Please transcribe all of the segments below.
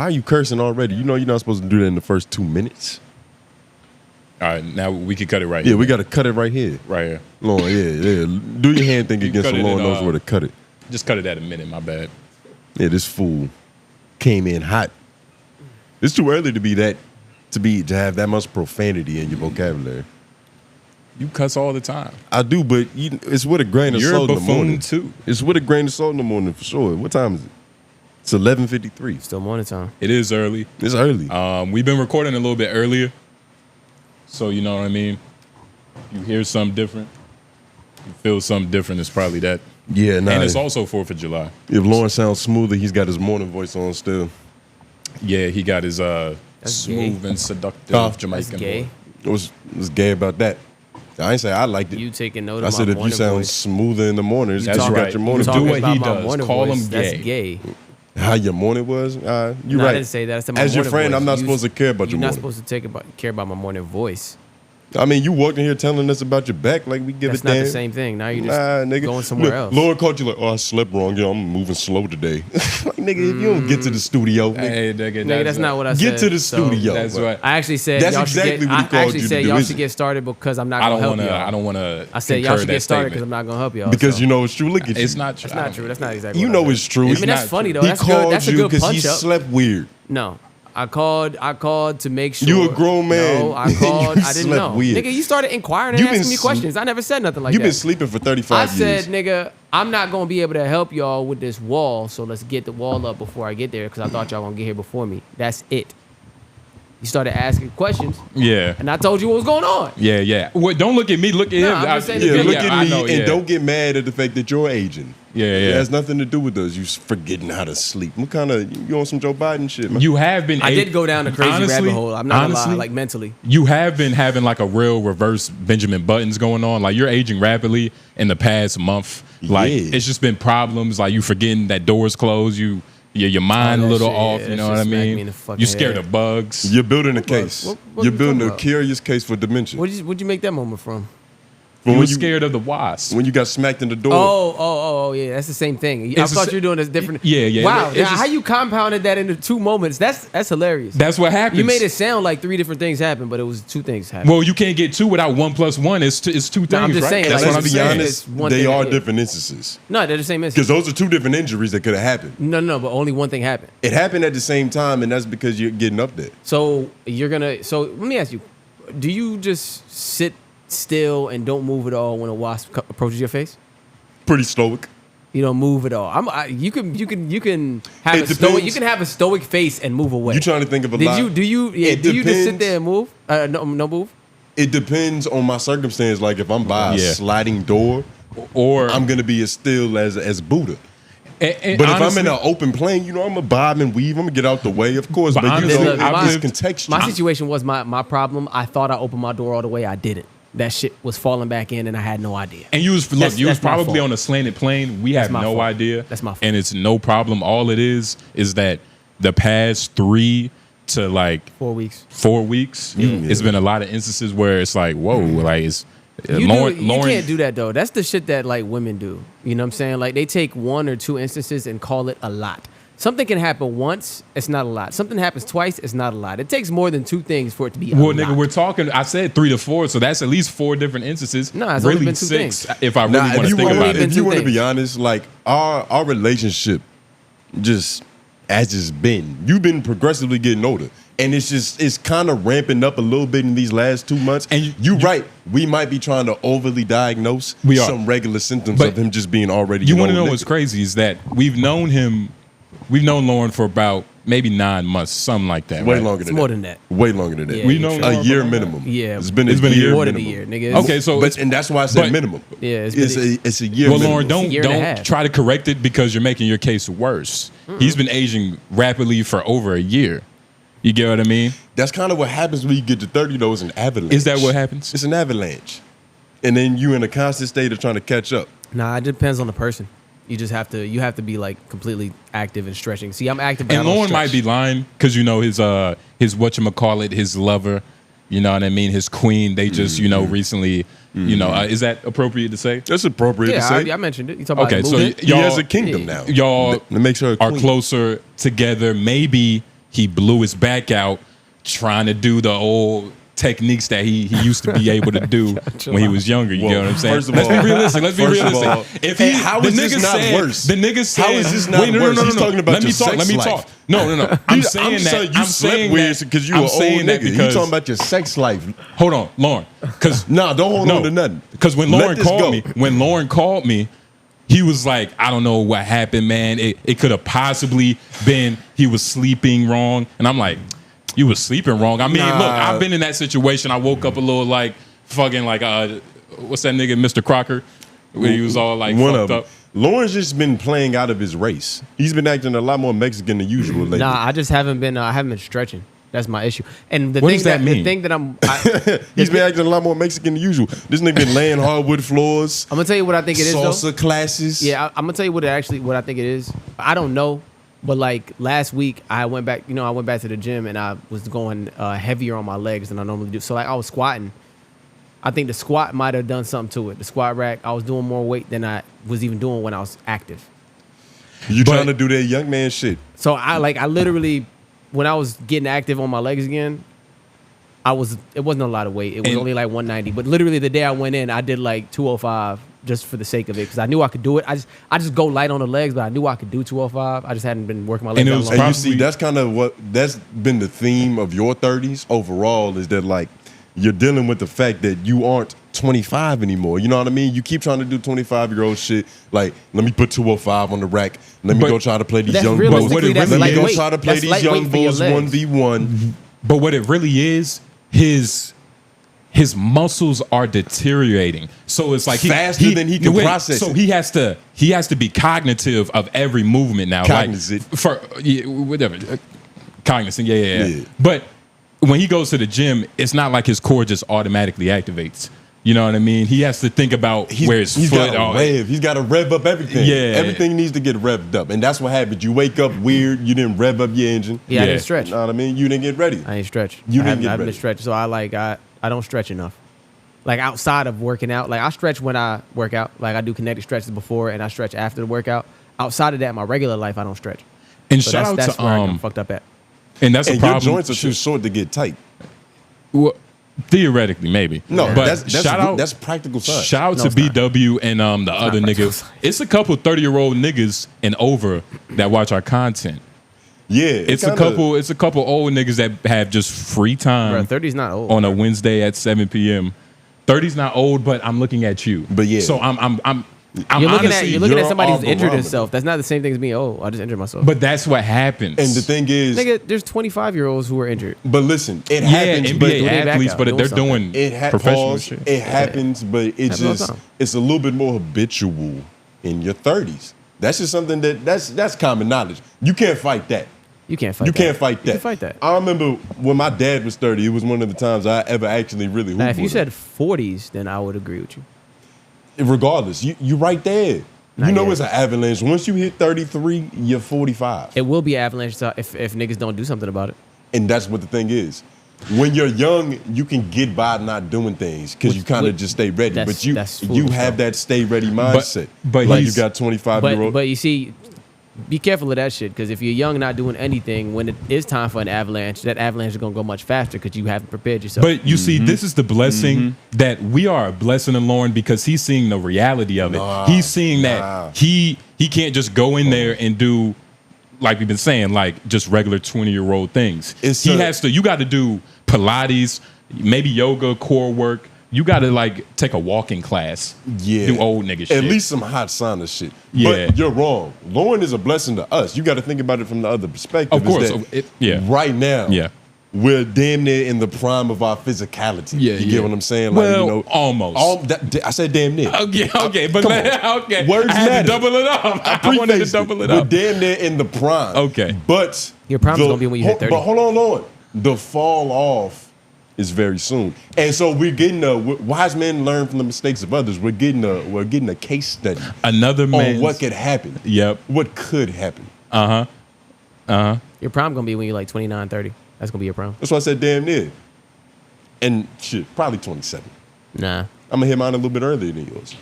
Why are you cursing already? You know you're not supposed to do that in the first 2 minutes. All right, now we can cut it right here. here. We got to cut it right here. Right here. Lord, yeah. Do your hand thing against the Lord knows where to cut it. Just cut it at a minute, my bad. Yeah, this fool came in hot. It's too early to have that much profanity in your vocabulary. You cuss all the time. I do, but it's with a grain of salt in the morning. You're a buffoon too. It's with a grain of salt in the morning for sure. What time is it? It's 11:53. Still morning time. It is early. It's early. We've been recording a little bit earlier. So, you know what I mean? You hear something different. You feel something different. It's probably that. Yeah, nah. And it's also 4th of July. If Lauren sounds smoother, he's got his morning voice on still. Yeah, he got his smooth and seductive Jamaican gay. voice. What's gay about that? I ain't say I liked it. You taking note of I said my if you sound voice. smoother in the morning, it's That's because you right. got your morning Do voice. what he does. Call him That's gay. gay. How your morning was? You're No, right. I didn't say that. I said my As your morning friend, voice. I'm not supposed to care about your You're not morning. supposed to care about my morning voice. I mean, you walked in here telling us about your back like we give That's a damn. not the same thing. Now you're just nigga. going somewhere Look, else. Lord caught you like, oh, I slept wrong. Yeah, I'm moving slow today. Like, nigga, if you don't get to the studio, Hey, Nigga, that's not what I said. get to the So, studio. That's bro. right. I actually said That's y'all exactly should get, what he I called actually you said to do, y'all isn't should it? get started because I'm not I gonna don't help want to. y'all. I don't want to. I said y'all should get started because I'm not gonna help y'all. Because so. you know it's true. Look at you. It's not true. That's not true. That's not exactly. You what I know said. it's true. I It's mean, that's not funny true. though. He That's called good. That's a you good because he punch up. slept weird. No, I called to make sure. You a grown man. No, I called. You I didn't slept know. weird. Nigga, you started inquiring and You been asking me sl- questions. I never said nothing like You've that. been sleeping for 35 I years. said, nigga, I'm not gonna be able to help y'all with this wall, so let's get the wall up before I get there because I thought y'all gonna get here before me. That's it. You started asking questions, Yeah. and I told you what was going on. Yeah. Well, don't look at me. Look at him. I'm just saying Yeah, Yeah, look I at me know, and yeah. don't get mad at the fact that you're aging. Yeah. It has nothing to do with us. You forgetting how to sleep. What kind of, you on some Joe Biden shit, man? You have been. I did go down a crazy rabbit hole. I'm not gonna lie, like mentally. You have been having like a real reverse Benjamin Buttons going on. Like you're aging rapidly in the past month. Like Yeah. it's just been problems. Like you forgetting that doors closed. Your mind a that little shit, off. yeah, You that know what I shit smacked me in mean? the fucking You scared head. of bugs. You're building a case. What You're you building talking a about? curious case for dementia. Where'd you make that moment from? When You were you- scared of the wasp. When you got smacked in the door. Oh, yeah, that's the same thing. I It's the thought sa- you were doing this different. Yeah. Wow, It's yeah, just- how you compounded that into 2 moments? That's hilarious. That's what happens. You made it sound like 3 different things happened, but it was 2 things happened. Well, you can't get 2 without 1 + 1. It's 2 things. I'm just right? saying, That's like, what I'm Let's be saying. honest, It's one they thing are that- different instances. No, they're the same Because instance. those are 2 different injuries that could have happened. No, but only one thing happened. It happened at the same time, and that's because you're getting up there. So let me ask you, do you just sit still and don't move at all when a wasp approaches your face? Pretty stoic. You don't move at all. You can have It a stoic. depends. You can have a stoic face and move away. You trying to think of a lot. Do you It just sit depends. there and move? No move. It depends on my circumstance. Like if I'm by a Yeah. sliding door, Or I'm gonna be as still as Buddha. and But if honestly, I'm in an open plane, I'm gonna bob and weave. I'm gonna get out the way, of course. But But, honestly, it's I've lived- contextual. My situation was my problem. I thought I opened my door all the way. I didn't. That shit was falling back in, and I had no idea. And you was That's my probably fault. on a slanted plane. We have my no fault. idea. That's my fault. And it's no problem. All it is that the past 3 to like 4 weeks. 4 weeks, it's been a lot of instances where it's like, whoa, like it's You Lauren. can't do that though. That's the shit that like women do. You know what I'm saying? Like they take 1 or 2 instances and call it a lot. Something can happen once, it's not a lot. Something happens twice, it's not a lot. It takes more than 2 things for it to be a Well, lot. nigga, we're talking. I said 3 to 4, so that's at least 4 different instances. No, it's really only been 2 6 things. if I really want to think about been it. If you two want to be things. honest, like our relationship just been. You've been progressively getting older. And it's kind of ramping up a little bit in these last 2 months. And you're right. We might be trying to overly diagnose some regular symptoms But of him just being already. You want to know what's crazy is that we've known Lauren for about maybe 9 months, something like that. Way right? longer than more that. than that. Way longer than that. Yeah, We've known a Lauren year for- minimum. Yeah, it's been a It's been a year year. More than a minimum. year, nigga. Okay, so and that's why I said minimum. Yeah, it's a year. Well, minimum. Lauren, don't year and a half. try to correct it because you're making your case worse. He's been aging rapidly for over a year. You get what I mean? That's kind of what happens when you get to 30, though. It's an avalanche. Is that what happens? It's an avalanche. And then you in a constant state of trying to catch up. Nah, it depends on the person. You just have to be like completely active and stretching. See, I'm active, but And I don't Lauren might stretch. be lying because his whatchamacallit, his lover, you know what I mean, his queen. They just recently, is that appropriate to say? That's appropriate to say. Yeah, I mentioned it. You talking Okay, about so movement? He has a kingdom now. Y'all That makes her a are queen. closer together. Maybe he blew his back out trying to do the old techniques that he used to be able to do when he was younger. You get what I'm saying? First of Let's all- be realistic. Let's be first of realistic. all, If hey, he, how the is this nigga not said, worse? The nigga said, How is this not wait, no, worse? No, no, He's no, talking about let me your talk. sex Let me life. talk. No. I'm I'm saying that. saying you I'm slept saying weird that because you I'm an old saying that nigga. You because talking about your sex life. hold on, Lauren. Because Nah, don't hold on to nothing. Because when Let Lauren this called go. me, he was like, I don't know what happened, man. It could have possibly been he was sleeping wrong. And I'm like, you was sleeping wrong. I mean, Nah. look, I've been in that situation. I woke up a little like fucking like what's that nigga, Mr. Crocker? Where he was all like One fucked of them. up. Lauren's just been playing out of his race. He's been acting a lot more Mexican than usual lately. Nah, I just haven't been. I haven't been stretching. That's my issue. And the What thing does that the mean? thing that I'm. He's been acting a lot more Mexican than usual. This nigga been laying hardwood floors, I'm gonna tell you what I think it is. salsa Though. classes. Yeah, I'm gonna tell you what I think it is. I don't know, but like last week I went back. You know, I went back to the gym and I was going heavier on my legs than I normally do. So like I was squatting. I think the squat might have done something to it. The squat rack, I was doing more weight than I was even doing when I was active. You But- trying to do that young man shit. So I literally, when I was getting active on my legs again, it wasn't a lot of weight. It was And- only like 190. But literally the day I went in, I did like 205 just for the sake of it because I knew I could do it. I just go light on the legs, but I knew I could do 205. I just hadn't been working my legs And it that was long. And you Probably- see, that's kind of that's been the theme of your 30s overall, is that like you're dealing with the fact that you aren't 25 anymore. You know what I mean? You keep trying to do 25-year-old shit. Like, let me put 205 on the rack. Let me But go try to play these That's young realistically, boys. that's Let me go lightweight. try to play That's these lightweight young for your boys legs. 1v1. But what it really is, his muscles are deteriorating. So it's like Faster than he can process So it. he has to be cognitive of every movement now. Cognizant. Like for whatever. Cognizant, yeah. Yeah. But when he goes to the gym, it's not like his core just automatically activates. You know what I mean? He has to think about where his He's foot. got to rev. He's got to rev up everything. Yeah. Everything needs to get revved up. And that's what happened. You wake up weird. You didn't rev up your engine. Yeah, I Yeah. didn't stretch. You know what I mean? You didn't get ready. I ain't stretch. You I didn't haven't, get I haven't been ready. stretching, so I don't stretch enough. Like outside of working out, like I stretch when I work out. Like I do kinetic stretches before and I stretch after the workout. Outside of that, my regular life, I don't stretch. And So shout out that's to where I'm fucked up at. and that's a And your problem. joints are too short to get tight. Well, theoretically, maybe. No, but that's practical science. Shout out No, to it's not. BW and the other practical niggas. science. It's a couple 30-year-old niggas and over that watch our content. Yeah. It's a couple old niggas that have just free time Bro, 30's not old. on a Wednesday at 7 p.m. 30's not old, but I'm looking at you. But yeah. So I'm You're looking honestly, at you're somebody our who's injured barometer. himself. That's not the same thing as being old. I just injured myself. but that's what happens. And the thing is, Nigga, there's 25-year-olds who are injured. but listen, it yeah, happens. NBA but doing their back athletes, out, but doing they're something. doing professional pause, shit. it happens, but it's Happens all the just time. it's a little bit more habitual in your 30s. That's just something that's common knowledge. You can't fight that. You can't fight You that. can't fight that. You can fight that. I remember when my dad was 30, it was one of the times I ever actually really Now, hooped if you with him. said 40s, then I would agree with you. Regardless, you right there. Not You know yet. it's an avalanche. Once you hit 33, you're 45. It will be avalanche if niggas don't do something about it. And that's what the thing is. When you're young, you can get by not doing things because you kind of just stay ready. that's- But that's you foolish, have though. that stay ready mindset. but like you he's- got 25-year-old. But you see, be careful of that shit because if you're young not doing anything, when it is time for an avalanche, that avalanche is gonna go much faster because you haven't prepared yourself. But you see, this is the blessing that we are a blessing to Lauren because he's seeing the reality of it. He's seeing that he can't just go in there and do, like we've been saying, like just regular 20-year-old things. You got to do Pilates, maybe yoga, core work. You got to like take a walking class. Yeah. Do old nigga shit. At least some hot sauna shit. Yeah. But you're wrong. Lauren is a blessing to us. You got to think about it from the other perspective. Of course. is that Yeah. Right now, Yeah. we're damn near in the prime of our physicality. Yeah, You yeah. get what I'm saying? Well, almost. I said damn near. Okay, but Come on. okay. Words I had matter. to double it up. I wanted to Prefaced double it We're up. damn near in the prime. Okay. But Your prime's gonna be when you hit 30. But hold on, Lord. The fall off is very soon. And so we're getting wise men learn from the mistakes of others. We're getting a case study Another man. on what could happen. Yep. What could happen. your prime gonna be when you're like 29, 30. That's gonna be your prime. That's why I said damn near. And shit, probably 27. Nah. I'm gonna hit mine a little bit earlier than yours.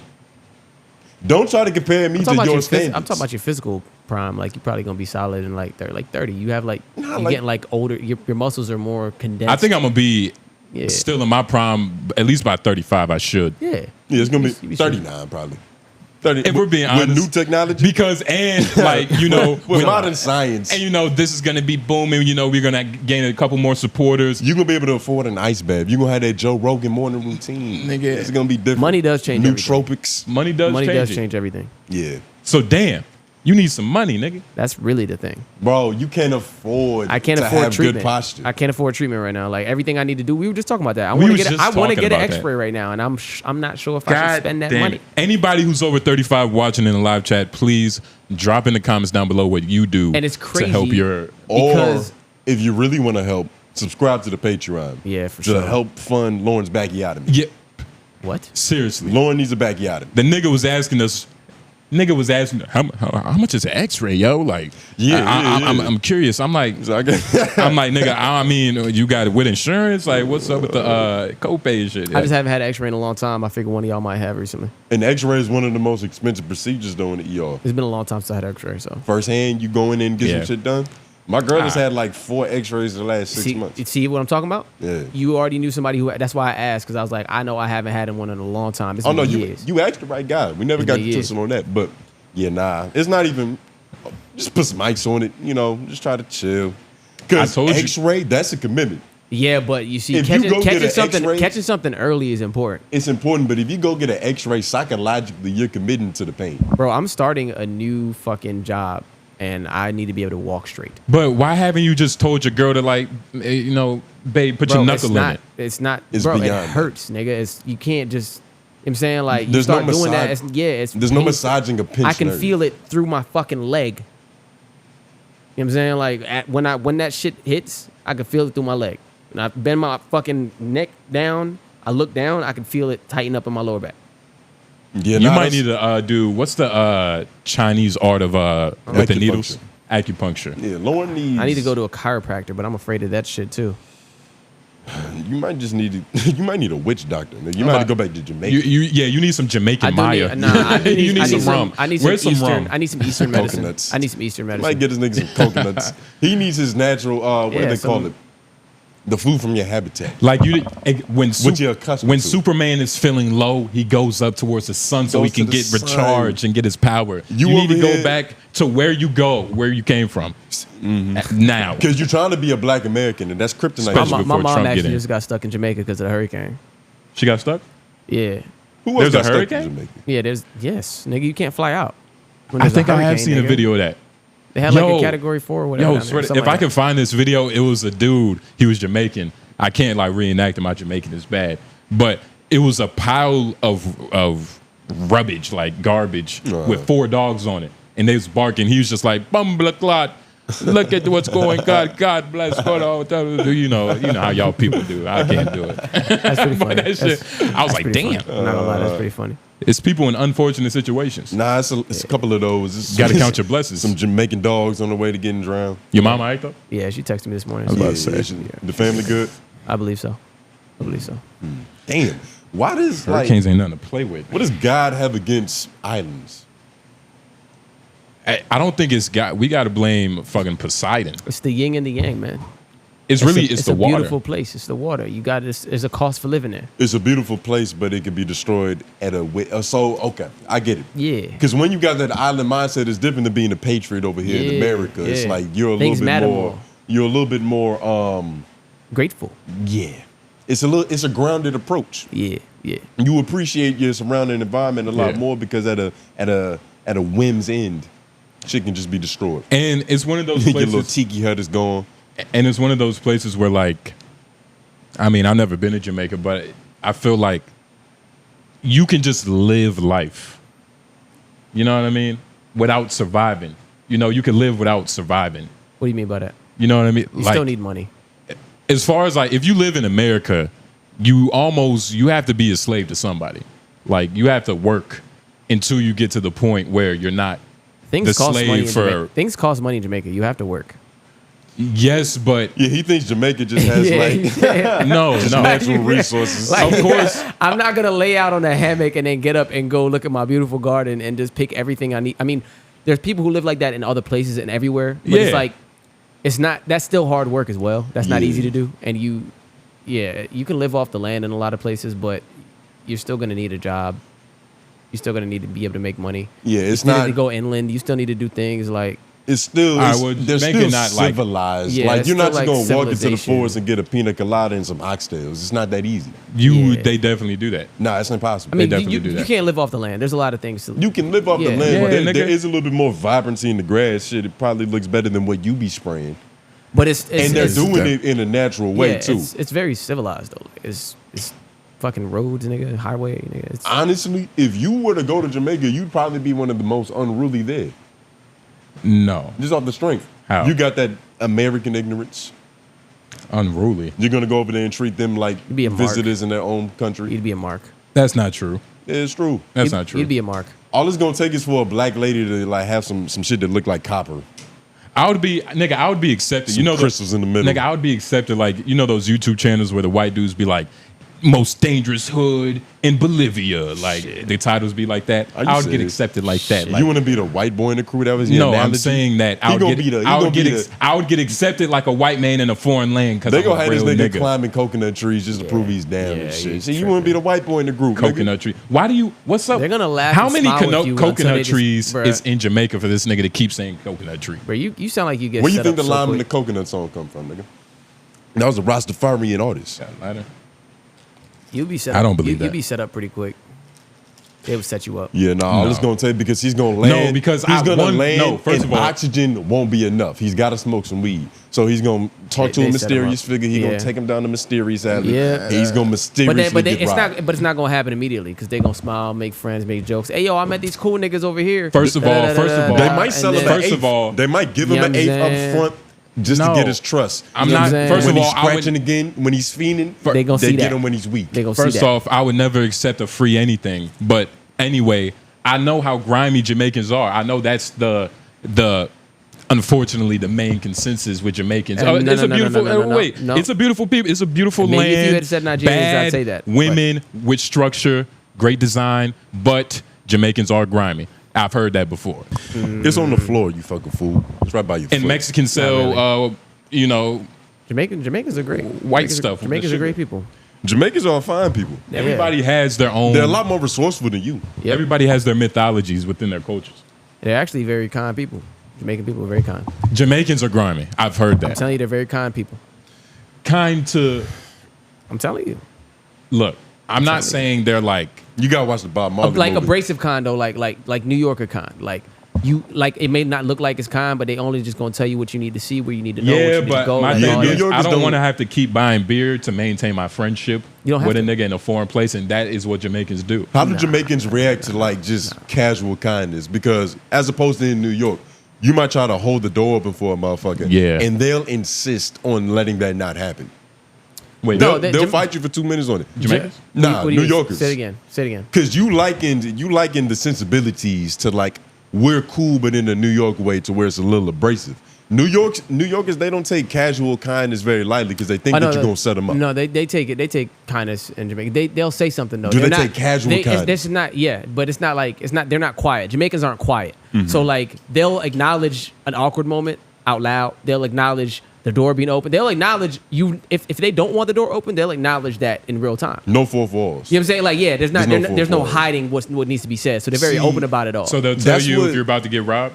Don't try to compare me to your standards. I'm talking about your physical prime. Like you're probably gonna be solid in like 30. You have like Nah, you're like- getting like older. Your muscles are more condensed. I think I'm gonna be Yeah. still in my prime at least by 35. I should. Yeah. Yeah, it's gonna You be be 39 probably. 30. If we're being honest, with new technology, because like with modern science, and this is gonna be booming. We're gonna gain a couple more supporters. you're gonna be able to afford an ice bath. You're gonna have that Joe Rogan morning routine. Nigga. It's gonna be different. Money does change everything. Nootropics. Money does change it. everything. Yeah, So damn, you need some money, nigga. That's really the thing. bro, you can't afford. I can't to afford have treatment. good posture. I can't afford treatment right now. Like everything I need to do, we were just talking about that. I We want to was get. just I want to talking get an about that. X-ray right now, and I'm not sure if I should spend that damn money. it. Anybody who's over 35 watching in the live chat, please drop in the comments down below what you do And it's crazy. to help your. Or because- if you really want to help, subscribe to the Patreon. Yeah, for to sure. help fund Lauren's bacchiotomy. Yeah, What? seriously. Lauren needs a bacchiotomy. The nigga was asking us. Nigga was asking how much is an X-ray, yo? Like, Yeah, I'm curious. I'm like, So I guess- I'm like, nigga. I mean, you got it with insurance? Like, what's up with the copay and shit? I just haven't had an X-ray in a long time. I figure one of y'all might have recently. An X-ray is one of the most expensive procedures though in the ER. It's been a long time since I had an X-ray, so. Firsthand, you go in there and get Yeah. some shit done. My girl has Ah. had like 4 X-rays in the last 6 months. See what I'm talking about? Yeah. You already knew somebody who. That's why I asked, because I was like, I know I haven't had one in a long time. It's Oh been no, years. you asked the right guy. We never It's got been to years. touch on that, but yeah, nah, it's not even. Just put some mics on it, just try to chill. Because I told you. X-ray, that's a commitment. Yeah, but you see, If you go get an something, X-ray- catching something early is important, It's important, but if you go get an X-ray, psychologically, you're committing to the pain. bro. I'm starting a new fucking job, and I need to be able to walk straight. But why haven't you just told your girl to babe, put your Bro, knuckle in it? It's not. It's bro, it beyond hurts, nigga. You can't just. I'm saying like you There's no start doing that. massage- It's There's no painful. massaging a pinch. I can nerve. feel it through my fucking leg. You know what I'm saying? Like when that shit hits, I can feel it through my leg. When I bend my fucking neck down, I look down, I can feel it tighten up in my lower back. Yeah, You nah, might that's- need to do what's the Chinese art of with the needles? Acupuncture. Yeah, Lauren needs. I need to go to a chiropractor, but I'm afraid of that shit too. You might just need to. You might need a witch doctor. You might have to go back to Jamaica. You need some Jamaican Maya. I do You need some rum. I need some Where's some Eastern. rum? I need some Eastern medicine. Coconuts. I need some Eastern medicine. Might get this nigga some coconuts. He needs his natural. What do Yeah, they call some- it? The food from your habitat. Like when you're accustomed when to. Superman is feeling low, he goes up towards the sun so he Goes to can the get sun. recharged and get his power. You You need to over go here- back to where you came from. Now. Because you're trying to be a black American, and that's kryptonite. Especially my before mom Trump get actually in. just got stuck in Jamaica because of the hurricane. She got stuck? Yeah. Who was There's a got stuck in hurricane? Jamaica? Yeah, yes, nigga, you can't fly out. when I there's a think I have hurricane, seen a nigga. video of that. They had like Yo. a category 4 or whatever. Yo, down there, swear to- something if I like can find this video, it was a dude. He was Jamaican. I can't like reenact him. My Jamaican is bad, but it was a pile of rubbish, like garbage, with 4 dogs on it, and they was barking. He was just like bumbleclot. Look at what's going. God bless. You know how y'all people do. I can't do it. That's pretty funny. That shit, I was like, pretty damn. funny. I'm not gonna lie, that's pretty funny. It's people in unfortunate situations. Nah, it's a couple of those. It's Got to count your blessings. Some Jamaican dogs on the way to getting drowned. Your mama ate though? Yeah, she texted me this morning. I was about to so- say. The family good? I believe so. I believe so. Damn. Why does Hurricanes ain't nothing to play with. what does God have against islands? I don't think it's got. We got to blame fucking Poseidon. It's the yin and the yang, man. It's It's the a water. beautiful place. It's the water. You got this. There's a cost for living there. It's a beautiful place, but it can be destroyed at a okay, I get it. Yeah. Because when you got that island mindset, it's different than being a patriot over here in Yeah, America. It's yeah. like you're a Things little bit matter more. more. You're a little bit more. Grateful. Yeah. It's a grounded approach. Yeah. Yeah. You appreciate your surrounding environment a lot Yeah. more because at a whim's end, shit can just be destroyed. And it's one of those Your little places. tiki hut is gone. And it's one of those places where, like, I mean, I've never been to Jamaica, but I feel like you can just live life. You know what I mean? Without surviving. You can live without surviving. What do you mean by that? You know what I mean? You still need money. As far as like, if you live in America, you have to be a slave to somebody. Like, you have to work until you get to the point where you're not Things the cost money slave in for. Jamaica. Things cost money in Jamaica. You have to work. Yes, but Yeah, he thinks Jamaica just has no. natural resources. Like, Of course. I'm not gonna lay out on a hammock and then get up and go look at my beautiful garden and just pick everything I need. I mean, there's people who live like that in other places and everywhere, but Yeah. it's like it's not. That's still hard work as well. That's not Yeah. easy to do, and you can live off the land in a lot of places, but you're still gonna need a job. You're still gonna need to be able to make money. Yeah, You it's still not. need to go inland. You still need to do things like It's still. All right, It's, well, they're Jamaica still not like- civilized. Yeah, Like it's you're not still just like gonna walk into the civilization. forest and get a pina colada and some oxtails. It's not that easy. Yeah. they definitely do that. Nah, it's impossible. I mean, definitely you, do you that. can't live off the land. There's a lot of things to. you can live off the Yeah. land, Yeah, but there nigga. is a little bit more vibrancy in the grass. Shit, it probably looks better than what you be spraying. but it's And they're it's, doing it in a natural way yeah, too. It's very civilized though. It's fucking roads, nigga, highway, nigga. It's, Honestly, if you were to go to Jamaica, you'd probably be one of the most unruly there. No, Just off the strength. How? You got that American ignorance. unruly. You're gonna go over there and treat them like be a mark. visitors in their own country. you'd be a mark. That's not true. It's true. That's not true. You'd be a mark. All it's gonna take is for a black lady to like have some shit that look like copper. I would be accepted. Some crystals in the middle. Nigga, I would be accepted. Like, you know those YouTube channels where the white dudes be like, most dangerous hood in Bolivia. Like the titles be like that. Are you I would get serious? accepted like that. Like, You want to be the white boy in the crew? That was your no, I'm analogy? saying that He gonna be the- he gonna be the- I would get accepted like a white man in a foreign land because They I'm gonna a have this real nigga nigga. climbing coconut trees just to prove he's down Yeah, and shit. you See, you want to be the white boy in the group, nigga. Coconut tree. Why do you? What's up? They're gonna laugh How and many smile with you until they coconut just- trees bruh. is in Jamaica for this nigga to keep saying coconut tree? Bro, you sound like you get. Where you set think the up so lime and the quick. coconut song come from, nigga? That was a Rastafarian artist. Carolina. You'll be set. I up. don't believe You'll that. be set up pretty quick. They would set you up. Yeah, all No. it's gonna take because he's gonna land. because he's I- gonna one- land. no, first and of all- oxygen won't be enough. He's got to smoke some weed. So he's gonna talk to They a set him mysterious up. figure. He's Yeah. gonna take him down the mysterious alley. Yeah. and he's gonna mysteriously But get it's robbed. not. But it's not gonna happen immediately because they gonna smile, make friends, make jokes. Hey yo, I met these cool niggas over here. First of all, They might and sell him then- an First eighth. of all- they might give him You know an what I'm eighth up saying? front just No. to get his trust. I'm You know not. what I'm First when of he's all, I would, scratching again, when he's fiending, They gonna they see get that. him when he's weak. They gonna see First that. off, I would never accept a free anything. But anyway, I know how grimy Jamaicans are. I know that's the unfortunately the main consensus with Jamaicans. No, It's a no, beautiful no. wait. No. It's a beautiful people. It's a beautiful Maybe land. if you had said Nigerians, bad I'd say that, but- women with structure, great design, but Jamaicans are grimy. I've heard that before. It's on the floor, you fucking fool. It's right by your And foot. Mexicans sell, Jamaicans are great. stuff. Jamaicans are great people. Jamaicans are fine people. everybody has their own. They're a lot more resourceful than you. Yep. Everybody has their mythologies within their cultures. They're actually very kind people. Jamaican people are very kind. Jamaicans are grimy. I've heard I'm that. telling you, they're very kind people. Kind to I'm telling you. look. I'm not saying they're like. You gotta watch the Bob Marley Like movie. abrasive kind though, like New Yorker kind. Like you like it may not look like it's kind, but they only just gonna tell you what you need to see, where you need to know, what Yeah, you need to but go. my like, Yeah, thing all New that. is, Yorkers I don't don't- want to have to keep buying beer to maintain my friendship You don't have with a to. nigga in a foreign place, and that is what Jamaicans do. How do Jamaicans react to like just casual kindness? Because as opposed to in New York, you might try to hold the door open for a motherfucker, Yeah. and they'll insist on letting that not happen. Wait, No, They'll fight you for 2 minutes on it. Jamaicans? Nah, What do you New mean? Yorkers. Say it again. Say it again. Cause you liken the sensibilities to like we're cool, but in a New York way to where it's a little abrasive. New Yorkers, they don't take casual kindness very lightly because they think Oh, no, that you're no. gonna set them up. No, they take it. They take kindness in Jamaica. They'll say something though. Do They're they not- take casual kindness? This is not but it's not like They're not quiet. Jamaicans aren't quiet. Mm-hmm. So like they'll acknowledge an awkward moment out loud. They'll acknowledge the door being open. They'll acknowledge you if they don't want the door open. They'll acknowledge that in real time. No fourth walls. You know what I'm saying? Like, yeah, there's There's no no fourth hiding what needs to be said. So they're very See, open about it all. So they'll tell That's you what- if you're about to get robbed.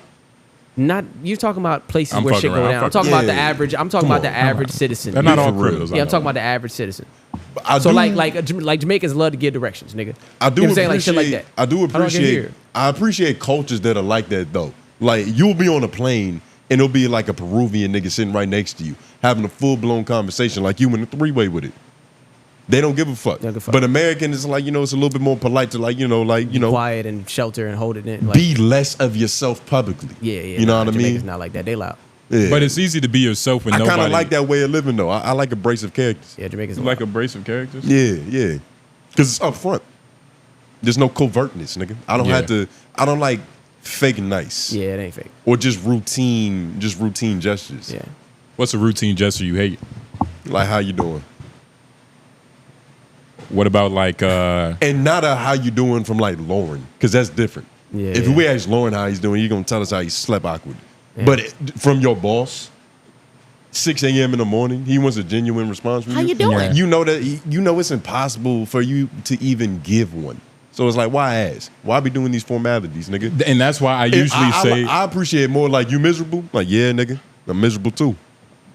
not you're talking about places I'm where fucking shit go around. down. I'm I'm talking fucking- about the Yeah. average. I'm talking Come about the on. average citizen. They're not all for real. criminals. I Yeah, I'm know. talking about the average citizen. I So do, like Jamaicans love to give directions, nigga. I do You know what I'm saying? Like shit like appreciate. that. I do How do I get appreciate. here? I appreciate cultures that are like that though. Like you'll be on a plane and it'll be like a Peruvian nigga sitting right next to you, having a full blown conversation like you in a 3-way with it. They don't give a fuck. Don't give a fuck. But American is like it's a little bit more polite to Quiet and shelter and hold it in. Like, be less of yourself publicly. yeah. You know what I Jamaicans mean? not like that. They loud. Yeah. But it's easy to be yourself when I nobody. kind of like that way of living though. I like abrasive characters. Yeah, Jamaicans You loud. like abrasive characters. Yeah. Because it's up front. There's no covertness, nigga. I don't Yeah. have to. I don't like fake nice. Yeah, it ain't fake. Or just routine gestures. Yeah. What's a routine gesture you hate? Like, how you doing? What about like And not a how you doing from like Lauren, because that's different. Yeah, If yeah. we ask Lauren how he's doing, he's gonna tell us how he slept awkward. Yeah. But from your boss, 6 a.m. in the morning, he wants a genuine response from you. How you doing? Yeah. You know that it's impossible for you to even give one. So it's like, why ask? Why be doing these formalities, nigga? and that's why I usually say I appreciate more like, you miserable? Like, yeah, nigga, I'm miserable too.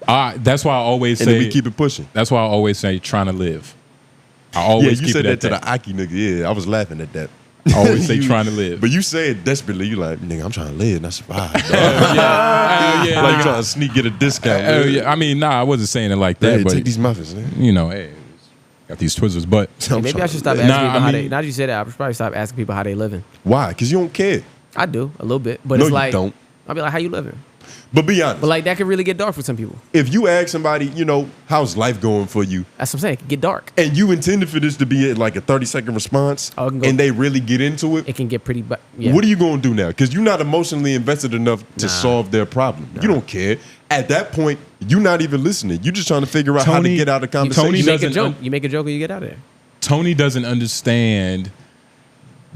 that's why I always And say then we keep it pushing. that's why I always say trying to live. I always You keep said it that at to the Aki nigga. Yeah, I was laughing at that. I always say You- trying to live. But you say it desperately. You like, nigga, I'm trying to live, not survive. dog." yeah, Like you trying to sneak, get a discount. man. yeah. I mean, nah, I wasn't saying it like that, Hey, but take these muffins, nigga. you know, hey, got these Twizzlers, but Hey, maybe I should stop to asking live. people I how mean- they. Now that you say that, I should probably stop asking people how they living. Why? Because you don't care. I do a little bit, but No, it's you like don't. I'll be like, how you living? But be honest. But like that could really get dark for some people. If you ask somebody, how's life going for you, That's what I'm saying. It can get dark. and you intended for this to be like a 30-second response, Oh, it can go- and they really get into it, It can get pretty. Yeah. what are you going to do now? Because you're not emotionally invested enough to solve their problem. You don't care. At that point, you're not even listening. You're just trying to figure out how to Tony- get out of Tony conversation. You make a doesn't joke. You make a joke and you get out of there. Tony doesn't understand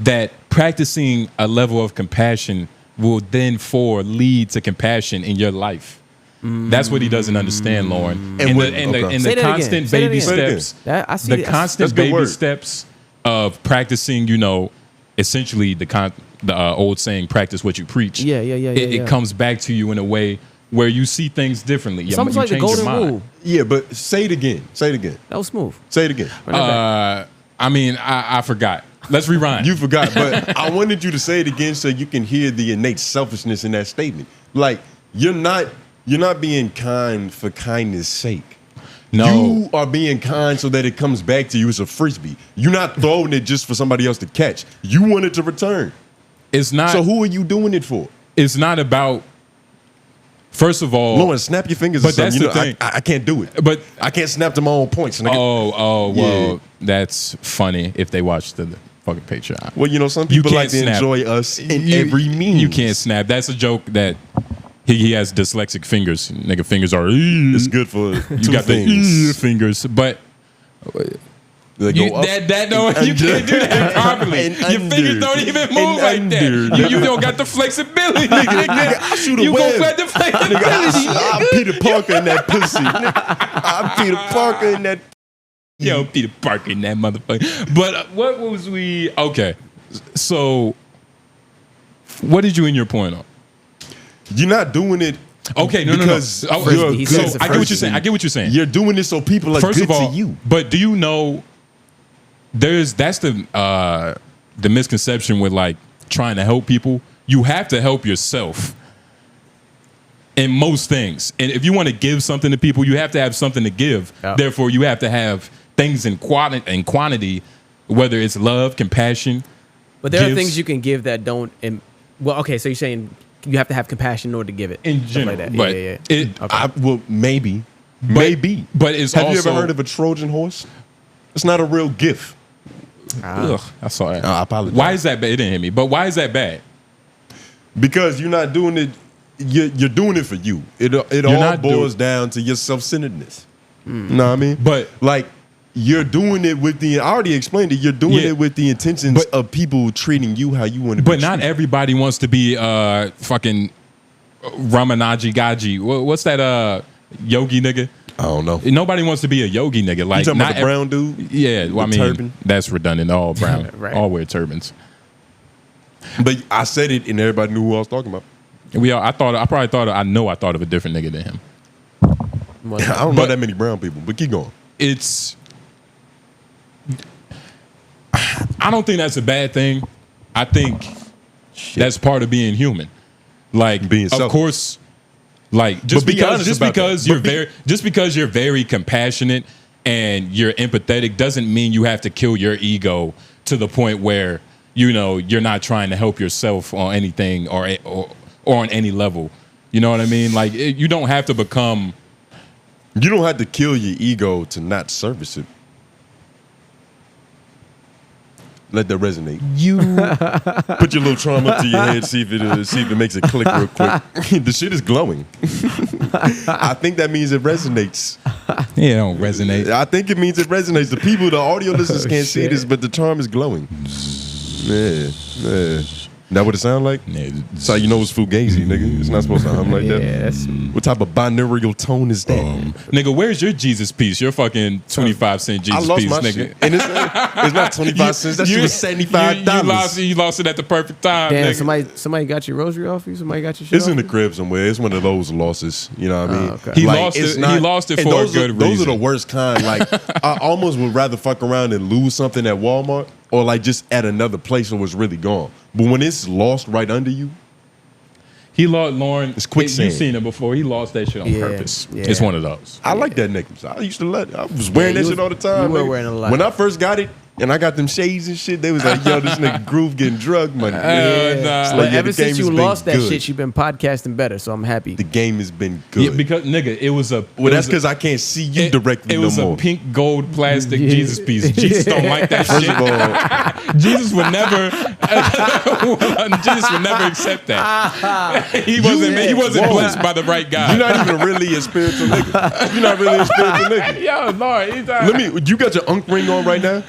that practicing a level of compassion will then lead to compassion in your life. That's what he doesn't understand, Lauren. And what- the, and the, okay. and Say the that again. constant Say that baby again. Say it again. steps, That, I see the that. constant that's good baby word. steps of practicing, essentially the old saying, practice what you preach. Yeah. It comes back to you in a way where you see things differently. It's almost like the change your golden mind. rule. Yeah, but say it again. Say it again. That was smooth. Say it again. I mean, I forgot. Let's rewind. You forgot, but I wanted you to say it again so you can hear the innate selfishness in that statement. Like, you're not being kind for kindness' sake. No. You are being kind so that it comes back to you as a frisbee. You're not throwing it just for somebody else to catch. You want it to return. It's not. So who are you doing it for? It's not about. First of all, Lauren, snap your fingers. But Or something. that's the thing. I can't do it. But I can't snap to my own points. Nigga. well, Yeah. that's funny if they watch the fucking Patreon. Well, some You people can't like to snap. enjoy us in You- every means. You can't snap. That's a joke that he has dyslexic fingers. Nigga, fingers are. It's good for You two got things. the fingers, but They you, go up that no, and you can't do that properly. and Your under. fingers don't even And move like under. that. You don't got the flexibility, nigga. I shoot a You web. got the flexibility. I'm Peter Parker in that pussy. Nigga. I'm Peter Parker in that. Yo, Peter Parker in that motherfucker. But what was we? Okay, so what did you end your point on? You're not doing it. Okay, no. because Oh, you're a he good says so it I get what you're person. saying. I get what you're saying. You're doing it so people are First good of all, to you. but do you know that's the misconception with like trying to help people. You have to help yourself in most things. And if you want to give something to people, you have to have something to give. Yeah. Therefore, you have to have things in quantity, whether it's love, compassion. But there are Gifts. things you can give that don't. Well, okay, so you're saying you have to have compassion in order to give it. In Stuff general, like that. but yeah. it, Okay. Maybe. Maybe. but it's Have also. you ever heard of a Trojan horse? It's not a real gift. Ugh, I saw that. I apologize. Why is that bad? It didn't hit me. But why is that bad? Because you're not doing it. You're doing it for you. It all not boils down to your self-centeredness. Know what I mean? But- like you're doing it with the. I already explained it. You're doing Yeah. it with the intentions of people treating you how you want to be. But not treated. everybody wants to be fucking 𝙼𝙾𝚂𝚃. What's that yogi nigga? I don't know. Nobody wants to be a yogi nigga. Like You talking not about the brown dude? Yeah, well, I With mean turban? that's redundant. All brown, Right. all wear turbans. But I said it, and everybody knew who I was talking about. I thought of a different nigga than him. Well, I don't know But- that many brown people, but keep going. I don't think that's a bad thing. I think that's part of being human. Like, Being of selfish. course, like just But be because honest just about because that. you're But be- very just because you're very compassionate and you're empathetic doesn't mean you have to kill your ego to the point where you're not trying to help yourself on anything or on any level. You know what I mean? Like you don't have to become. You don't have to kill your ego to not service it. Let that resonate. You Put your little trauma up to your head. See if it makes it click real quick. The shit is glowing. I think that means it resonates. Yeah, it don't resonate. I think it means it resonates. The people, the audio listeners can't see this, but the charm is glowing. Yeah. That what it sound like? Yeah, That's how you know it's fugazi, nigga. It's not supposed to hum like that. Yes. What type of binaural tone is that? nigga, where's your Jesus piece? Your fucking 25-cent I Jesus lost piece, my nigga. shit. And it's not 25 cents. That shit was $75. You lost it at the perfect time, Damn, nigga. somebody got your rosary off you? Somebody got your shit It's in off the you? crib somewhere. It's one of those losses. You know what I mean? okay. He Like, lost it's it. He lost it and for a those good Those are reason. the worst kind. Like, I almost would rather fuck around and lose something at Walmart or like just at another place where it's really gone. But when it's lost right under you, He lost Lauren. It's quicksand. You've seen it before. He lost that shit on Yeah, purpose. yeah. It's one of those. I like that necklace. I used to I was wearing Yeah, that you shit all the was- time. you were nigga. wearing a lot. When I first got it and I got them shades and shit, they was like, yo, this nigga Groove getting drug money. Nah. It's But like, yeah, ever the game since you has been lost that good. shit, you've been podcasting better, so I'm happy. The game has been good. Yeah, because nigga, it was a. well, it that's was a- because I can't see you directly It no was more. a pink gold plastic Yeah. Jesus piece. Jesus don't like that First shit. of all, Jesus would never. Jesus would never accept that. He wasn't Whoa. blessed by the right guy. you're not even really a spiritual nigga. You're not really a spiritual nigga. Yo, Lord, he's Let me. You got your unk ring on right now?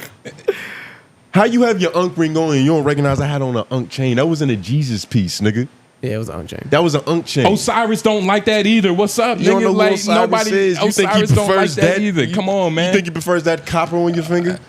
How you have your unk ring on and you don't recognize I had on an unk chain? That wasn't a Jesus piece, nigga. Yeah, it was unchained. That was an unk chain. Osiris don't like that either. What's up, You don't know nigga? who Like Osiris nobody. is. You think he Osiris don't like prefers that that either. Come on, man. You think he prefers that copper on your finger?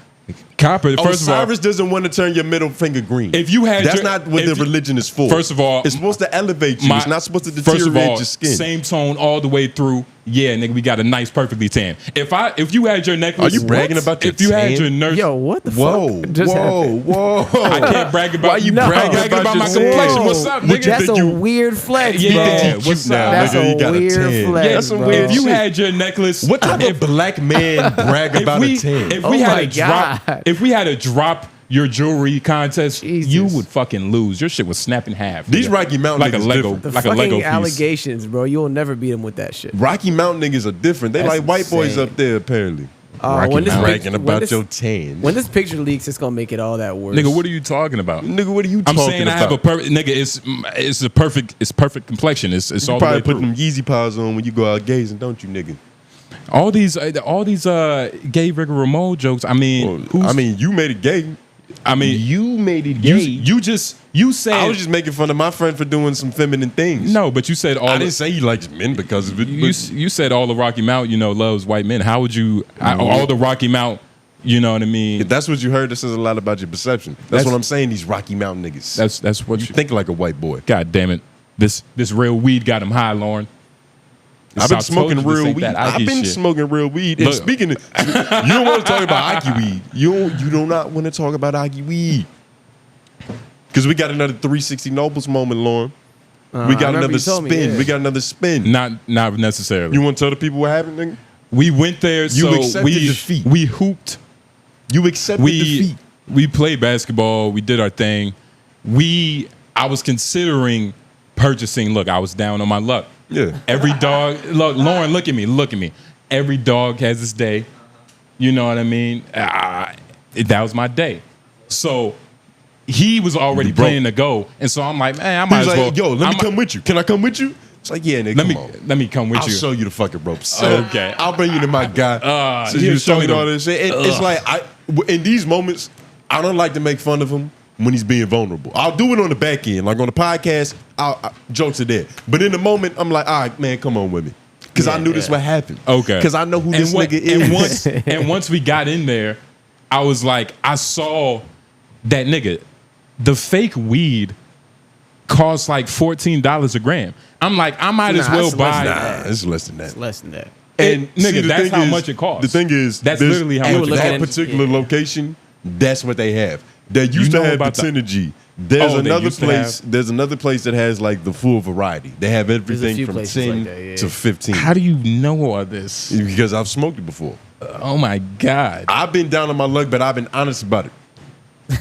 Copper. First of all, Osiris doesn't want to turn your middle finger green. If you had that's your- not what if the you- religion is for. First of all, it's supposed to elevate you. It's not supposed to First of deteriorate all, your skin. same tone all the way through. Yeah, nigga, we got a nice, perfectly tan. If you had your necklace, Are you bragging about your If you had tan? your nurse, Yo, what the Whoa, fuck just happened? whoa. I can't brag about. Why you No. bragging bragging about, about my your complexion? tan? What's up, What nigga? you That's think a you? weird flex, Yeah, bro. what's What's up? up? That's Nigga, a you got a weird tan. flex, That's some bro. weird If you shit. had your necklace, What type of black man brag about a tan? If Oh we my had a drop, God. if we had a drop your jewelry contest, Jesus. you would fucking lose. Your shit would snap in half. These nigga. Rocky Mountain like a niggas Lego, different. The like a fucking Lego piece. allegations, bro. You'll never beat him with that shit. Rocky Mountain niggas are different. They That's like white boys insane. up there, apparently. When this Bragging pic- about when this- your tan. When this picture leaks, it's gonna make it all that worse. Nigga, what are you talking about? Nigga, what are you I'm talking saying about? I have a perfect nigga. It's a perfect complexion. It's You all the way probably put through. them Yeezy pies on when you go out gazing, don't you, nigga? All these gay Rick Ramon jokes. I mean, I mean, you made it gay. You made it gay. You said I was just making fun of my friend for doing some feminine things. no, but you said all. I didn't say he likes men because of it. you said all the Rocky Mount, loves white men. How would you all the Rocky Mount? You know what I mean? If that's what you heard, that says a lot about your perception. That's what I'm saying. These Rocky Mountain niggas. That's what you you think like a white boy. God damn it! This real weed got him high, Lauren. I've been I told smoking you this real ain't weed. that I've Ike been shit. smoking real weed. And Look. speaking of, you don't want to talk about Ike weed. You do not want to talk about Ike weed. Because we got another 360 Noblez moment, Lauren. We I got remember another you told me, spin. yeah. We got another spin. Not necessarily. You want to tell the people what happened, nigga? We went there. So accepted we defeat. we hooped. You accepted defeat. We played basketball. We did our thing. I was considering purchasing. Look, I was down on my luck. Yeah. Every dog. Look, Lauren, look at me. Look at me. Every dog has its day. You know what I mean? That was my day. So he was already planning to go, and so I'm like, man, I He might was as like, well. yo, let me come with you. Can I come with you? It's like, yeah, nigga, come on. Let me come with I'll you. show you the fucking ropes. Okay. I'll bring you to my guy. So you you show showed me all him. this shit. It's like, in these moments, I don't like to make fun of him when he's being vulnerable. I'll do it on the back end. Like on the podcast, jokes are there. But in the moment, I'm like, all right, man, come on with me. Because I knew this would happen. Okay. Because I know who this nigga is. And once we got in there, I was like, I saw that nigga. The fake weed costs like $14 a gram. I'm like, I might as well it's less buy. than that. Nah, it's less than that. It's less than that. And Nigga, see, the that's thing how is- much it costs. The thing is, That's there's- literally how at much it that costs. particular Yeah. location, that's what they have. They used know to have about the the- Synergy. There's Oh, they another used to place. have- There's another place that has like the full variety. They have everything few from places 10 like that, yeah. to 15. How do you know all this? Because I've smoked it before. Oh my God. I've been down on my luck, but I've been honest about it.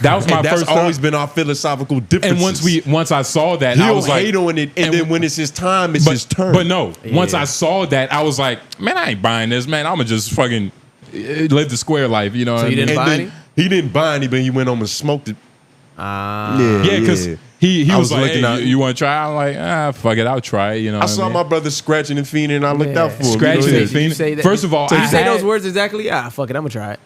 That was my And that's first always time. been our philosophical differences. And once I saw that, I he'll was like, hate on it, and and- then when it's his time, it's his turn. But no, once Yeah. I saw that, I was like, man, I ain't buying this, man. I'm gonna just fucking live the square life, you know what I you mean? didn't And buy then any? he didn't buy any, but he went home and smoked it. Yeah, because he I was was like, looking hey, out- you want to try? I'm like, fuck it, I'll try it. You know, I saw my brother scratching and fiending, and I looked out for him. Scratching You know, and Did you fiending. say that? First of all, did you I say had- those words exactly? Fuck it, I'm gonna try it.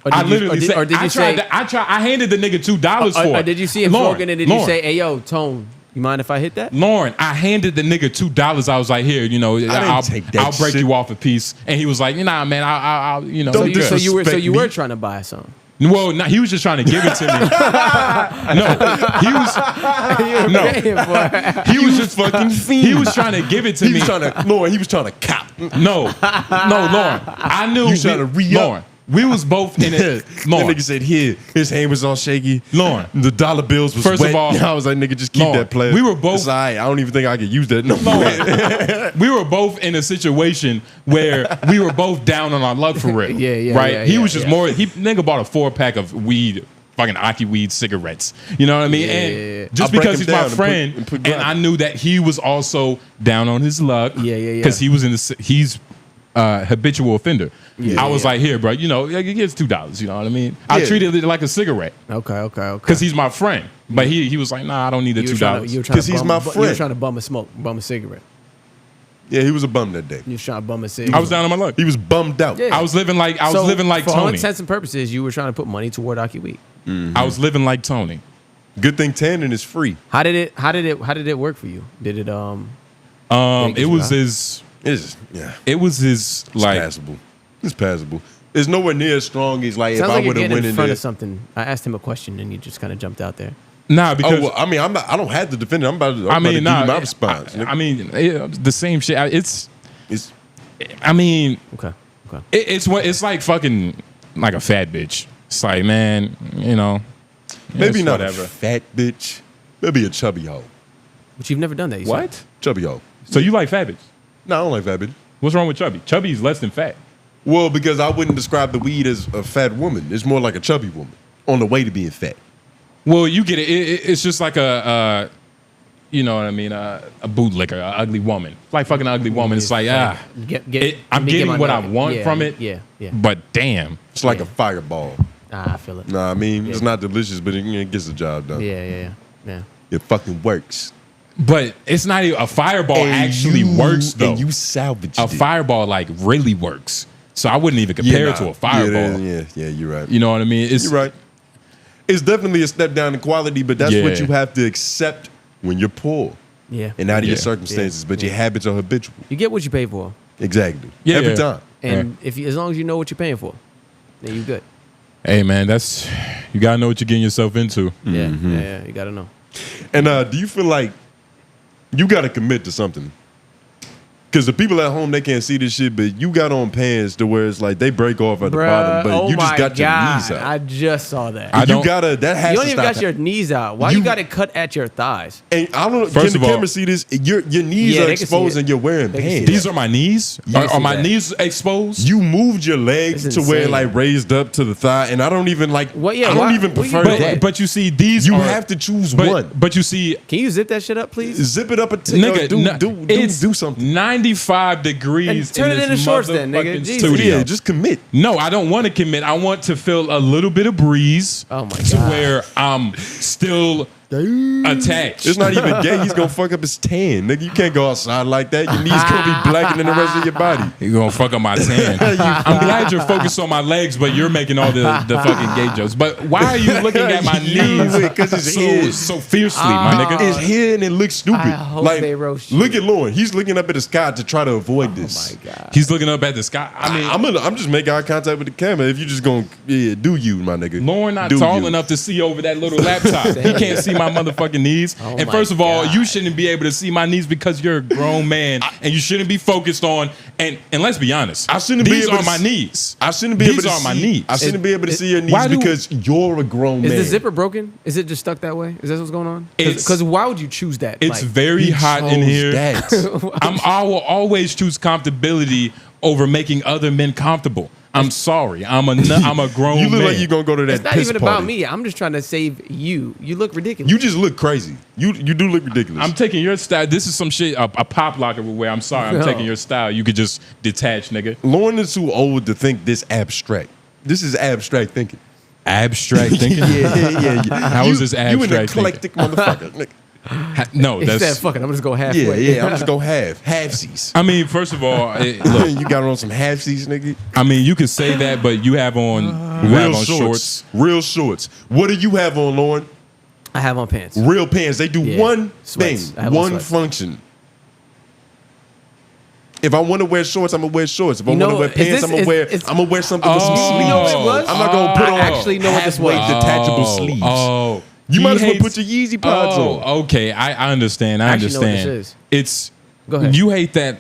Or I did you- literally or did, said, or did you say, I handed the nigga $2 for it. or did you see him Lauren, smoking and did Lauren, you say, hey yo, Tone, you mind if I hit that? Lauren, I handed the nigga $2. I was like, here, you know, I'll take that I'll break shit. you off a piece. And he was like, nah, man, I'll you know. Don't you So good. you were disrespect me. trying to buy something. Well, no, he was just trying to give it to me. No, he was. No, Paying for it. he was just fucking fiend. He was trying to give it to He me. was trying to, Lauren, he was trying to cop. No, Lauren. I knew You trying to re-up? Lauren. We was both in it. That Lauren. nigga said, here, his hand was all shaky. Lauren. The dollar bills was First of wet. all, I was like, nigga, just keep Lauren, that player. we were both- It's all right. I don't even think I could use that no more. Lauren, we were both in a situation where we were both down on our luck for real. Yeah, right? yeah, he yeah, was just yeah. more. He nigga bought a 4-pack of weed, fucking Aki weed cigarettes. You know what I mean? Yeah, and yeah, yeah. just I'll break because him he's my down and friend, put and grime. I knew that he was also down on his luck. Yeah, yeah, yeah. Because he was in the he's. Habitual offender. Yeah, I was yeah. like, here, bro, you know, here's $2. You know what I mean? I Yeah. treated it like a cigarette Okay. because he's my friend. But he was like, nah, I don't need the You were $2. trying to- you were trying to 'Cause he's bum- my You were friend. trying to bum a cigarette. Yeah, he was a bum that day. You was trying to bum a cigarette. I was down on my luck. He was bummed out. Yeah. I was living like So, for all Tony. intents and purposes, you were trying to put money toward Aki Weed. I was living like Tony. Good thing tanning is free. How did it work for you? Did it It was his. It was His like. passable. It's passable. It's nowhere near as strong as like sounds if like I you're would have getting went in in front there. of something. I asked him a question and you just kind of jumped out there. Nah, because Oh, well, I mean, I don't have to defend it. I'm about to, I I'm about to mean, give nah. you my response. I mean, the same shit. It's. it's I mean, Okay. it's like fucking like a fat bitch. It's like, man, you know. maybe it's not whatever. a fat bitch. Maybe a chubby hoe. But you've never done that. You said. What? Chubby hoe. So you like fat bitch? No, I don't like fat bitch. What's wrong with chubby? Chubby is less than fat. Well, because I wouldn't describe the weed as a fat woman. It's more like a chubby woman on the way to being fat. Well, you get it. It's just like you know what I mean, a bootlicker, an ugly woman, like fucking ugly woman. It's like I'm let me getting my what I nugget. want Yeah, from it. Yeah. But damn, It's like Yeah. a fireball. I feel it. Nah, I mean, it's Yeah. not delicious, but it gets the job done. Yeah. It fucking works. but it's not even a fireball. Actually you- works though. And you salvaged A it. fireball like really works. So I wouldn't even compare it to nah. a fireball. Yeah, you're right. You know what I mean? It's You're right. It's definitely a step down in quality, but that's what Yeah. you have to accept when you're poor Yeah. and out of your Yeah. circumstances. But your Yeah. habits are habitual. You get what you pay for. Exactly. Yeah, Every yeah. time. And as long as you know what you're paying for, then you good. Hey man, you gotta know what you're getting yourself into. Yeah. You gotta know. And do you feel like you got to commit to something? Because the people at home, they can't see this shit, but you got on pants to where it's like they break off at the bottom, but you just got your knees out. I just saw that. I You don't- gotta, that has You to don't even stop. got your knees out. Why you got it cut at your thighs? And I don't know, First can of the all- camera see this? Your knees Yeah, are they can see exposed it. and you're wearing They can see pants. These are my knees. You Are see my that. knees exposed? You moved your legs It's to where it insane. like raised up to the thigh, and I don't even like. What- yeah, I don't why- even what you prefer doing? that. but you see, these you are, have to choose but, one. But you see, Can you zip that shit up, please? Zip it up a nigga, do something. 95 degrees And turn in it this into shorts then, nigga. motherfucking Jesus. studio. Yeah, just commit. No, I don't want to commit. I want to feel a little bit of breeze. Oh my To God. where I'm still attached. It's not even gay. He's gonna fuck up his tan, nigga. You can't go outside like that. Your knees gonna be blacker than the rest of your body. You're gonna fuck up my tan. I'm glad you're focused on my legs, but you're making all the fucking gay jokes. But why are you looking at my knees Because it's here. so fiercely, my nigga? It's here and it looks stupid. I hope like, they roast you. look at Lauren. He's looking up at the sky to try to avoid this. Oh my God. He's looking up at the sky. I mean, I'm just making eye contact with the camera. If you just gonna do you, my nigga. Lauren not Do tall you. enough to see over that little laptop. He can't see my motherfucking knees. Oh And my first of all, God. you shouldn't be able to see my knees because you're a grown man and you shouldn't be focused on. And let's be honest, I shouldn't be these able are to my s- knees. I shouldn't be These able to are my see. knees. I shouldn't be able to see your knees why do- because you're a grown Is man. the zipper broken? Is it just stuck that way? Is that what's going on? It's- Because why would you choose that? It's Like, very He hot in chose here. that. I will always choose comfortability over making other men comfortable. I'm sorry. I'm a grown You look man. like you're gonna go to that it's not piss even party. about me. I'm just trying to save you. You look ridiculous. You just look crazy. You do look ridiculous. I'm taking your style. This is some shit a pop locker would wear. I'm sorry. I'm No. taking your style. You could just detach, nigga. Lauren is too old to think this abstract. This is abstract thinking. abstract thinking. yeah. How is this abstract You an thinking? eclectic motherfucker. Nigga. No, He that's. said, "Fuck it, I'm just go halfway." Yeah. I'm just go halfsies. I mean, first of all, look. You got on some halfsies, nigga. I mean, you could say that, but you have on shorts. Real shorts. What do you have on, Lauren? I have on pants. Real pants. They do Yeah. one Sweats. I thing, have on one sweats. function. If I want to wear shorts, I'm gonna wear shorts. If I You want to know, wear is pants, this- I'm gonna wear something with some Oh. sleeves. You know what it was? I'm not gonna put I on actually know what this was. halfway detachable sleeves. Oh, You He might as well hates- put your Yeezy pods on. Oh, okay. I understand. I actually know what understand. this is. It's Go ahead. You hate that.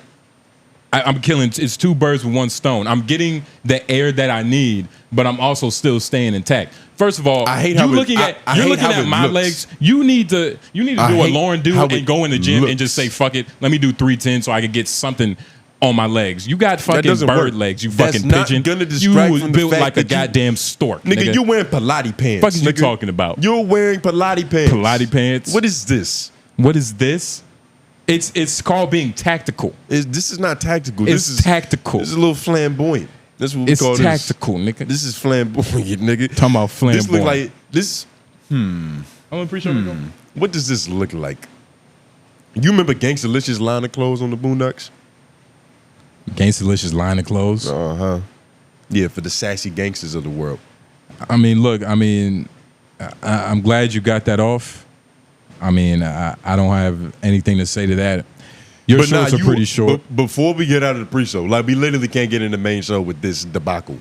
I'm killing. It's two birds with one stone. I'm getting the air that I need, but I'm also still staying intact. First of all, I hate you're how it- looking at I you're hate looking how at it my looks. legs. You need to do I what hate Lauren do how and it go in the gym looks. and just say fuck it. Let me do 310 so I can get something on my legs. You got fucking doesn't bird work. legs. You That's fucking not pigeon. gonna You distract was from the built fact like a that you- goddamn stork, Nigga, you wearing Pilates pants. Fuck is you nigga. talking about? You're wearing Pilates pants. Pilates pants. What is this? What is this? It's called being tactical. This is not tactical. It's this is tactical. This is a little flamboyant. That's what we It's call tactical, nigga. this. This is flamboyant, nigga. Talking about This look flamboyant. like this. I'm gonna appreciate it. What does this look like? You remember Gangsta-licious line of clothes on the Boondocks? Gangsta-licious line of clothes. Yeah, for the sassy gangsters of the world. I mean, look. I mean, I'm glad you got that off. I mean, I don't have anything to say to that. Your shorts are pretty short. Before we get out of the pre-show, like we literally can't get in the main show with this debacle.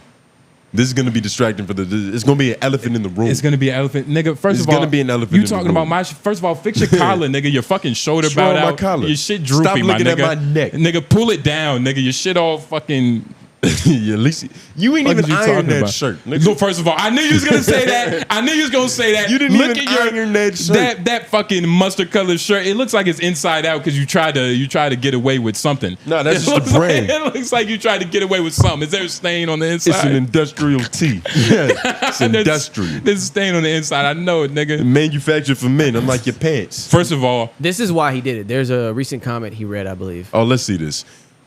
This is gonna be distracting for the. It's gonna be an elephant in the room. It's gonna be an elephant, nigga. First It's of all, gonna be an elephant You in the talking about room. my? First of all, fix your collar, nigga. Your fucking shoulder What's wrong bowed with my out. collar? Your shit droopy, Stop looking my at nigga. my neck. Nigga, pull it down, nigga. Your shit all fucking. Yeah, at least you ain't Fuck even is you iron talking that about? shirt. Nigga. No, first of all, I knew you was gonna say that. I knew you was gonna say that. You didn't Look even at your, iron that shirt. That fucking mustard colored shirt. It looks like it's inside out because you tried to get away with something. No, that's It just looks the brand. Like, it looks like you tried to get away with something. Is there a stain on the inside? It's an industrial tee. Yeah, it's industrial. There's a stain on the inside. I know it, nigga. Manufactured for men, unlike your pants. First of all, This is why he did it. There's a recent comment he read, I believe. Oh, let's see this.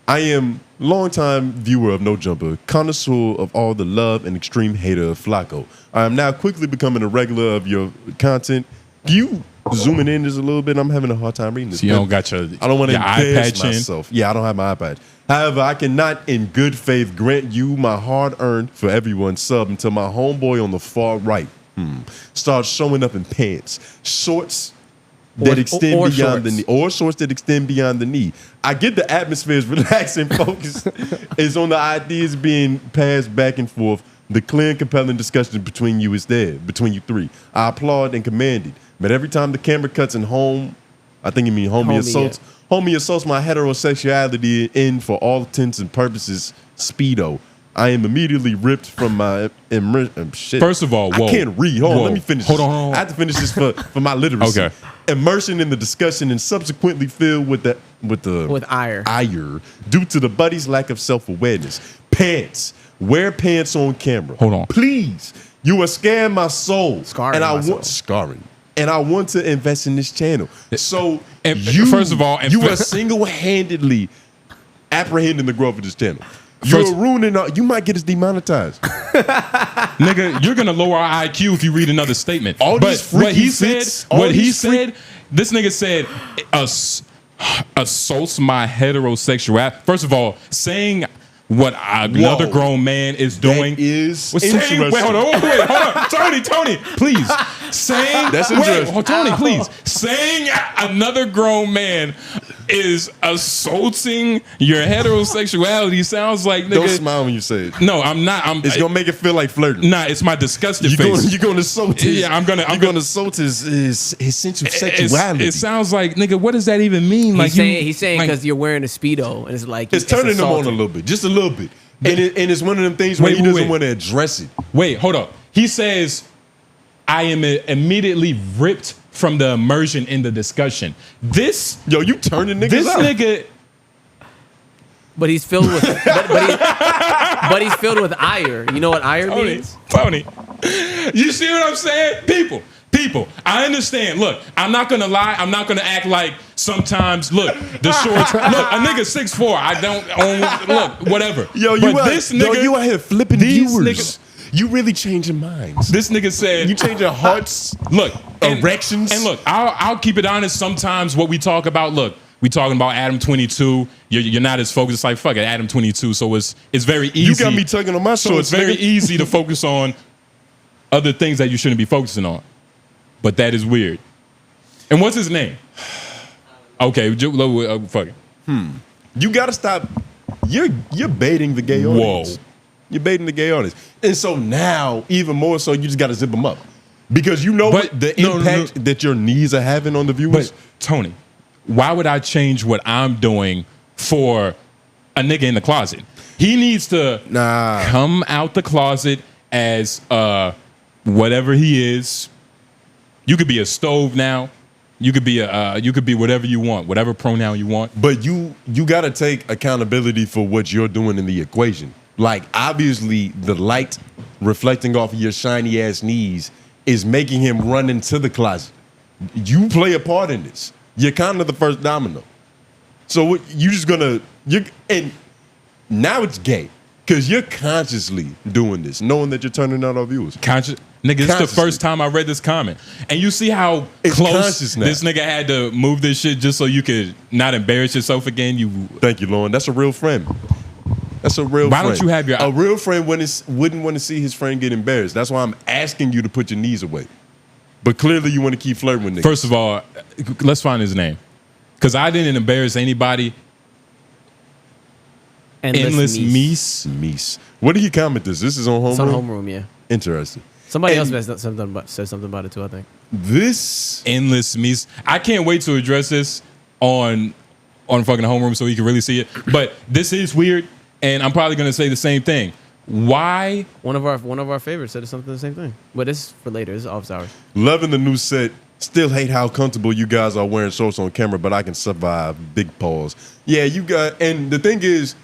I am longtime viewer of No Jumper, connoisseur of all the love and extreme hater of Flacco. I am now quickly becoming a regular of your content. Can you zooming in just a little bit? I'm having a hard time reading this. you don't got your I don't want to your eye embarrass patch in. myself. Yeah, I don't have my iPad. However, I cannot in good faith grant you my hard-earned for everyone sub until my homeboy on the far right starts showing up in pants, shorts that extend or beyond the shorts. knee, or shorts that extend beyond the knee. I get the atmosphere is relaxed and focused is on the ideas being passed back and forth. The clear and compelling discussion between you is there, between you three. I applaud and commend it. But every time the camera cuts in home, I think you mean homie assaults my heterosexuality in, for all intents and purposes, Speedo. I am immediately ripped from my shit. First of all, whoa. I can't read. Hold on, Whoa. let me finish. Hold this. on. I have to finish this for my literacy. Okay. Immersion in the discussion and subsequently filled with ire. ire due to the buddy's lack of self-awareness. Pants. Wear pants on camera. Hold on. Please. You are scaring my soul. Scarring my soul. Scarring. And I want to invest in this channel. So And you, first of all, and you fir- are single-handedly apprehending the growth of this channel. First- You're ruining. You might get us demonetized. Nigga, you're gonna lower our IQ if you read another statement. All but these what he freaky said, fits, all what he these said, this nigga said, assaults my heterosexuality. First of all, saying what another Whoa. grown man is doing That is saying, interesting. wait, hold on, Tony, please. Saying That's wait, interesting. Tony, please. Saying another grown man is assaulting your heterosexuality sounds like nigga. Don't smile when you say it. No, I'm not. It's gonna make it feel like flirting. Nah, it's my disgusted face. You're gonna assault his. Yeah, I'm gonna assault his sensual sexuality. It sounds like, nigga, what does that even mean? Like He's saying like- because you're wearing a Speedo and it's like It's turning him on a assaulting. little bit, just a little bit. And it's one of them things where Wait, he doesn't wait. want to address it. Wait, hold up. He says, I am immediately ripped from the immersion in the discussion. This You turning niggas out. nigga. But he's filled with but he's filled with ire. You know what ire means? Tony, you see what I'm saying? People, I understand. Look, I'm not gonna lie. I'm not gonna act like sometimes. Look, the shorts. Look, a nigga 6'4". I don't own. Look, whatever. You but out, this nigga, you out here flipping these viewers. niggas- You really changing minds. This nigga said, You changing hearts. look, Erections. And look, I'll keep it honest. Sometimes what we talk about, look, we talking about Adam 22. You're not as focused. It's like, fuck it, Adam 22. So it's very easy. You got me tugging on my So shorts. it's very nigga. easy to focus on other things that you shouldn't be focusing on. But that is weird. And what's his name? Okay, fuck it. You gotta stop. You're baiting the gay audience. Whoa. You're baiting the gay audience. And so now, even more so, you just gotta zip them up. Because you know what the impact that your knees are having on the viewers. But Tony, why would I change what I'm doing for a nigga in the closet? He needs to come out the closet as whatever he is. You could be a stove now. You could be whatever you want, whatever pronoun you want. But you got to take accountability for what you're doing in the equation. Like, obviously, the light reflecting off of your shiny ass knees is making him run into the closet. You play a part in this. You're kind of the first domino. So what, you just and now it's gay because you're consciously doing this, knowing that you're turning out our viewers. Nigga, this is the first time I read this comment. And you see how close this nigga had to move this shit just so you could not embarrass yourself again. Thank you, Lauren. That's a real friend. That's a real friend. Why don't you have a real friend wouldn't want to see his friend get embarrassed. That's why I'm asking you to put your knees away. But clearly you want to keep flirting with niggas. First of all, let's find his name. Because I didn't embarrass anybody. Endless Meese. What did he comment this? This is on Homeroom? It's on Homeroom, yeah. Interesting. Somebody else said something about it too, I think. This Endless Meese. I can't wait to address this on fucking Homeroom so he can really see it. But this is weird, and I'm probably gonna say the same thing. Why? One of our favorites said something the same thing. But this is for later. This is office hours. Loving the new set. Still hate how comfortable you guys are wearing shorts on camera, but I can survive. Big pause. Yeah, you got. And the thing is,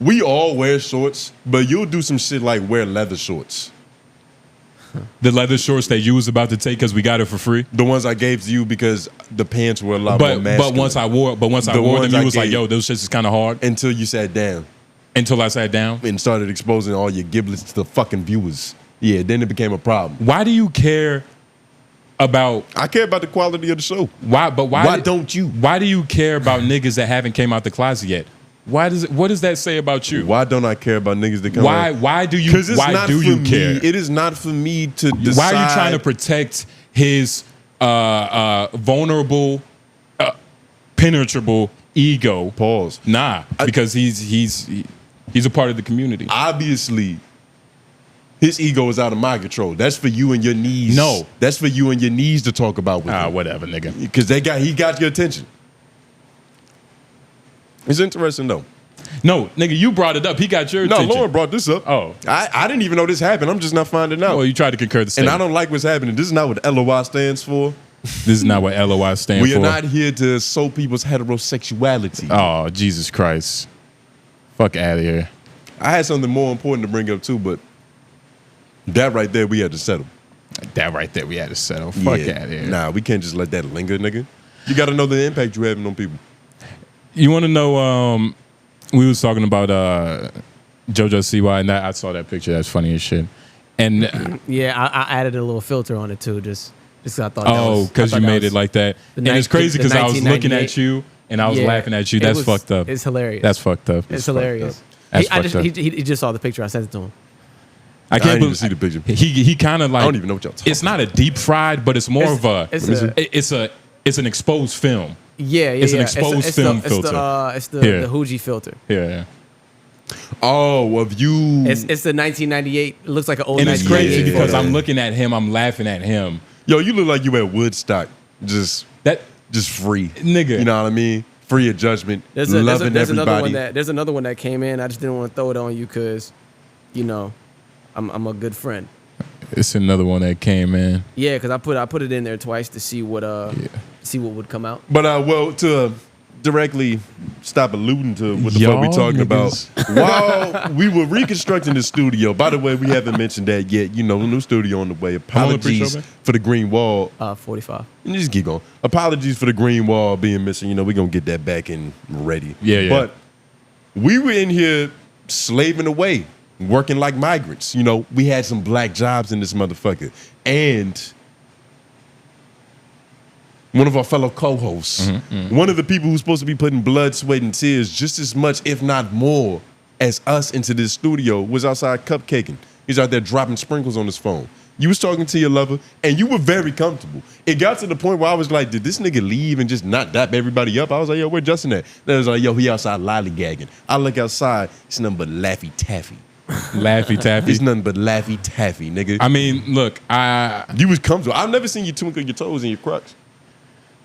we all wear shorts, but you'll do some shit like wear leather shorts. The leather shorts that you was about to take because we got it for free. The ones I gave to you because the pants were a lot more masculine. But once I wore them, you was like, yo, those shits is kind of hard. Until you sat down. Until I sat down. And started exposing all your giblets to the fucking viewers. Yeah, then it became a problem. Why do you care about... I care about the quality of the show. Why don't you? Why do you care about niggas that haven't came out the closet yet? What does that say about you? Why don't I care about niggas that come out? Why do you care? It is not for me to decide. Why are you trying to protect his vulnerable, penetrable ego? Pause. Nah, because he's a part of the community. Obviously, his ego is out of my control. That's for you and your knees. No. That's for you and your knees to talk about with him. Whatever, nigga. Because he got your attention. It's interesting, though. No, nigga, you brought it up. He got your attention. No, Lauren brought this up. Oh. I didn't even know this happened. I'm just not finding out. Well, you tried to concur the statement. And I don't like what's happening. This is not what LOI stands for. This is not what LOI stands for. We are not here to sow people's heterosexuality. Oh, Jesus Christ. Fuck out of here. I had something more important to bring up, too, but that right there, we had to settle. Fuck out of here. Nah, we can't just let that linger, nigga. You got to know the impact you're having on people. You want to know, we was talking about JoJo CY, and I saw that picture. That's funny as shit. And yeah, I added a little filter on it too, just because I thought. Because you made it like that. And it's crazy because I was looking at you and I was laughing at you. That's fucked up. It's hilarious. That's fucked up. It's hilarious. He just saw the picture. I sent it to him. I can't even see the picture. He kind of like. I don't even know what y'all talking It's not a deep fried, but it's more of a. It's an exposed film. Yeah. It's an exposed film filter. It's the 𝙿𝙾𝚃 filter. Yeah. Oh, of you. It's the 1998. It looks like an old. And it's crazy because I'm looking at him. I'm laughing at him. Yo, you look like you at Woodstock, just free, nigga. You know what I mean? Free of judgment, there's loving everybody. There's another one that came in. I just didn't want to throw it on you because, you know, I'm a good friend. It's another one that came in. Yeah, because I put it in there twice to see what would come out. But well, to directly stop alluding to what the fuck we talking about. While we were reconstructing the studio, by the way, we haven't mentioned that yet. You know, new studio on the way. Apologies for the green wall. 45. And just keep going. Apologies for the green wall being missing. You know, we're gonna get that back and ready. Yeah. But we were in here slaving away working like migrants. You know, we had some black jobs in this motherfucker. And one of our fellow co-hosts, one of the people who's supposed to be putting blood, sweat, and tears just as much, if not more, as us into this studio, was outside cupcaking. He's out there dropping sprinkles on his phone. You was talking to your lover, and you were very comfortable. It got to the point where I was like, did this nigga leave and just not dap everybody up? I was like, yo, where Justin at? They was like, yo, he outside lollygagging. I look outside, it's nothing but Laffy Taffy. Laffy Taffy. It's nothing but Laffy Taffy, nigga. I mean, look, You was comfortable. I've never seen you twinkle your toes in your Crocs.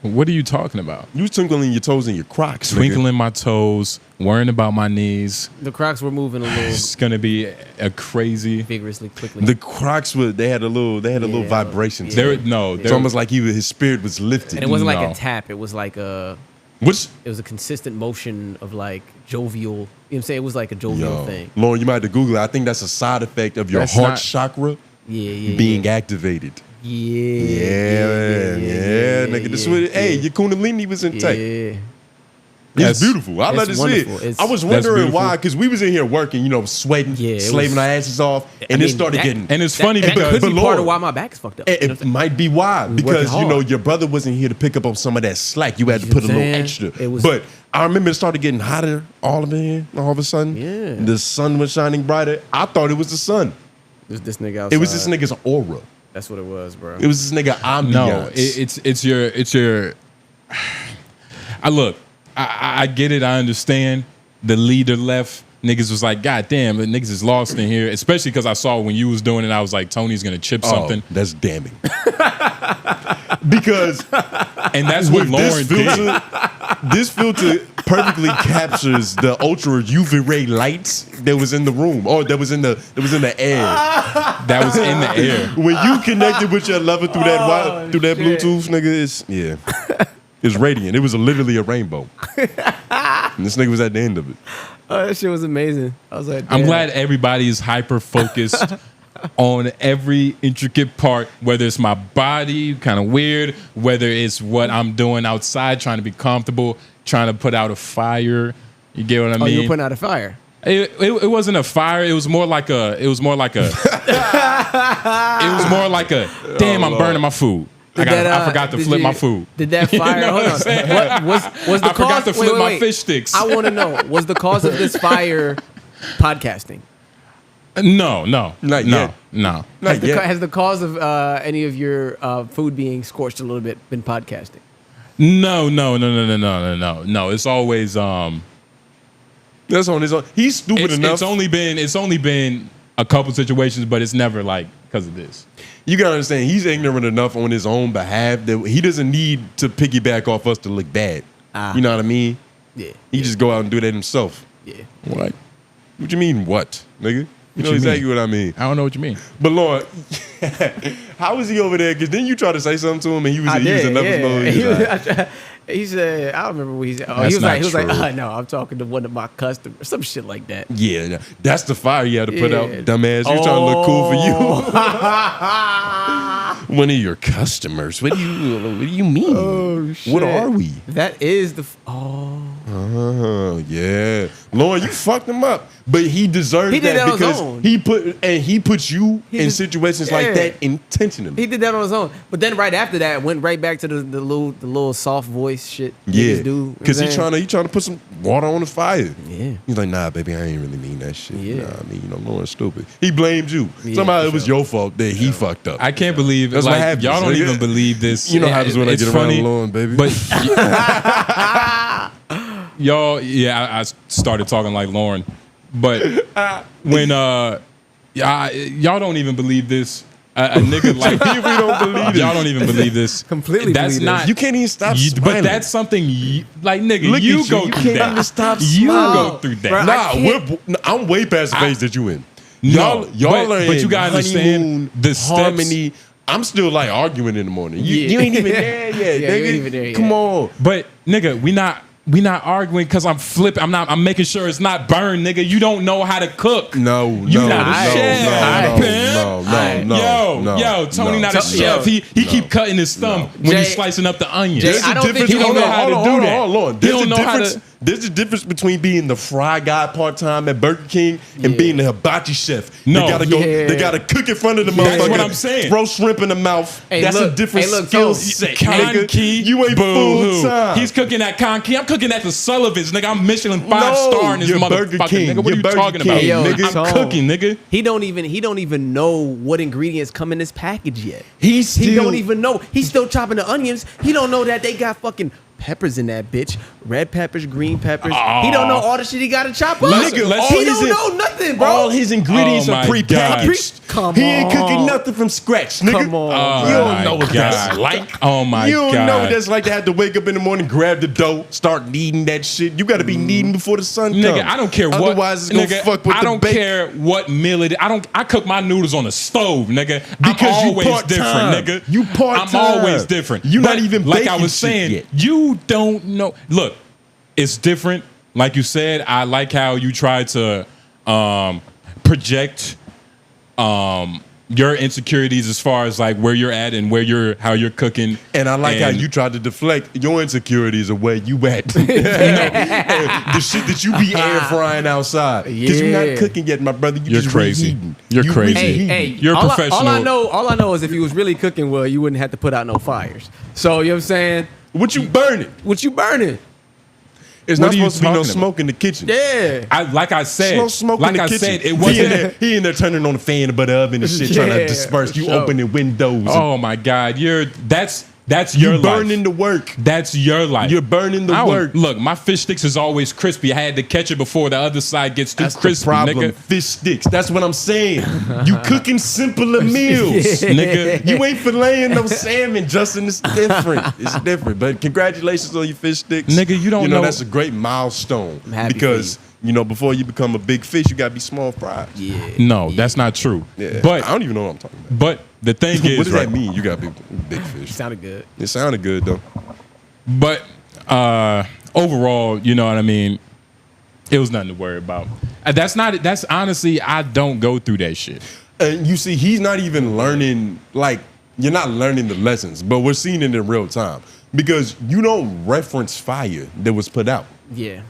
what are you talking about? You was twinkling your toes in your Crocs, Twinkling my toes, worrying about my knees. The Crocs were moving a little It's gonna be a crazy. vigorously, quickly. The Crocs were, they had a little vibration to There, them. no, It's there, almost like his spirit was lifted. and it wasn't like No. a tap. It was like a Which, it was a consistent motion of like jovial. You know what I'm saying? It was like a jovial yo, thing. Lauren, you might have to Google it. I think that's a side effect of your That's heart not- chakra Yeah, being activated. Yeah, nigga. This what, hey, your Kundalini was intact. Yeah. It's beautiful. I let it it's see wonderful. it. I was wondering beautiful. why, because we was in here working, you know, sweating, Yeah, it slaving was- our asses off, and I it mean, started that- getting. and it's funny That because could be but part of Lord, why my back's fucked up. It might be why, because you know hard. your brother wasn't here to pick up on some of that slack. You had to put a little saying? extra. It was- But I remember it started getting hotter all of here, all of a sudden. Yeah. The sun was shining brighter. I thought it was the sun. It was this nigga outside. It was this nigga's aura. That's what it was, bro. It was this nigga ambiance. no, it's your. I look, I get it. I understand. The leader left. Niggas was like, God damn, niggas is lost in here. Especially because I saw when you was doing it, I was like, Tony's gonna chip something, That's damning. Because and that's what with Lauren did. this filter perfectly captures the ultra UV ray lights that was in the room, or that was in the air. That was in the air. When you connected with your lover through that shit. Bluetooth, nigga, it's radiant. It was literally a rainbow. And this nigga was at the end of it. Oh, that shit was amazing. I was like, I'm damn. glad everybody is hyper focused on every intricate part, whether it's my body, kind of weird, whether it's what I'm doing outside, trying to be comfortable, trying to put out a fire. You get what I Oh, you were mean? putting out a fire. It wasn't a fire. It was more like a. Damn, I'm burning my food. I forgot to flip my food. Did that fire? You know Hold what I'm on. saying? What was the I forgot cause? to flip wait, my wait. fish sticks. I want to know. Was the cause of this fire podcasting? No. Not yet. No. Not yet. Has the cause of any of your food being scorched a little bit been podcasting? No. It's always That's on his own. He's stupid enough. It's only been a couple situations, but it's never like because of this. You gotta understand, he's ignorant enough on his own behalf that he doesn't need to piggyback off us to look bad. You know what I mean? Yeah. He just go out and do that himself. Yeah. What? What you mean, what, nigga? You know you exactly mean? what I mean. I don't know what you mean. But Lord, how was he over there? Because then you try to say something to him and he was in another mode. He was like, He said, I don't remember what he said. Oh, That's he was like, not true. no, I'm talking to one of my customers. Some shit like that. yeah, that's the fire you had to put out, Yeah. dumbass. You trying to look cool for Oh. you. One of your customers. What do you mean? Oh, shit. What are we? That is the. Oh, yeah. Lauren, you fucked him up. But he deserved He did that on his because own. he put you in just- situations like yeah. that intentionally. He did that on his own. But then right after that, went right back to the little soft voice shit. Yeah, niggas do. because he trying to put some water on the fire. Yeah. He's like, nah, baby, I ain't really mean that shit. Yeah. Nah, I mean, Lauren's stupid. He blamed you. Yeah, Somehow for it was sure. your fault that he fucked up. I can't believe That's what like happens, y'all don't nigga. even believe this. You know how happens when I It's get around funny, Lauren, baby. But y'all, I started talking like Lauren, but when y'all don't even believe this. A nigga like we don't believe y'all it. don't even believe this. Completely That's believe not. this. You can't even stop But smiling. that's something like nigga. Look you at go you. You through can't that. even stop You smiling. go through that. Bruh, I'm way past the phase that you in. No, y'all but are in you gotta understand honeymoon, the steps- harmony. I'm still like arguing in the morning. You, Yeah. you ain't even there yet, Yeah, nigga. you ain't even there yet. Come on. But nigga, we not arguing because I'm flipping. I'm making sure it's not burned, nigga. You don't know how to cook. No, You no, not a no, chef. no, Tony not a chef. He keep cutting his thumb when Jay- he's slicing up the onions. Jay, There's I a don't think difference. he don't know how to do that. Hold on. He There's don't a know how difference. to- There's a difference between being the fry guy part-time at Burger King and being the hibachi chef. No. They gotta go. They gotta cook in front of the motherfucker. That's what I'm saying. Throw shrimp in the mouth. Hey, That's look, a different hey, look, skill so- set, Con nigga. Key, You ain't boo-hoo. full time. He's cooking at Con Key. I'm cooking at the Sullivan's, nigga. I'm Michelin 5 No, star in this you're motherfucker, Burger King. nigga. What are You're you Burger talking King, about? Yo, nigga. I'm cooking, nigga. He don't even know what ingredients come in this package yet. He He don't even know. He's still chopping the onions. He don't know that they got fucking peppers in that bitch. Red peppers, green peppers. He don't know all the shit he got to chop up. Nigga, He don't know nothing, bro. All his ingredients Oh are my prepackaged. God. He ain't Come cooking on. nothing from scratch, nigga. Come on, You bro. don't know what that's like. Oh my You don't God. know what that's like to have to wake up in the morning, grab the dough, start kneading that shit. You got to be kneading before the sun comes. Nigga, I don't care what. Otherwise, it's gonna nigga, fuck with I the don't bake. care what meal it is. I cook my noodles on the stove, nigga. Because I'm you always part-time. different, nigga. You part-time. I'm always different. You not But even like I baking was shit saying. yet. You don't know. Look, it's different. Like you said, I like how you try to project your insecurities as far as like where you're at and how you're cooking. And I like how you tried to deflect your insecurities of where you at. You know, the shit that you be air frying outside. Because you're Yeah. not cooking yet, my brother. You're just crazy. reheating. You're You crazy. reheating. Hey, You're all professional. all I know is if he was really cooking well, you wouldn't have to put out no fires. So you know what I'm saying? What you burning? What you burning? It's What not are you supposed to be no talking about? smoke in the kitchen. Yeah. Like I said, No smoke like in the I kitchen. said, it He in wasn't. there, he in there turning on the fan above the oven and shit, trying to Yeah, disperse. You for sure. opening windows. Oh my God, that's you your burning life. the work. That's your life. You're burning the I don't- work. Look, my fish sticks is always crispy. I had to catch it before the other side gets too That's crispy, the problem. nigga. Fish sticks. That's what I'm saying. You cooking simpler meals. Nigga, You ain't filleting no salmon, Justin. It's different. It's different. But congratulations on your fish sticks. Nigga, you don't know- that's a great milestone. I'm happy Because, for before you become a big fish, you gotta be small fries. Yeah. no, that's not true. Yeah. But I don't even know what I'm talking about. but the thing is, What does right, that mean? You gotta be big fish. Sounded good. It sounded good though. But overall, you know what I mean. It was nothing to worry about. That's honestly, I don't go through that shit. And you see, he's not even learning, like, you're not learning the lessons, but we're seeing it in real time. Because you don't reference fire that was put out. Yeah.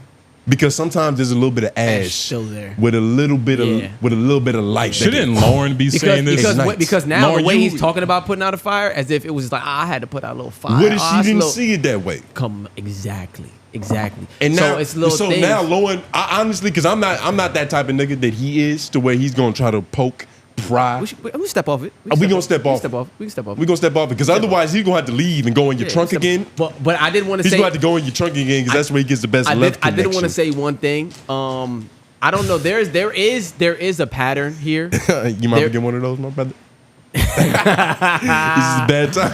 Because sometimes there's a little bit of ash still there. with a little bit Yeah. of light. Shouldn't Lauren be saying this? Because now Lauren, the way you- he's talking about putting out a fire, as if it was like I had to put out a little fire. What if Oh, she it's didn't little- see it that way? Come exactly. And so now, it's little so things. now Lauren, I honestly, because I'm not that type of nigga that he is, to where he's gonna try to poke, pry. we step off it. We gonna step off. We can step off. We're gonna step off it because otherwise he's gonna have to leave and go in your Yeah, trunk step- again. But I did want to He's say gonna have to go in your trunk again because that's where he gets the best I left did want to connection. say one thing. I don't know. There is a pattern here. You might there- get one of those, my brother. This is a bad time.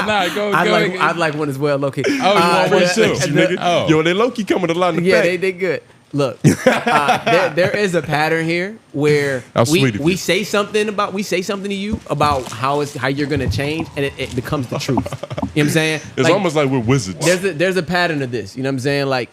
Nah, go. I'd like one as well, low key. Oh, you want one too? Nigga. Oh. Yo, they low key coming a lot in the Yeah, back. they good. Look, there is a pattern here where How sweet of we you. say something to you about how you're gonna change, and it becomes the truth. You know what I'm saying? It's almost like we're wizards. there's a pattern of this. You know what I'm saying? Like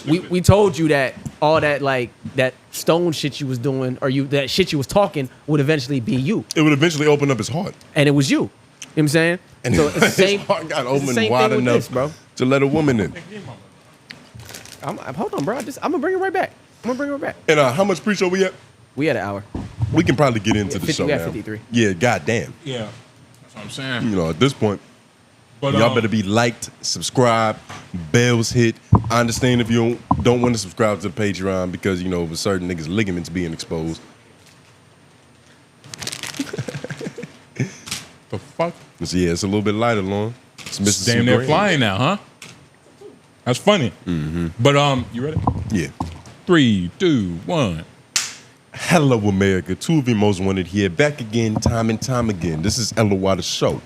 we told you that all that like that stone shit you was doing, or that shit you was talking would eventually be you, It would eventually open up his heart. and it was you. You know what I'm saying? And so it's the same. his heart got it's the opened same wide thing with enough this, bro. to let a woman in. Hold on, bro. I'm gonna bring it right back. And how much pre-show we at? We had an hour. We can probably get into the 50 show we got now. 53. Yeah, goddamn. Yeah, that's what I'm saying. At this point, But y'all better be liked, subscribe, bells hit. I understand if you don't want to subscribe to the Patreon because, with certain niggas' ligaments being exposed. the fuck. But yeah, it's a little bit lighter, Lauren. It's missing Damn, some they're grain. flying now, huh? That's funny. Mm-hmm. But you ready? Yeah. 3, 2, 1. Hello, America. Two of your most wanted here. Back again, time and time again. This is LOI the show.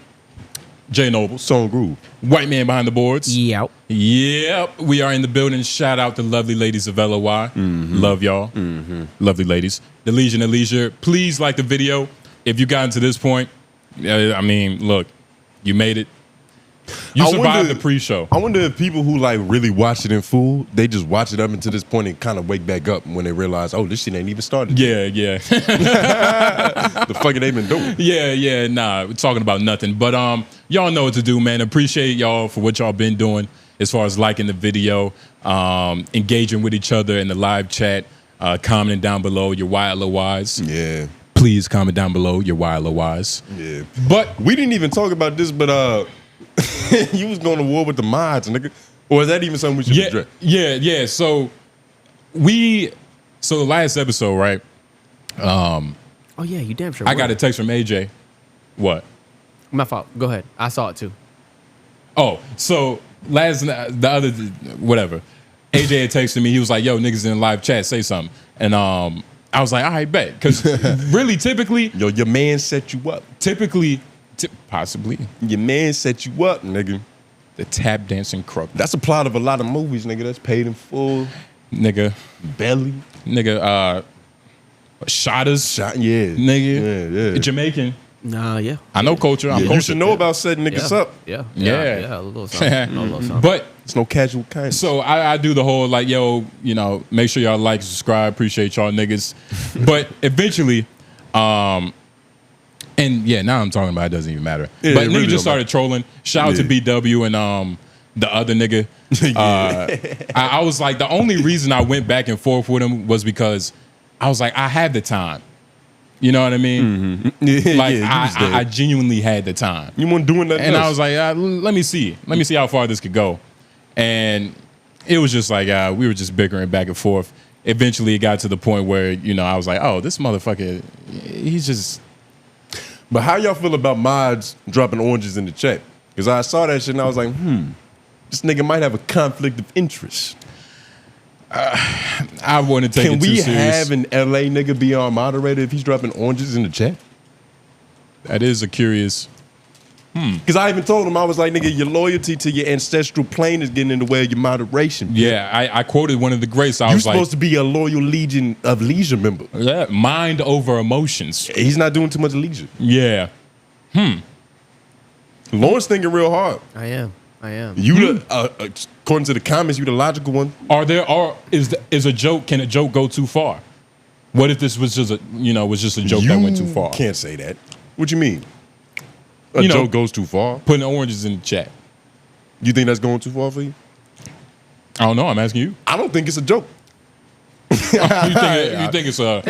Jay Noble, Song Groove. white man behind the boards. Yep. Yep, we are in the building. Shout out to lovely ladies of LOI. Love y'all. Lovely ladies. The Legion of Leisure. Please like the video. If you gotten to this point, I mean, look, you made it. You I survived wonder- the pre-show. I wonder if people who really watch it in full, they just watch it up until this point and kind of wake back up when they realize, oh, this shit ain't even started. Yeah. The fuck they been doing? Nah, we're talking about nothing. But y'all know what to do, man. Appreciate y'all for what y'all been doing. as far as liking the video, engaging with each other in the live chat, commenting down below your LOIs. Yeah. Please comment down below your LOIs. Yeah. But we didn't even talk about this, but you was going to war with the mods, nigga. Or is that even something we should address? Yeah. So the last episode, right? Oh yeah, you damn sure. I got a text from AJ. What? My fault. Go ahead. I saw it too. Oh, so whatever. AJ had texted me. He was like, "Yo, niggas in the live chat, say something." And I was like, "All right, bet." Because really, typically, yo, your man set you up. Possibly, your man set you up, nigga. The tap dancing crook. That's a plot of a lot of movies, nigga. That's paid in full, nigga. Belly, nigga. Shotters, yeah, nigga. Yeah. Jamaican. Nah, yeah. I know culture. I'm you culture. should know about setting niggas up. Yeah. Yeah. A little something. But it's no casual kind. So I do the whole like, yo, you know, make sure y'all like, subscribe, appreciate y'all niggas. But eventually, and yeah, now I'm talking about it doesn't even matter. Yeah, but it nigga really just started trolling. Shout out to BW and the other nigga. I was like, the only reason I went back and forth with him was because I was like, I had the time. You know what I mean? Mm-hmm. Like I genuinely had the time. You weren't doing that, and I was like, let me see how far this could go. And it was just like we were just bickering back and forth. Eventually, it got to the point where I was like, oh, this motherfucker, he's just. But how y'all feel about mods dropping oranges in the chat? Because I saw that shit and I was like, this nigga might have a conflict of interest. I wouldn't take it too serious. Can we have an LA nigga be our moderator if he's dropping oranges in the chat? That is a curious. Because I even told him, I was like, nigga, your loyalty to your ancestral plane is getting in the way of your moderation. Yeah, I quoted one of the greats. I was like, you're supposed to be a loyal Legion of Leisure member. Yeah, mind over emotions. He's not doing too much leisure. Yeah. Lawrence thinking real hard. I am. You, according to the comments, you the logical one. Is a joke? Can a joke go too far? What if this was just a joke that went too far? Can't say that. What you mean? A joke goes too far? Putting oranges in the chat. You think that's going too far for you? I don't know. I'm asking you. I don't think it's a joke. You think it's a?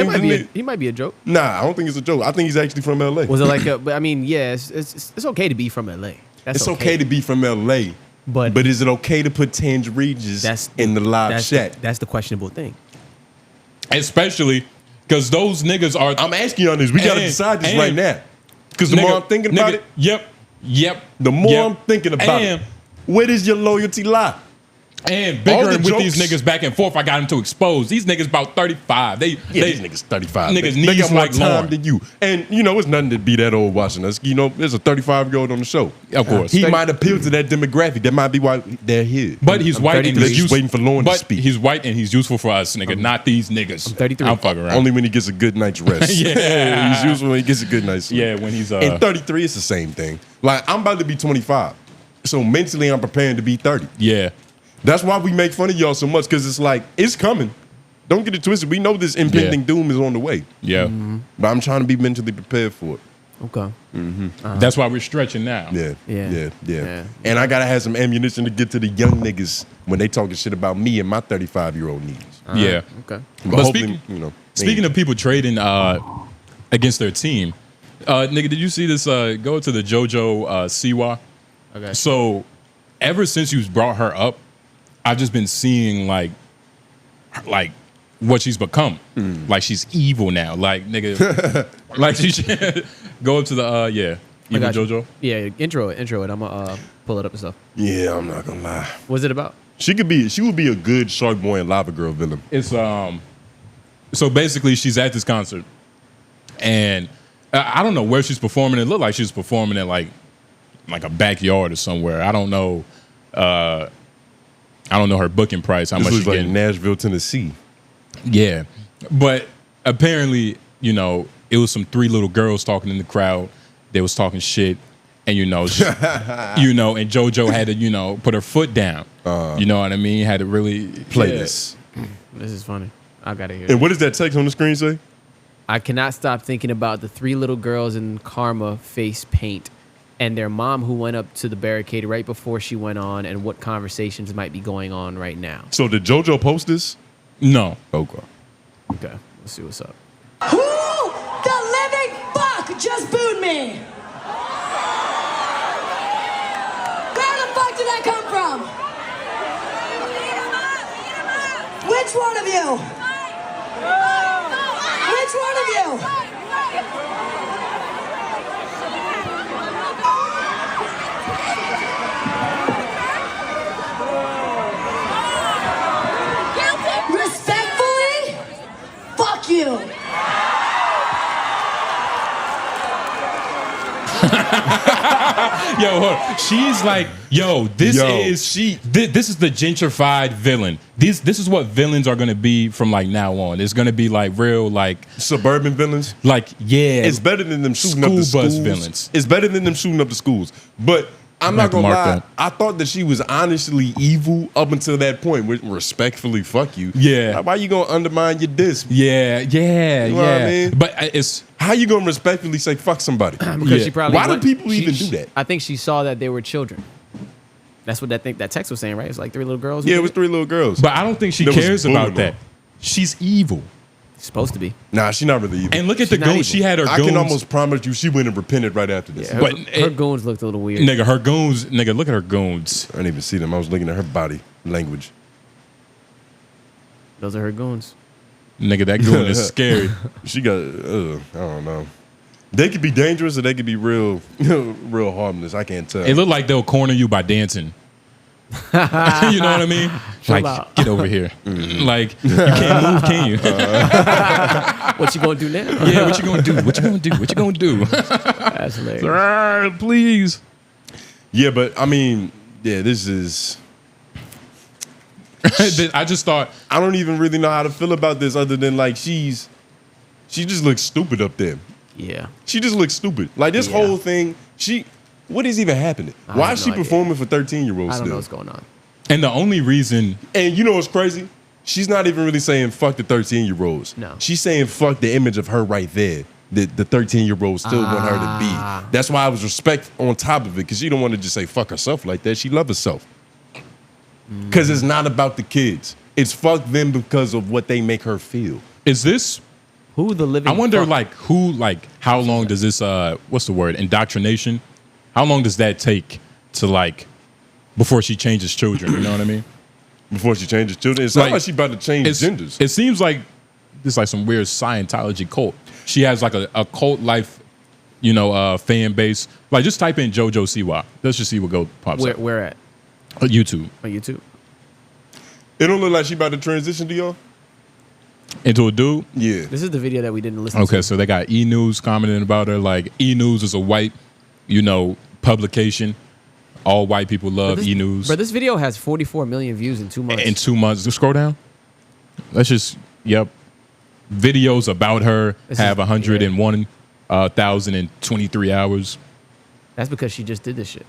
He might be a joke. Nah, I don't think it's a joke. I think he's actually from LA. Was it like a? But I mean, yeah, it's okay to be from LA. It's okay to be from LA. But is it okay to put tangerines in the live chat? That's the questionable thing. Especially because those niggas are. I'm asking you on this. We got to decide this right now. Because the more I'm thinking about it. Yep. The more I'm thinking about it. Where does your loyalty lie? And bickering with these niggas back and forth, I got them to expose. These niggas about 35. These niggas 35. Niggas they got more time Lauren. than you. And, it's nothing to be that old watching us. There's a 35-year-old on the show. Of course. He might appeal to that demographic. That might be why they're here. But he's white and he's just waiting for Lauren to speak. He's white and he's useful for us, nigga, not these niggas. I'm 33. I'm fucking around. Only when he gets a good night's rest. Yeah. He's useful when he gets a good night's sleep. Yeah, when he's... And 33 is the same thing. Like, I'm about to be 25. So mentally, I'm preparing to be 30. Yeah. That's why we make fun of y'all so much, because it's like, it's coming. Don't get it twisted. We know this impending doom is on the way. Yeah. But I'm trying to be mentally prepared for it. Okay. That's why we're stretching now. Yeah. And I got to have some ammunition to get to the young niggas when they talking shit about me and my 35-year-old needs. Yeah. Okay. But speaking of people trading against their team, nigga, did you see this? Go to the JoJo Siwa. Okay. So ever since you brought her up, I've just been seeing like what she's become. Like she's evil now. Like nigga, like she should go up to the evil JoJo. Yeah, intro it. I'm gonna pull it up and stuff. Yeah, I'm not gonna lie. What's it about? She would be a good Shark Boy and Lava Girl villain. It's so basically she's at this concert, and I don't know where she's performing. It looked like she's performing at like a backyard or somewhere. I don't know. I don't know her booking price. How much she's like getting? Nashville, Tennessee. Yeah, but apparently, it was some 3 little girls talking in the crowd. They was talking shit, and and JoJo had to put her foot down. You know what I mean? Had to really play this. This is funny. I gotta hear. And what does that text on the screen say? I cannot stop thinking about the 3 little girls in karma face paint. and their mom who went up to the barricade right before she went on, and what conversations might be going on right now. So did JoJo post this? No. Okay. Okay, let's see what's up. Who the living fuck just booed me? Where the fuck did that come from? Which one of you? Which one of you? Respectfully, fuck you. Yo, hold on. She's like, yo, this is the gentrified villain. This is what villains are gonna be from like now on. It's gonna be like real like suburban villains. Like it's better than them shooting up the school bus schools. villains. It's better than them shooting up the schools. But I'm not gonna lie. that. I thought that she was honestly evil up until that point. With respectfully, fuck you. Yeah. Like, why you gonna undermine your disc? Yeah. You know what I mean? But it's how you gonna respectfully say fuck somebody? Because she probably Why do people even do that? I think she saw that they were children. That's what that text was saying, right? It's like 3 little girls. Yeah, it was 3 little girls. But I don't think she There was cares bullying about that. them. She's evil. She's supposed to be. Nah, she's not really evil. And look at the not goons. evil. She had her I goons. can almost promise you she went and repented right after this. Yeah, But her goons looked a little weird. Nigga, her goons. Nigga, look at her goons. I didn't even see them. I was looking at her body language. Those are her goons. Nigga, that goon is scary. She got, I don't know. They could be dangerous or they could be real, real harmless. I can't tell. It looked like they'll corner you by dancing. You know what I mean? Like, out. get over here. Like, you can't move, can you? What you gonna do now? Yeah, what you gonna do? What you gonna do? What you gonna do? That's hilarious. Please. Yeah, but I mean, yeah, this is. I just thought, I don't even really know how to feel about this other than like she just looks stupid up there. Yeah. She just looks stupid. Like this Yeah. whole thing, what is even happening? Why have is she no idea. performing for 13-year-olds I don't still? know what's going on. and the only reason, And you know what's crazy? She's not even really saying fuck the 13-year-olds. No. She's saying fuck the image of her right there. That the 13-year-olds still want her to be. That's why I was respect on top of it, because she don't want to just say fuck herself like that. She love herself. Because it's not about the kids. It's fuck them because of what they make her feel. is this, Who the living? I wonder, fuck- how long does this, what's the word, indoctrination? How long does that take to, like, before she changes children? You know what I mean? Before she changes children. It's not like she about to change genders. It seems like this is like some weird Scientology cult. She has like a cult life, fan base. Like, just type in JoJo Siwa. Let's just see what pops up. Where at? YouTube. On YouTube. It don't look like she about to transition to y'all. Into a dude? Yeah. This is the video that we didn't listen to. Okay, so they got E! News commenting about her. Like, E! News is a white, publication. All white people love E! News. But this video has 44 million views in 2 months. In 2 months. Just scroll down. Let's just, videos about her have 101,023 hours. That's because she just did this shit.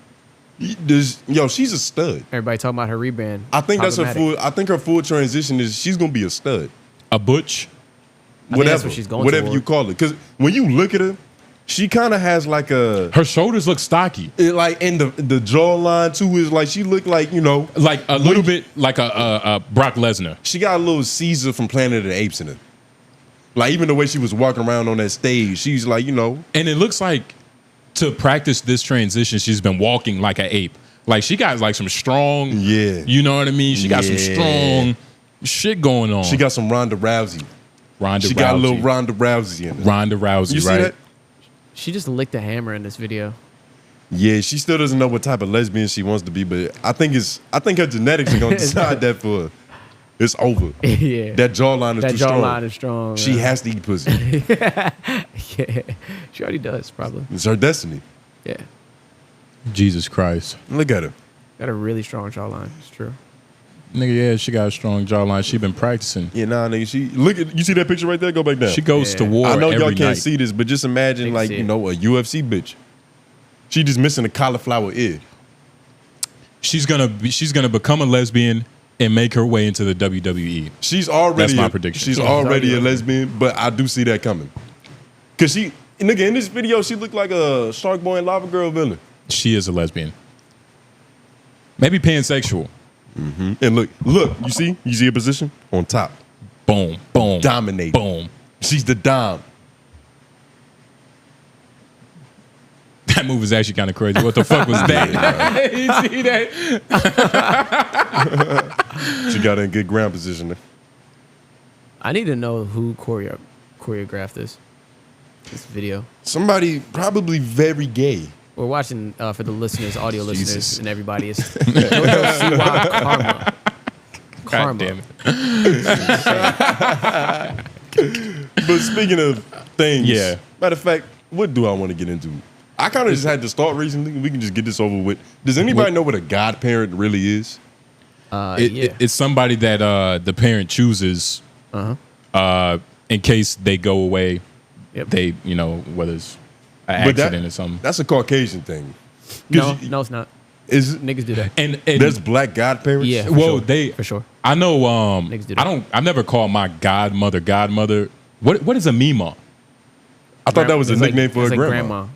She's a stud. Everybody talking about her rebrand. I think that's Problematic. I think her full transition is she's gonna be a stud. A butch. I think Whatever. that's what she's going Whatever toward. you call it. Because when you look at her, she kind of has like a Her shoulders look stocky. and the jawline too is like she look like Like a little bit like a Brock Lesnar. she got a little Caesar from Planet of the Apes in her. Like even the way she was walking around on that stage, she's like And it looks like to practice this transition, she's been walking like an ape. Like she got like some strong, you know what I mean? She got some strong shit going on. she got some Ronda Rousey. She got a little Ronda Rousey in her. Ronda Rousey, You see right? that? She just licked a hammer in this video. Yeah, she still doesn't know what type of lesbian she wants to be, but I think her genetics are gonna decide that for her. It's over. Yeah. That jawline is That too strong. jawline is strong. She has to eat pussy. Yeah. She already does, probably. It's her destiny. Yeah. Jesus Christ. Look at her. Got a really strong jawline. It's true. Nigga, yeah, she got a strong jawline. She been practicing. Yeah, nah, nigga. You see that picture right there? Go back down. She goes to war I know y'all every can't night. see this, but just imagine They can see a UFC bitch. She just missing a cauliflower ear. She's gonna become a lesbian and make her way into the WWE. She's already That's my prediction. She's Yeah, already she's a already lesbian, but I do see that coming. Cause in this video, she looked like a Shark Boy and Lava Girl villain. She is a lesbian. Maybe pansexual. And look, you see her position on top, Boom, boom, dominate, boom. She's the dom. That move is actually kind of crazy. What the fuck was that? You see that? She got her in good ground position there. I need to know who choreographed this video. Somebody probably very gay. We're watching for the listeners, audio listeners, Jesus. and everybody. It's Karma. God damn it. But speaking of things, Yeah. matter of fact, what do I want to get into? I kind of just had this thought recently. We can just get this over with. Does anybody know what a godparent really is? It's somebody that the parent chooses in case they go away. Yep. They, whether it's an accident or something. That's a Caucasian thing. No, it's not. Is Niggas do that. And there's black godparents? Yeah. For well, sure. For sure. I know. Niggas do that. I've never called my godmother. What is a Mima? I thought that was a It's nickname for it's a grandma.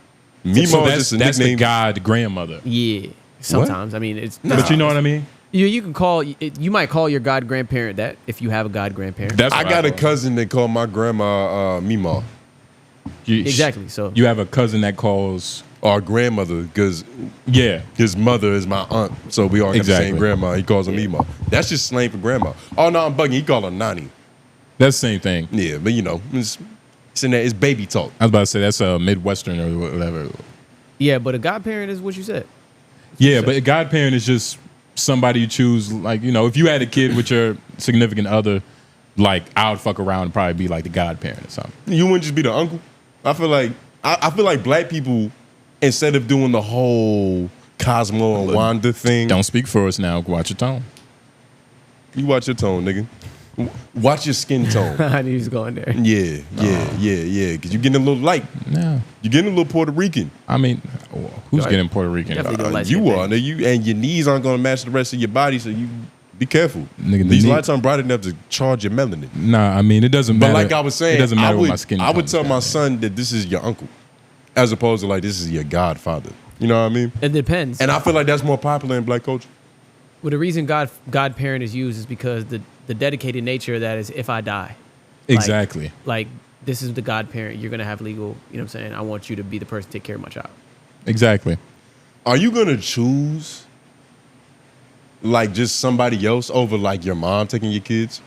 Mima So is that's just a the nickname. god grandmother. Yeah. Sometimes. I mean, it's. But you know what I mean? You can call. You might call your god grandparent that if you have a god grandparent. That's I what got a call it. cousin that called my grandma Mima, Exactly. So You have a cousin that calls. or grandmother, because Yeah. his mother is my aunt, so we all got the Exactly. same grandma. He calls her Mima. That's just slang for grandma. Oh no, I'm bugging. He called her Nani. That's the same thing. Yeah, but it's in there. It's baby talk. I was about to say that's a Midwestern or whatever. yeah, but a godparent is what you said. Yeah, but a godparent is just somebody you choose. Like, if you had a kid with your significant other, like, I would fuck around and probably be like the godparent or something. You wouldn't just be the uncle. I feel like black people, instead of doing the whole Cosmo and Wanda thing, Don't speak for us now. Watch your tone. you watch your tone, nigga. Watch your skin tone. I knew he was going there. Yeah. Because you're getting a little light. No. You're getting a little Puerto Rican. I mean, who's Right. getting Puerto Rican? Definitely the light You skin are. thing. And your knees aren't going to match the rest of your body, so you be careful. Nigga, the These knee- lights aren't bright enough to charge your melanin. Nah, I mean, it doesn't But matter. like I was saying, it doesn't matter what my skin I would tone tell is, my goddamn. son that this is your uncle, as opposed to like this is your godfather. You know what I mean? It depends. And I feel like that's more popular in black culture. Well, the reason godparent is used is because the dedicated nature of that is if I die. Exactly. Like this is the godparent. You're gonna have legal. You know what I'm saying? I want you to be the person to take care of my child. Exactly. Are you gonna choose like just somebody else over like your mom taking your kids?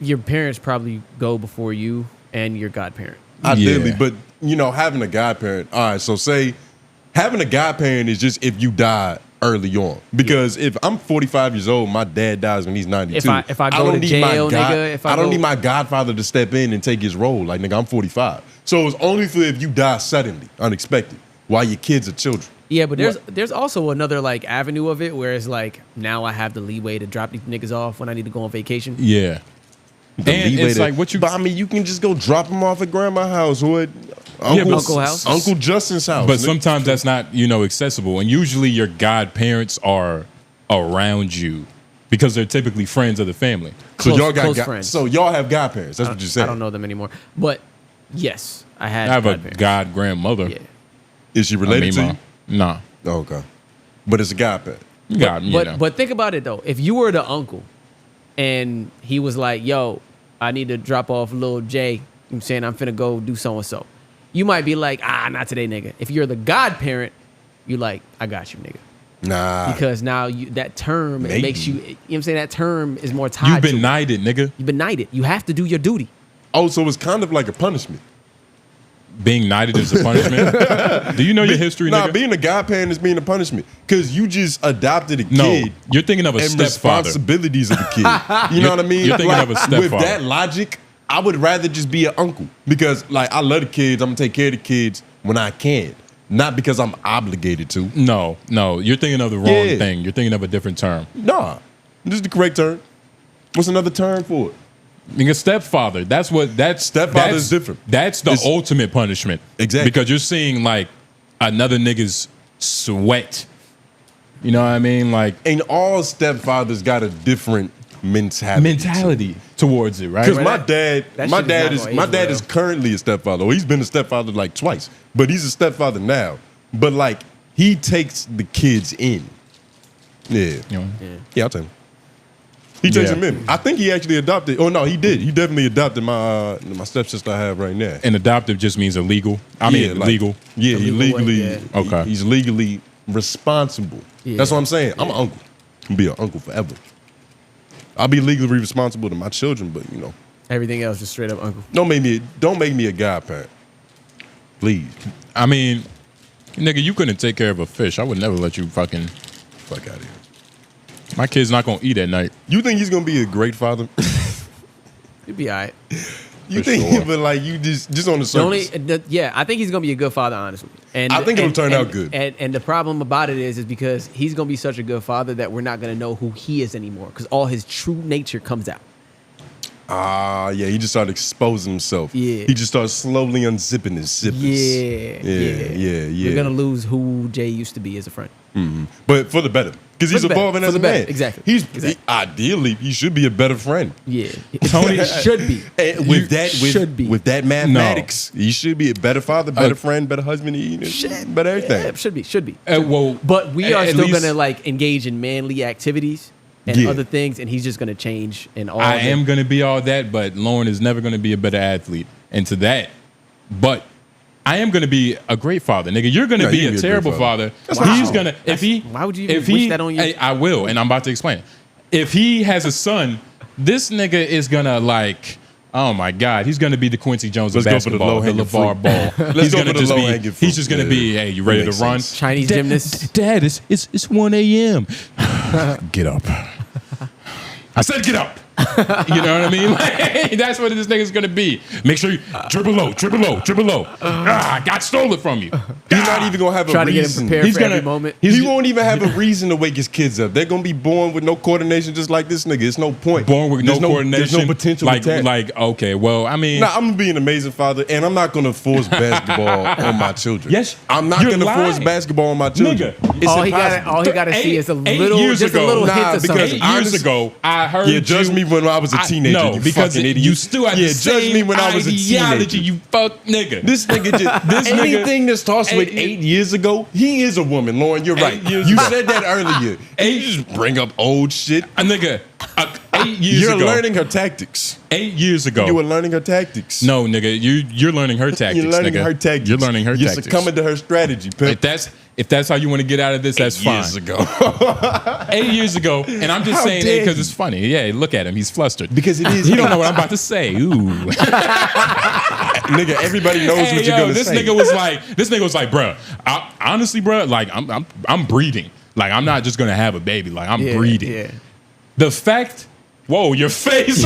Your parents probably go before you and your godparent. Ideally, Yeah. but having a godparent. All right, so say having a godparent is just if you die early on. Because if I'm 45 years old, my dad dies when he's 92. If I go don't to need jail, my god- nigga, if I I don't go- need my godfather to step in and take his role. Like, nigga, I'm 45. So it's only for if you die suddenly, unexpected, while your kids are children. Yeah, but there's also another like avenue of it where it's like now I have the leeway to drop these niggas off when I need to go on vacation. Yeah. The And leeway it's like what you. But I mean, you can just go drop them off at grandma's house or at Uncle house. Uncle Justin's house. But nigga. sometimes that's not, accessible. And usually your godparents are around you because they're typically friends of the family. So Close- y'all got close god- friends. So y'all have godparents. That's what you're saying. I don't know them anymore. But yes, I I had have a godparents. god grandmother. Yeah. Is she related to you? Nah. Oh, okay. But it's a godparent. God, But think about it though. If you were the uncle and he was like, yo, I need to drop off little Jay, you know what I'm saying I'm finna go do so and so. You might be like, not today, nigga. If you're the godparent, you like, I got you, nigga. Nah. Because now that term it Maybe. makes you know what I'm saying, that term is more tied You've been to it. knighted, nigga. You've been knighted. You have to do your duty. Oh, so it's kind of like a punishment. Being knighted is a punishment. Do you know your history, Nah, nigga? being a godparent is being a punishment because you just adopted a No, kid. you're thinking of a and stepfather. responsibilities of a kid. You know what I mean? You're thinking of a With stepfather. that logic, I would rather just be an uncle because, like, I love the kids. I'm gonna take care of the kids when I can, not because I'm obligated to. No, you're thinking of the wrong Yeah. thing. You're thinking of a different term. Nah, this is the correct term. What's another term for it? Being a stepfather. Stepfather is different. That's the It's- ultimate punishment. Exactly. Because you're seeing like another nigga's sweat. You know what I mean? Like And all stepfathers got a different mentality. towards it, right? Because Right, my that- dad, that my shit is dad not is gonna my age dad well. is currently a stepfather. Well, he's been a stepfather like twice, but he's a stepfather now. but like he takes the kids in. Yeah, I'll tell him. He takes him in. I think he actually adopted. Oh no, he did. He definitely adopted my stepsister I have right now. And adoptive just means illegal. I mean, legal. Yeah, he legally. Okay. He's legally responsible. Yeah. That's what I'm saying. I'm an uncle. I'm gonna be an uncle forever. I'll be legally responsible to my children, but you know, Everything else just straight up uncle. don't make me a godparent, please. I mean, nigga, you couldn't take care of a fish. I would never let you fucking. Fuck out of here. My kid's not gonna eat at night. You think he's gonna be a great father? You'd be all right. You For think, sure. but like you just on the surface. I think he's gonna be a good father, honestly. And I think it'll turn out good. And the problem about it is because he's gonna be such a good father that we're not gonna know who he is anymore because all his true nature comes out. Yeah, he just started exposing himself. Yeah. He just started slowly unzipping his zippers. Yeah. We're gonna lose who Jay used to be as a friend. But for the better. Because he's For the better. evolving For as the a better. man. Exactly. Ideally, he should be a better friend. Yeah, Tony should be. And with that mathematics, he should be a better father, better friend, better husband, better everything. Yeah, should be. Well, But we are at still least- gonna like engage in manly activities and Yeah. other things, and he's just gonna change and all. I of it. am gonna be all that, but Lauren is never gonna be a better athlete. And to that, but I am gonna be a great father, nigga. You're gonna No, be you a can be a terrible great father. father. He's gonna if he. Why would you even if wish he, that on you? I will, and I'm about to explain it. If he has a son, this nigga is gonna like. Oh my God, he's gonna be the Quincy Jones of Let's go for the basketball, the low-hanging LeVar fruit. Ball. Let's He's go gonna for the just low-hanging be. fruit. He's just gonna be. Hey, you ready to Makes run? sense. Chinese gymnast. Dad, it's 1 a.m. Get up. I said get up. You know what I mean? Like, that's what this nigga's gonna be. Make sure you dribble low. I got stole it from you. He's not even gonna have Trying a to get him reason. prepared He's for gonna- every moment. He won't even have a reason to wake his kids up. They're gonna be born with no coordination, just like this nigga. It's no point. Born with There's no coordination. There's no potential Like, attack. like okay, well, I mean, Nah, I'm gonna be an amazing father, and I'm not gonna force basketball on my children. Yes, I'm not you're gonna force lying. basketball on my children. Nigga. It's all impossible. he gotta see is a little, years just ago. a little Nah, hint of because something. 8 years honest- ago, I heard Yeah, judge me when I was a teenager. No, you because fucking idiot. you still had yeah, the judge same me when I was a ideology, teenager. you fuck nigga. This nigga just This nigga- anything that starts with 8 8 years ago, he is a woman, Lauren. You're right. years You ago. said that earlier. And you just bring up old shit. A nigga, 8 years You're ago. learning her tactics. 8 years ago. You were learning her tactics. No, nigga, you're learning her tactics. You're learning nigga. her tactics. You're learning her You're tactics. succumbing to her strategy, pimp. If that's how you want to get out of this, that's fine. Years ago. 8 years ago, and I'm just How saying it dare because you. it's funny. Yeah, look at him, he's flustered Because it is. He don't know what I'm about to say. Ooh. Nigga, everybody knows Hey, what you're yo, gonna this say. nigga was like, bruh, honestly, bruh, like I'm breeding. Like I'm not just gonna have a baby. Like I'm breeding. Yeah. The fact. Whoa, your face.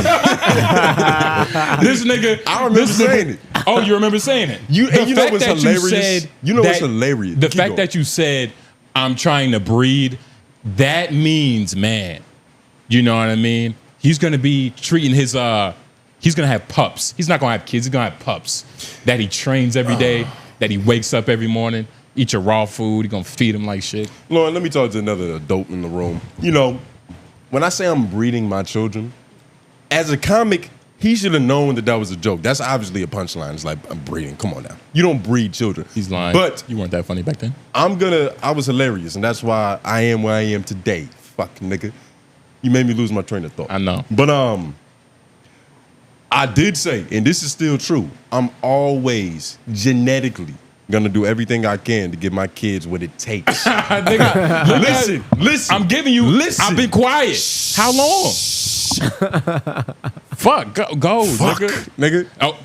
This nigga. I remember saying it. Oh, you remember saying it. You know fact what's that hilarious? You know what's that- hilarious? The Keep fact going. that you said I'm trying to breed, that means, man, you know what I mean? He's gonna be treating his he's gonna have pups. He's not gonna have kids, he's gonna have pups that he trains every day, that he wakes up every morning, eat your raw food, he gonna feed him like shit. Lauren, let me talk to another adult in the room. You know, when I say I'm breeding my children, as a comic, he should have known that was a joke. That's obviously a punchline. It's like, I'm breeding. Come on now. You don't breed children. He's lying. But You weren't that funny back then. I was hilarious, and that's why I am where I am today. Fuck, nigga. You made me lose my train of thought. I know. But I did say, and this is still true, I'm always genetically gonna do everything I can to give my kids what it takes. Nigga, Listen. I'm giving you. Listen. I've been quiet. How long? Fuck, go, Fuck, nigga. nigga. Oh,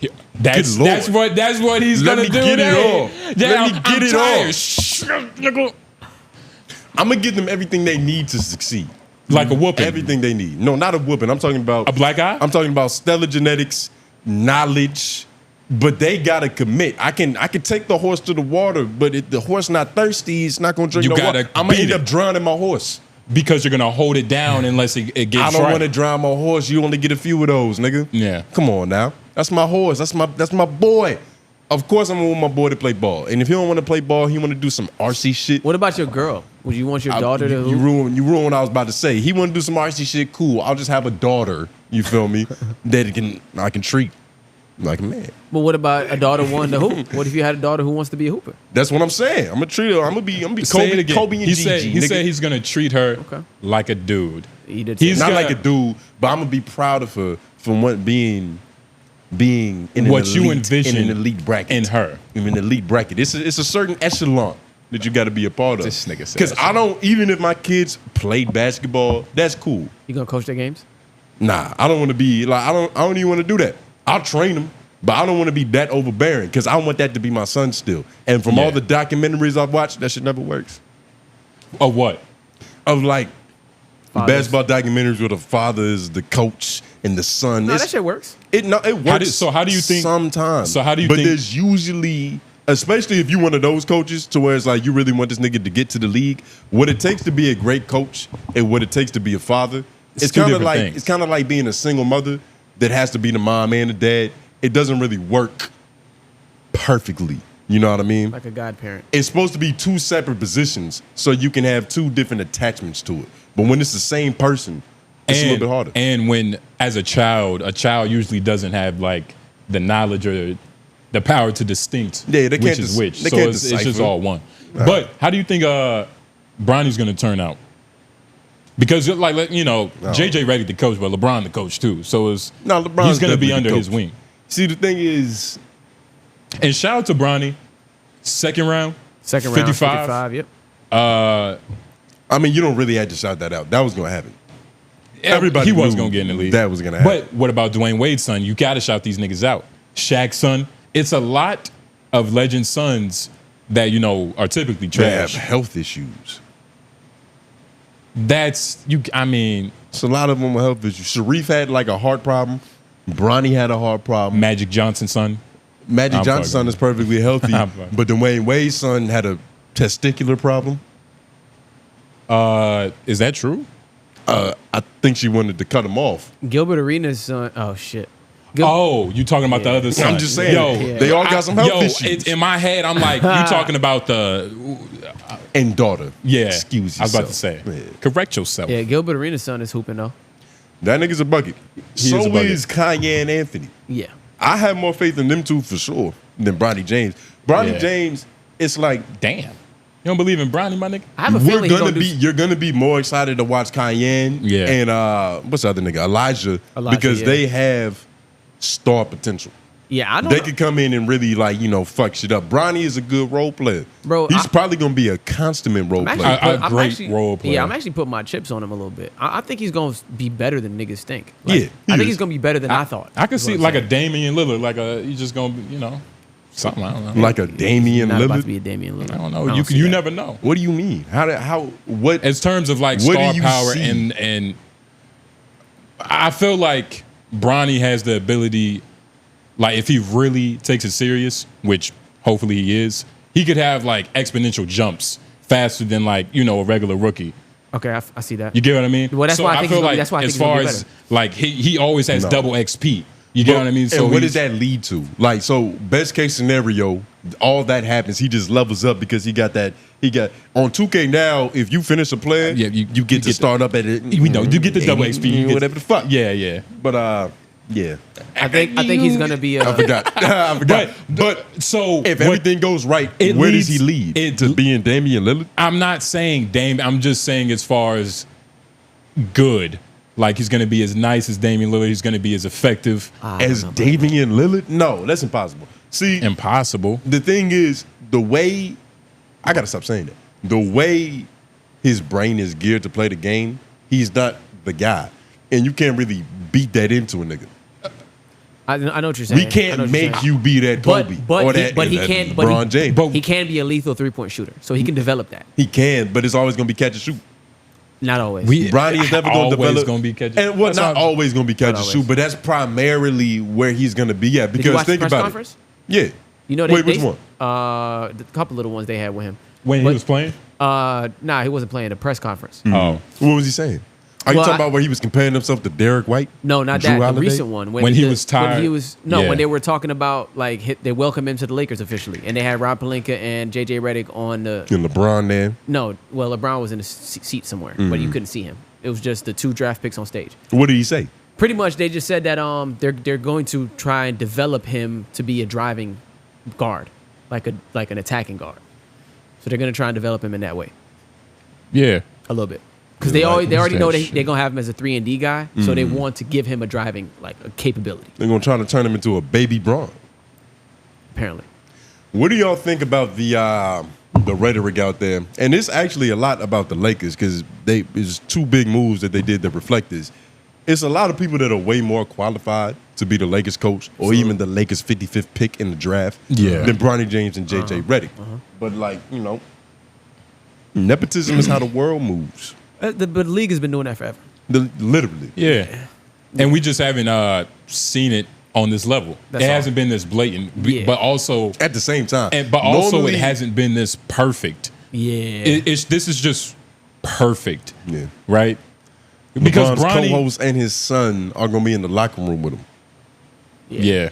yeah, that's Lord. that's what he's Let gonna me do. get it today. all. Yeah, Let me I'm get it tired. all. Shh, nigga. I'm gonna give them everything they need to succeed. Like a whooping. Everything they need. No, not a whooping. I'm talking about A black eye? I'm talking about stellar genetics, knowledge, but they gotta commit. I can take the horse to the water, but if the horse not thirsty, it's not gonna drink You no gotta water. I'm gonna beat end up it. drowning my horse. Because you're gonna hold it down unless it I gets don't right. want to drown my horse. You only get a few of those, nigga. Yeah. Come on now. That's my horse. That's my boy. Of course I'm gonna want my boy to play ball. And if he don't want to play ball, he want to do some RC shit. What about your girl? Would you want your daughter to you hoop? ruin what I was about to say. He want to do some RC shit. Cool. I'll just have a daughter. You feel me? that I can treat. like a man. But what about a daughter wanting to hoop? What if you had a daughter who wants to be a hooper? That's what I'm saying. I'm gonna treat her. I'm gonna be Say it Kobe, again. Kobe and he Gigi. said he's gonna treat her Okay. like a dude. He did He's say not gonna- like a dude, but I'm gonna be proud of her from what being in an What you elite, envision in an elite bracket in her. in an elite bracket. It's a certain echelon that you got to be a part of. This nigga said Because I don't, even if my kids played basketball, that's cool. You gonna coach their games? Nah, I don't want to be like I don't even want to do that. I'll train them, but I don't want to be that overbearing because I want that to be my son still. And from all Yeah. the documentaries I've watched, that shit never works. Or what? Of like Fathers. basketball documentaries where the father is the coach and the son. No, It's- that shit works. It works. How do you think? Sometimes. So how do you but think? there's usually, especially if you one of those coaches, to where it's like you really want this nigga to get to the league. What it takes to be a great coach and what it takes to be a father. It's two kind of different like things. it's kind of like being a single mother that has to be the mom and the dad. It doesn't really work perfectly. You know what I mean? Like a godparent. It's supposed to be two separate positions so you can have two different attachments to it. But when it's the same person, it's a little bit harder. And when, as a child usually doesn't have like the knowledge or the power to distinct Yeah, they which can't is dis- which. they So can't it's just decipher. all one. But how do you think Bronny's going to turn out? Because like you know, JJ Redick the coach, but LeBron the coach too. So it's No, LeBron's he's going to be definitely under the his coach. wing. See, the thing is, And shout out to Bronny, second round, Second round, 55. 55. Yep. I mean, you don't really have to shout that out. That was going to happen. Everybody he was knew going to get in the league. that was gonna happen. But what about Dwayne Wade's son? You got to shout these niggas out. Shaq's son. It's a lot of legend sons that you know are typically They have trash. health issues. That's you. I mean, So a lot of them with health issues. Sharif had like a heart problem. Bronny had a heart problem. Magic Johnson's son. Magic I'm Johnson's son fucking- is perfectly healthy, I'm fucking- but Dwayne Wade's son had a testicular problem. Is that true? I think she wanted to cut him off. Gilbert Arenas' son. Oh shit. Oh, you talking about the other son? I'm just saying, Yo, they all got some health issues. In my head, I'm like, you talking about the And daughter. yeah. Excuse I was about to yourself. say, Yeah. correct yourself. Yeah, Gilbert Arenas' son is hooping though. That nigga's a bucket. He So is a bucket. is Kanye and Anthony. Yeah. I have more faith in them two for sure than Bronny James. Bronny Yeah. James, it's like Damn, you don't believe in Bronny, my nigga? I have a feeling he's gonna you're gonna be more excited to watch Kanye Yeah. and what's the other nigga? Elijah because yeah. they have star potential. Yeah, I don't They know. could come in and really like, fuck shit up. Bronny is a good role player. Bro, He's I- probably gonna be a consummate role I'm player. A great role player. Yeah, I'm actually putting my chips on him a little bit. I think he's going to be better than niggas think. Yeah, he I think is. he's going to be better than I thought. I could is see what I'm like a saying. Damian Lillard, like he's just gonna be, something. I don't know. Like a Damian Not about to Lillard. be a Damian Lillard. I don't know. don't You see you that. never know. What do you mean? What? In terms of like What do star you power see? and I feel like Bronny has the ability, like if he really takes it serious, which hopefully he is, he could have like exponential jumps faster than like a regular rookie. Okay, I see that. You get what I mean? Well, that's why I think feel he's gonna- like that's why I think as he's gonna far be as better. like he always has No. double XP. You get what I mean? And what he's- does that lead to? Like, so best case scenario, all that happens. He just levels up because he got that. He got on 2K now. If you finish a player, Yeah, you you get to get start up at it. you get the double XP, you get- whatever the fuck. Yeah. But yeah, I think he's going to be I a. forgot. I forgot. But So if what- everything goes right, It where leads- does he lead? it- To being Damian Lillard? I'm not saying Dame. I'm just saying as far as good. Like he's going to be as nice as Damian Lillard. He's going to be as effective. As Damian Lillard? No, that's impossible. See, Impossible. the thing is, the way I gotta stop saying that. The way his brain is geared to play the game, he's not the guy, and you can't really beat that into a nigga. I know what you're saying. We I know can't what you're make saying. you be that Kobe or that he that can't. LeBron James. But he can be a lethal 3-point shooter, so he can develop that. He can, but it's always gonna be catch and shoot. Not always. Bronny is never going to Always develop. gonna be catch- And well, That's not how- always going to be catch and always. shoot, but that's primarily where he's going to be at. Did you Because watch the think press about conference? it. Yeah. You know, Wait, which one? The couple little ones they had with him. When But- he was playing. Nah, he wasn't playing. The press conference. Oh, What was he saying? Are you Well, talking about where he was comparing himself to Derek White? No, not Drew that. Holiday? The recent one When he was tired. When he was when Yeah. they were talking about like they welcomed him to the Lakers officially, and they had Rob Pelinka and JJ Redick on the. And LeBron there. No, well, LeBron was in a seat somewhere, but you couldn't see him. It was just the 2 draft picks on stage. What did he say? Pretty much, they just said that they're going to try and develop him to be a driving guard, like an attacking guard. So they're going to try and develop him in that way. Yeah. A little bit. Because they already know they're going to have him as a 3 and D guy, so they want to give him a driving a capability. They're going to try to turn him into a baby Bron. Apparently. What do y'all think about the rhetoric out there? And it's actually a lot about the Lakers because it's 2 big moves that they did that reflect this. It's a lot of people that are way more qualified to be the Lakers coach or even the Lakers 55th pick in the draft than Bronny James and JJ Redick. But nepotism is how the world moves. But the league has been doing that forever. Literally. Yeah. And we just haven't seen it on this level. It hasn't been this blatant, but also at the same time. But also it hasn't been this perfect. Yeah. This is just perfect. Yeah. Right? Because LeBron's Bronny, co-host and his son are going to be in the locker room with him. Yeah.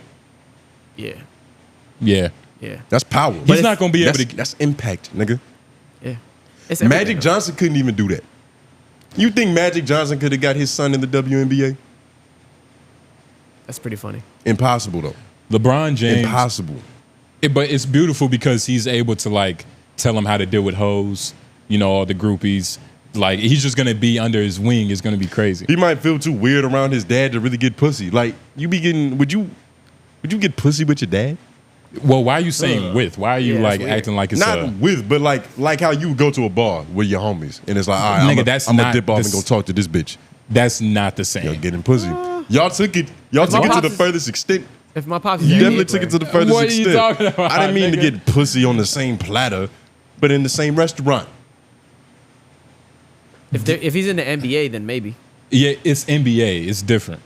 Yeah. Yeah. Yeah. That's power. He's not going to be able to. That's impact, nigga. Yeah. Magic Johnson couldn't even do that. You think Magic Johnson could have got his son in the WNBA? That's pretty funny. Impossible, though. LeBron James. Impossible. But it's beautiful because he's able to tell him how to deal with hoes, all the groupies. Like, he's just going to be under his wing. It's going to be crazy. He might feel too weird around his dad to really get pussy. Like, you be getting, would you get pussy with your dad? Well, why are you saying with? Why are you acting like it's not with, but like how you go to a bar with your homies and it's like, all right, I'm gonna dip off and go talk to this bitch. That's not the same. You're getting pussy. Y'all took it to the furthest extent. If my pops, you definitely took it to the furthest extent. What are you talking about? I didn't mean to get pussy on the same platter, but in the same restaurant. If he's in the NBA, then maybe. Yeah, it's NBA. It's different.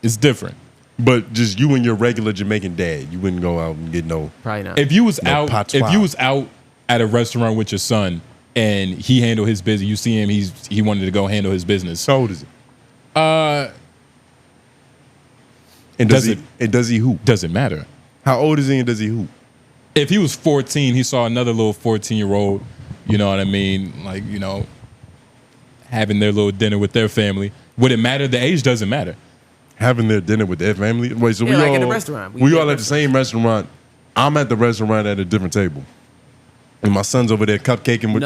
It's different. But just you and your regular Jamaican dad, you wouldn't go out and get no. Probably not. If you was out at a restaurant with your son and he handled his business, you see him, he wanted to go handle his business. How old is he? And does he hoop? Doesn't matter. How old is he and does he hoop? If he was 14, he saw another little 14-year-old, you know what I mean? Having their little dinner with their family. Would it matter? The age doesn't matter. Having their dinner with their family? Wait, so we all at the restaurant. We all at the same restaurant. I'm at the restaurant at a different table. And my son's over there cupcaking with.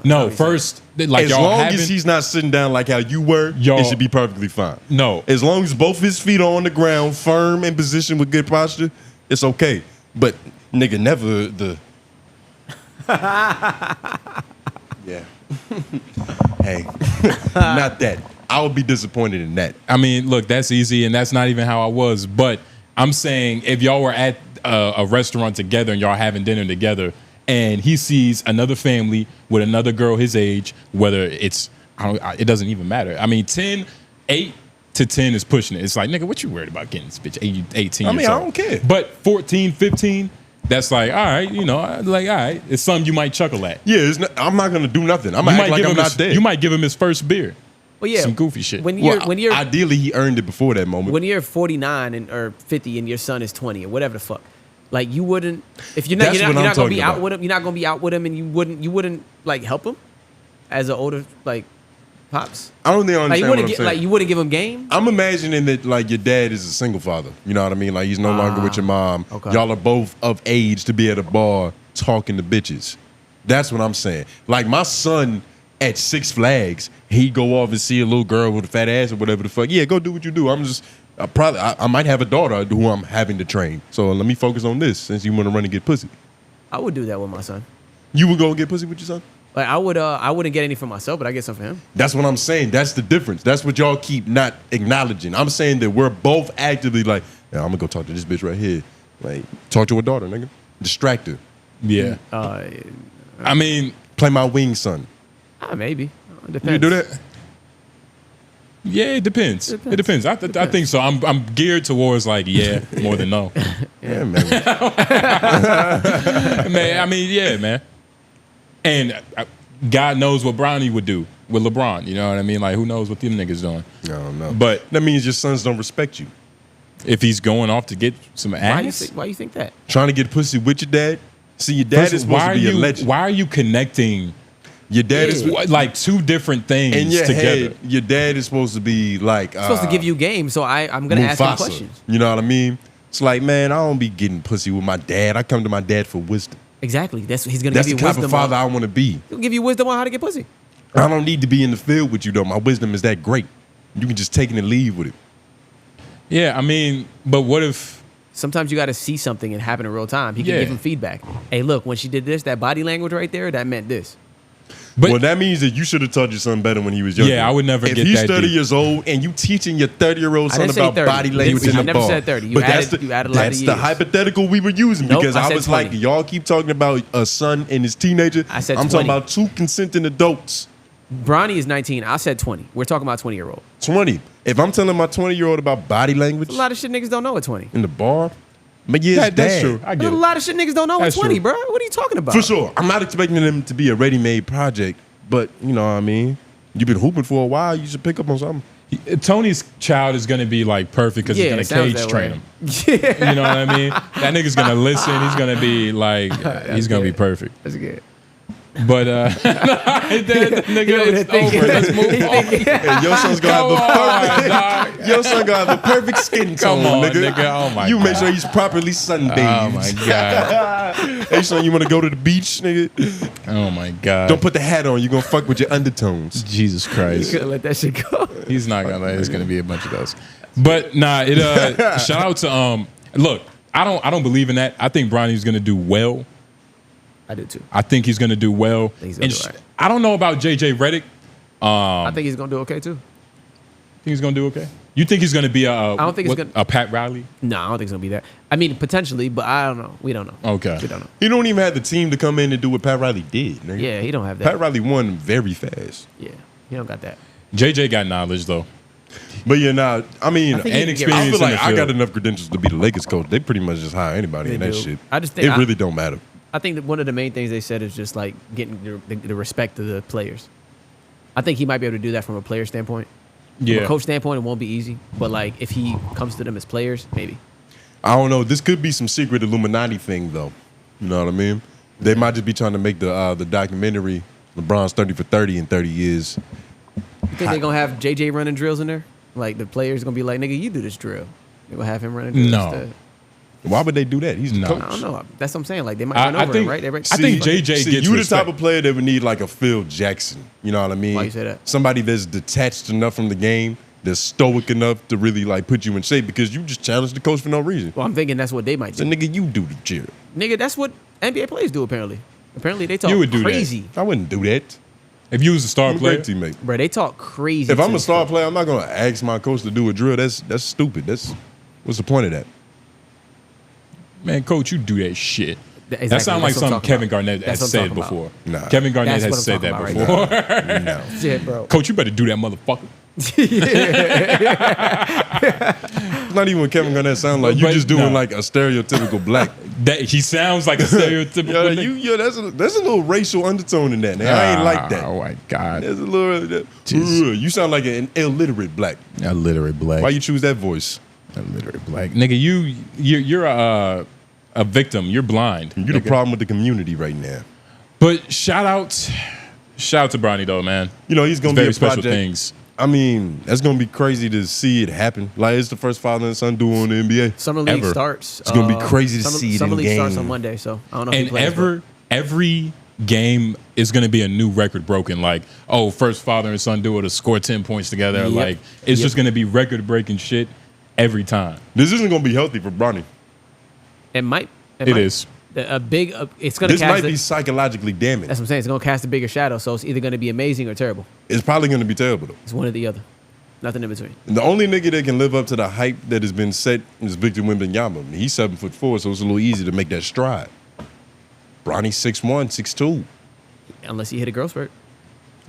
No, first, as long as he's not sitting down like how you were, it should be perfectly fine. No. As long as both his feet are on the ground, firm in position with good posture, it's okay. But nigga, never the. Yeah. Hey, not that. I would be disappointed in that. I mean, look, that's easy, and that's not even how I was. But I'm saying if y'all were at a restaurant together and y'all having dinner together, and he sees another family with another girl his age, whether it's, it doesn't even matter. I mean, 8 to 10 is pushing it. It's like, nigga, what you worried about getting this bitch 18 years old? I don't care. But 14, 15, that's like, all right, all right. It's something you might chuckle at. Yeah, I'm not going to do nothing. I'm going to act like I'm not there. You might give him his first beer. Well, yeah. Some goofy shit. When you're ideally, he earned it before that moment. When you're 49 or 50 and your son is 20 or whatever the fuck, like you wouldn't, if you're not gonna be out with him, you're not gonna be out with him, and you wouldn't like help him as an older pops. I don't think I understand what I'm saying. Like you wouldn't give him game. I'm imagining that your dad is a single father. You know what I mean? Like he's no longer with your mom. Okay. Y'all are both of age to be at a bar talking to bitches. That's what I'm saying. Like my son at Six Flags, he'd go off and see a little girl with a fat ass or whatever the fuck. Yeah, go do what you do. I might have a daughter who I'm having to train. So let me focus on this since you want to run and get pussy. I would do that with my son. You would go and get pussy with your son? Like I wouldn't get any for myself, but I get some for him. That's what I'm saying. That's the difference. That's what y'all keep not acknowledging. I'm saying that we're both actively like, yeah, I'm gonna go talk to this bitch right here. Like, talk to her daughter, nigga. Distract her. Yeah. I mean, play my wing, son. Maybe. Depends. You do that? Yeah, it depends. It depends. I think so. I'm geared towards more than no. Yeah, man. Man, I mean, yeah, man. And God knows what Bronny would do with LeBron. You know what I mean? Like, who knows what them niggas doing? I don't know. But that means your sons don't respect you. If he's going off to get some ass. Why you think that? Trying to get pussy with your dad? See, your dad is supposed to be a legend. Why are you connecting Your dad is like two different things in your together. head. Your dad is supposed to be like supposed to give you game, so I'm gonna ask him Mufasa. questions. You know what I mean? It's like, man, I don't be getting pussy with my dad. I come to my dad for wisdom. Exactly. He's gonna That's give the you type wisdom. of father I want to be. He'll give you wisdom on how to get pussy. I don't need to be in the field with you though. My wisdom is that great. You can just take it and leave with it. Yeah, I mean, but what if? Sometimes you got to see something and happen in real time. He can Yeah. give him feedback. Hey, look, when she did this, that body language right there, that meant this. But Well, that means that you should have taught your son better when he was younger. Yeah, I would never if get he's that 30 deep. years old and you teaching your 30-year-old I son didn't say about 30. body language I in the never bar. said 30. You But added a lot of that's the years. hypothetical we were using Nope, because I I said was 20. like, y'all keep talking about a son and his teenager. I said I'm 20. talking about two consenting adults. Bronny is 19. I said 20. We're talking about 20-year-old. 20. If I'm telling my 20-year-old about body language A lot of shit niggas don't know at 20. in the bar, but yeah, that's dad. true. I There's get a it. lot of shit niggas don't know That's at 20, true. bro. What are you talking about? For sure. I'm not expecting them to be a ready-made project, but you know what I mean? You've been hooping for a while, you should pick up on something. Tony's child is gonna be like perfect because Yeah, he's it gonna sounds cage that train way. him. You know what I mean? That nigga's gonna listen. He's gonna be like, he's gonna be good. perfect. That's good. But nigga, it's over. Let's move on. And your son's gonna Come have on, dog. a perfect, your son gonna have a perfect skin tone, Come on, nigga. nigga. Oh my You make God. sure he's properly sunbathed. Oh my god. Hey son, you wanna go to the beach, nigga? Oh my god. Don't put the hat on, you're gonna fuck with your undertones. Jesus You Christ. couldn't let that shit go. He's not gonna let. It's gonna be a bunch of those. But nah, it shout out to look, I don't believe in that. I think Bronny's gonna do well. I do too. I think he's gonna do well. he's gonna And do all right. I don't know about JJ Redick. I think he's gonna do okay too. Think he's gonna do okay? You think he's gonna be I don't think he's gonna- a Pat Riley? No, I don't think it's gonna be that. I mean, potentially, but I don't know. We don't know. Okay. We don't know. He don't even have the team to come in and do what Pat Riley did, nigga. Yeah, he don't have that. Pat Riley won very fast. Yeah, he don't got that. JJ got knowledge though. But yeah, nah, I mean, I think he And can get- I experience feel in like the I got field. enough credentials to be the Lakers coach. They pretty much just hire anybody They in that do. shit. I just think it really don't matter. I think that one of the main things they said is just like getting the respect of the players. I think he might be able to do that from a player standpoint. From Yeah. a coach standpoint, it won't be easy. But like if he comes to them as players, maybe. I don't know. This could be some secret Illuminati thing, though. You know what I mean? They might just be trying to make the documentary LeBron's 30 for 30 in 30 years. You think they're gonna have JJ running drills in there? Like the players gonna be like, nigga, you do this drill. They're gonna have him running drills No. instead. Why would they do that? He's the No. coach. I don't know. That's what I'm saying. Like they might I- run I over think- him, right? They might- I think JJ See, gets you the respect. type of player that would need like a Phil Jackson. You know what I mean? Why you say that? Somebody that's detached enough from the game, that's stoic enough to really like put you in shape because you just challenged the coach for no reason. Well, I'm thinking that's what they might So do. nigga, you do the drill. Nigga, that's what NBA players do apparently. Apparently they talk You would do that. crazy. I wouldn't do that. If you was a star I'm a player, great teammate. Bro, they talk crazy. If to I'm a this star stuff. player, I'm not gonna ask my coach to do a drill. That's stupid. What's the point of that? man, coach, you do that shit. Exactly, That sounds like that's what I'm something talking Kevin about. Garnett That's has what I'm said talking about. before. Nah. Kevin Garnett That's has what I'm said that talking about right before. No. Shit, bro. Coach, you better do that, motherfucker. It's not even what Kevin Garnett sound like. You But just doing no. like a stereotypical black. That he sounds like a stereotypical. nigga. There's a little racial undertone in that. Man. I ain't like that. Oh my god, There's a little. You sound like an illiterate black. illiterate black. Why you choose that voice? illiterate black nigga? You're a victim. You're blind. You the nigga. problem with the community right now. But shout out to Bronny though, man. You know he's gonna It's be very a special project. things. I mean, that's gonna be crazy to see it happen. Like it's the first father and son duo in the NBA. Summer league Ever. starts. It's gonna be crazy to see it Summer in league starts game. on Monday, so I don't know. If And he plays, every game is going to be a new record broken. Like, oh, first father and son duo to score 10 points together. Yep. Like, it's Yep. just going to be record breaking shit every time. This isn't gonna be healthy for Bronny. but it might. It might. is. A big. It's gonna This cast. might be psychologically damaged. That's what I'm saying. It's gonna cast a bigger shadow. So it's either gonna be amazing or terrible. It's probably gonna be terrible though. It's one or the other. Nothing in between. And the only nigga that can live up to the hype that has been set is Victor Wembanyama. He's 7'4", so it's a little easy to make that stride. Bronny's 6'1", 6'2". Unless he hit a growth spurt.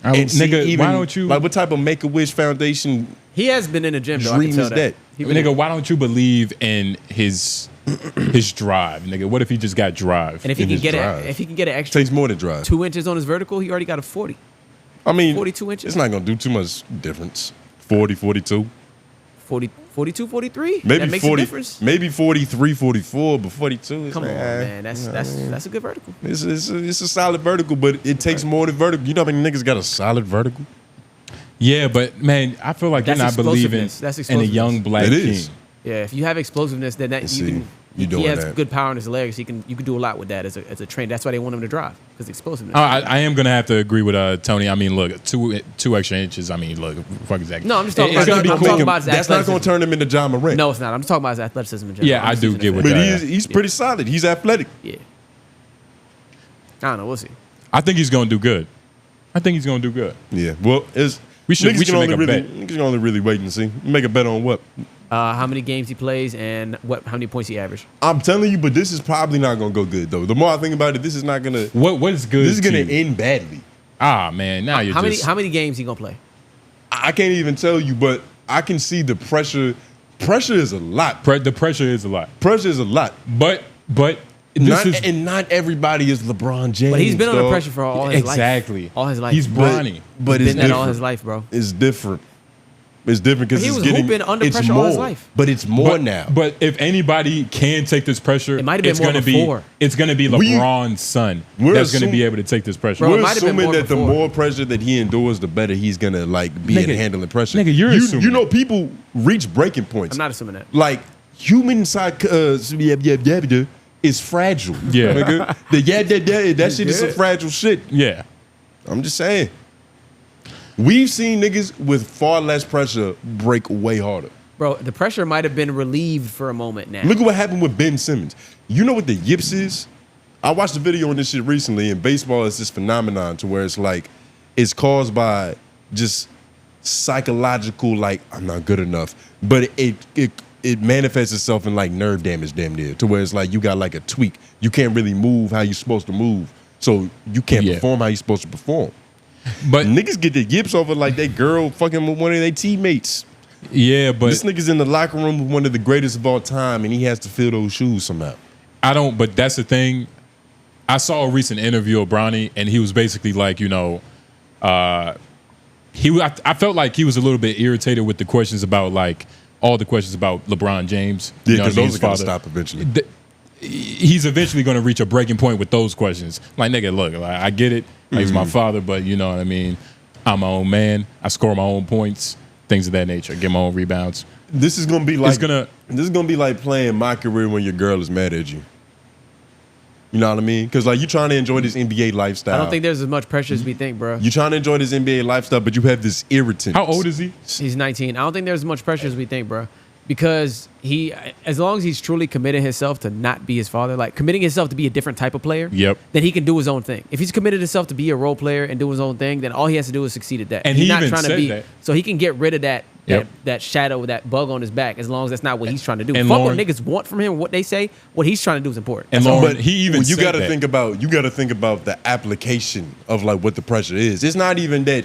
And see, nigga, even, why don't you? like what type of Make-A-Wish Foundation He has been in the gym though. I dream can tell is that? He been nigga, in- why don't you believe in his drive, nigga? What if he just got drive? And if he in can his get drive. if he can get an extra Takes more than drive. 2 inches on his vertical, he already got a 40. I mean, 42 inches? It's not gonna do too much difference. 40, 42. 40, 42, 43. Maybe that makes 40, a difference. maybe 43, 44, but 42 is Come on, like, man. That's a good vertical. It's a solid vertical, but it takes more than vertical. You know how many niggas got a solid vertical? Yeah, but man, I feel like you're That's not believing explosiveness. in a young black It king. is. Yeah, if you have explosiveness, then that And you see, can. you doing he has that. good power in his legs. You can do a lot with that as a train. That's why they want him to drive because explosiveness. I am gonna have to agree with Tony. I mean, look, two extra inches. I mean, look, fuck exactly. No, I'm just talking It's about. gonna be I'm quick. talking about his That's not going to athleticism. turn him into John Morant. No, it's not. I'm just talking about his athleticism in general. Yeah, I'm I just do using get it what for- But that. he's pretty solid. He's athletic. Yeah. I don't know. We'll see. I think he's gonna do good. I think he's gonna do good. Yeah. Well, We should niggas can make only a really, bet. Niggas can only really wait and see. Make a bet on what? How many games he plays and how many points he averaged. I'm telling you, but this is probably not going to go good, though. The more I think about it, this is not going to. What is good? This is going to to you? end badly. Ah, man, now you're How just. many games he gonna play? I can't even tell you, but I can see the pressure. Pressure is a lot. The pressure is a lot, Pressure is a lot. but Not everybody is LeBron James. But he's been under dog. pressure for all his life. Exactly. All his life. He's But- Bronny. But He's it's been that different. all his life, bro. It's different. It's different because But he it's was getting hooping under it's pressure more, all his life. But it's more now. But if anybody can take this pressure, It might have been it's more gonna before. It's going to be We- LeBron's son we're that's going to be assuming- able to take this pressure. Bro, it We're might have been assuming more that the before. more pressure that he endures, the better he's gonna be at Nigga, handling pressure. nigga, you're assuming you know people reach breaking points. I'm not assuming that. Like human psych is fragile. Yeah. Nigga. That shit is some fragile shit. Yeah. I'm just saying. We've seen niggas with far less pressure break way harder. Bro, the pressure might have been relieved for a moment now. Look at what happened with Ben Simmons. You know what the yips is? I watched a video on this shit recently, and baseball is this phenomenon to where it's like it's caused by just psychological, like, I'm not good enough. But it manifests itself in like nerve damage damn near, to where it's like you got like a tweak. You can't really move how you're supposed to move. So you can't Yeah. perform how you're supposed to perform. But Niggas get the yips over like they girl fucking with one of their teammates. yeah, but This nigga's in the locker room with one of the greatest of all time, and he has to fill those shoes somehow. I don't. But that's the thing. I saw a recent interview of Bronny, and he was basically like, I felt like he was a little bit irritated with the questions about like all the questions about LeBron James. Yeah, You know what because I mean, those his are gonna father. stop eventually. He's eventually going to reach a breaking point with those questions. Like, nigga, look, like, I get it. Like, he's my father, but you know what I mean? I'm my own man. I score my own points, things of that nature. Get my own rebounds. This is gonna be like gonna- this is gonna be like playing My Career when your girl is mad at you. You know what I mean? Because like you're trying to enjoy this NBA lifestyle. I don't think there's as much pressure as we think, bro. you're trying to enjoy this NBA lifestyle, but you have this irritant. How old is he? He's 19. I don't think there's as much pressure as we think, bro. Because as long as he's truly committed himself to not be his father, like committing himself to be a different type of player, Yep. then he can do his own thing. If he's committed himself to be a role player and do his own thing, then all he has to do is succeed at that. And he's he not even trying to said be that. so he can get rid of that Yep. that shadow, that bug on his back, as long as that's not what he's trying to do. And Fuck Lauren- what niggas want from him, what they say. What he's trying to do is important. And That's all. Lauren, But he even you said gotta that. think about the application of like what the pressure is. It's not even that.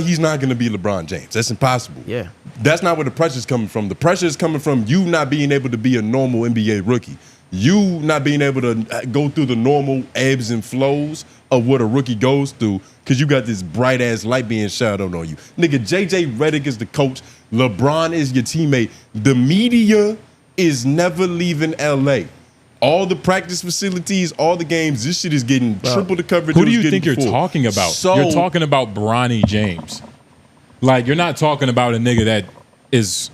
He's not gonna be LeBron James. That's impossible. Yeah. That's not where the pressure's coming from. The pressure is coming from you not being able to be a normal NBA rookie. You not being able to go through the normal ebbs and flows of what a rookie goes through because you got this bright ass light being shadowed on you. Nigga, JJ Redick is the coach. LeBron is your teammate. The media is never leaving LA. All the practice facilities, all the games, this shit is getting triple the coverage. Who it do was you getting think you're before. talking about? So, You're talking about Bronny James. Like, you're not talking about a nigga that is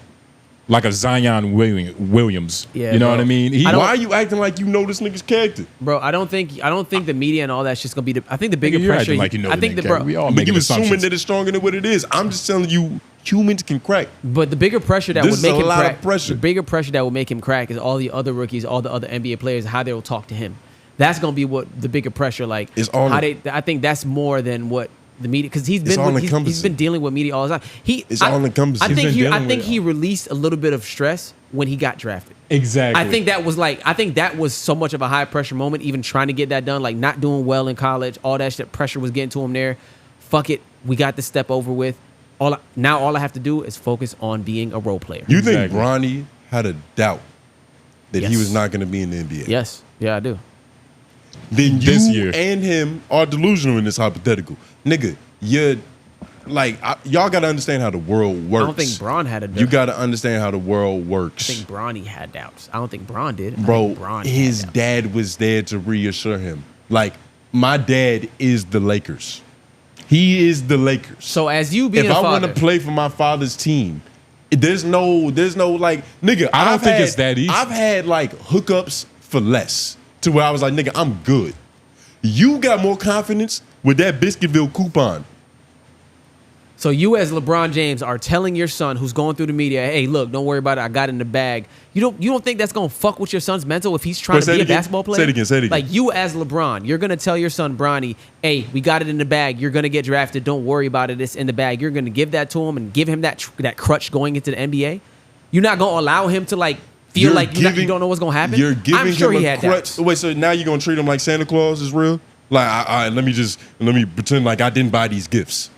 like a Zion Williams. Yeah, you know bro. what I mean? I don't- why are you acting like you know this nigga's character? Bro, I don't think the media and all that shit's gonna be. I think the bigger You're pressure. acting like you know I the think nigga that, bro. character. We all But making you assuming assumptions. that it's stronger than what it is. I'm just telling you, humans can crack. But the bigger pressure that This would is make a him lot of crack, pressure. the bigger pressure that will make him crack is all the other rookies, all the other NBA players, how they will talk to him. That's gonna be what the bigger pressure like. It's all- how they. I think that's more than what the media, because he's It's been all he's encompassing. been dealing with media all the time. It's all encompassing. I He's think been he dealing with it. released a little bit of stress when he got drafted. Exactly. I think that was so much of a high pressure moment, even trying to get that done, like not doing well in college, all that shit, pressure was getting to him there. Fuck it, we got this step over with. All I have to do is focus on being a role player. You think Exactly. Bronny had a doubt that he Yes. was not going to be in the NBA? Yes, yeah, I do. Then you This year. and him are delusional in this hypothetical. Nigga, like y'all got to understand how the world works. I don't think Bron had a doubt. You got to understand how the world works. I think Bronny had doubts. I don't think Bron did. Bro, Bron his had doubts. dad was there to reassure him. Like, my dad is the Lakers. He is the Lakers. So as you being if a I father, want to play for my father's team, there's no like, nigga. I don't think it's that easy. I've had like hookups for less to where I was like, nigga, I'm good. You got more confidence with that Biscuitville coupon. so you as LeBron James are telling your son who's going through the media, hey, look, don't worry about it. I got it in the bag. You don't think that's gonna fuck with your son's mental if he's trying Wait, to be a again. basketball player? Say it again. Like you as LeBron, you're gonna tell your son Bronny, hey, we got it in the bag. You're gonna get drafted. Don't worry about it. It's in the bag. You're gonna give that to him and give him that crutch going into the NBA. You're not gonna allow him to like feel like you don't know what's gonna happen. You're giving I'm sure him he a had crutch. doubts. Wait, so now you're gonna treat him like Santa Claus is real? Like, let me pretend like I didn't buy these gifts.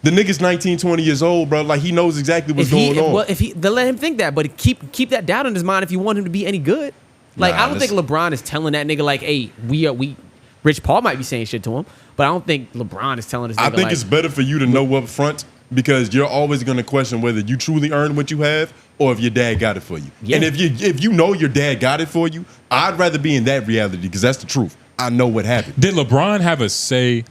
The nigga's 19, 20 years old, bro. Like, he knows exactly what's going on. Well, they let him think that, but keep that doubt in his mind if you want him to be any good. Like, Nah, I don't think LeBron is telling that nigga like, hey, we Rich Paul might be saying shit to him, but I don't think LeBron is telling this nigga I think like, it's better for you to know up front because you're always going to question whether you truly earned what you have or if your dad got it for you. Yeah. And if you know your dad got it for you, I'd rather be in that reality because that's the truth. I know what happened. Did LeBron have a say?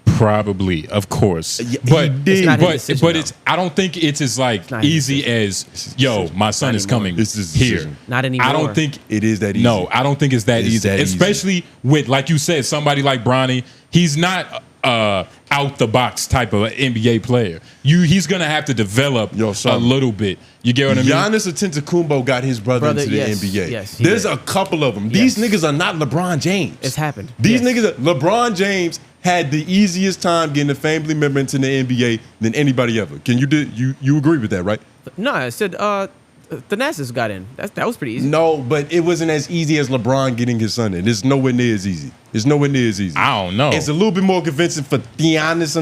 Probably, of course. Yeah, he But did. It's not his decision, but though. it's. I don't think it's as like not his easy as yo. My son is coming It's his here. decision. Not anymore. I don't think It is that easy. No, I don't think it's that It's easy. that easy. Especially with, like you said, somebody like Bronny. He's not out the box type of an NBA player. He's gonna have to develop a little bit. You get what I mean? 𝙼𝙾 Antetokounmpo got his brother into the yes, NBA. yes, he There's did. a couple of them. Yes. These niggas are not LeBron James. It's happened. These Yes. niggas, LeBron James had the easiest time getting a family member into the NBA than anybody ever. Can you agree with that, right? No, I said Thanasis got in. That was pretty easy. No, but it wasn't as easy as LeBron getting his son in. It's nowhere near as easy. It's nowhere near as easy. I don't know. It's a little bit more convincing for 𝙼𝙾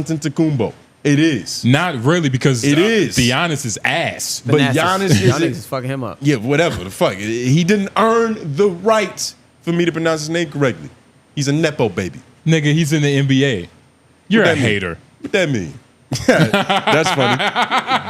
Antetokounmpo. It is. Not really, because It is. Giannis is ass. But Thanasis. Giannis Giannis isn't. is fucking him up. Yeah, whatever the fuck. He didn't earn the right for me to pronounce his name correctly. He's a nepo baby. Nigga, he's in the NBA. You're What a that mean? hater. What that mean? That's funny.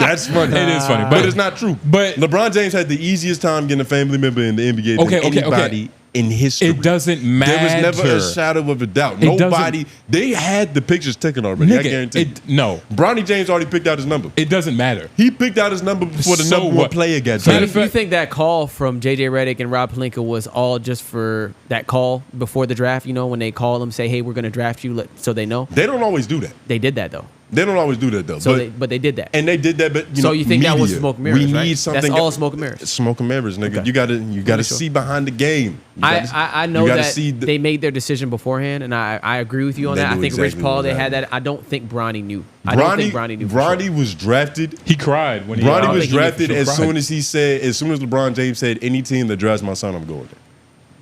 That's funny. It is funny, but it's not true. but- LeBron James had the easiest time getting a family member in the NBA Okay, than anybody in history. It doesn't matter. There was never a shadow of a doubt. It doesn't- Nobody. They had the pictures taken already. I Nigga, guarantee. no. Bronny James already picked out his number. It doesn't matter. He picked out his number before the So number one what? player got So You, Matter drafted. of you think that call from JJ Redick and Rob Pelinka was all just for that call before the draft? You know, when they call them, say, "Hey, we're going to draft you," so they know. They don't always do that. They did that though. They don't always do that though. So they did that. And they did that, but you So know, you think that was media. smoke and mirrors, We right? need That's something. all smoke and mirrors. Smoke and mirrors, nigga. Okay. You gotta sure. see behind the game. You gotta- I know you gotta that see they made their decision beforehand, and I agree with you on They that. I knew think Rich exactly Paul, what they was had happening. that. I don't think Bronny knew. I don't think Bronny knew. For Bronny sure. was drafted. He cried when he Bronny don't was think he knew for drafted sure. as Cried. soon as LeBron James said, any team that drafts my son, I'm going there.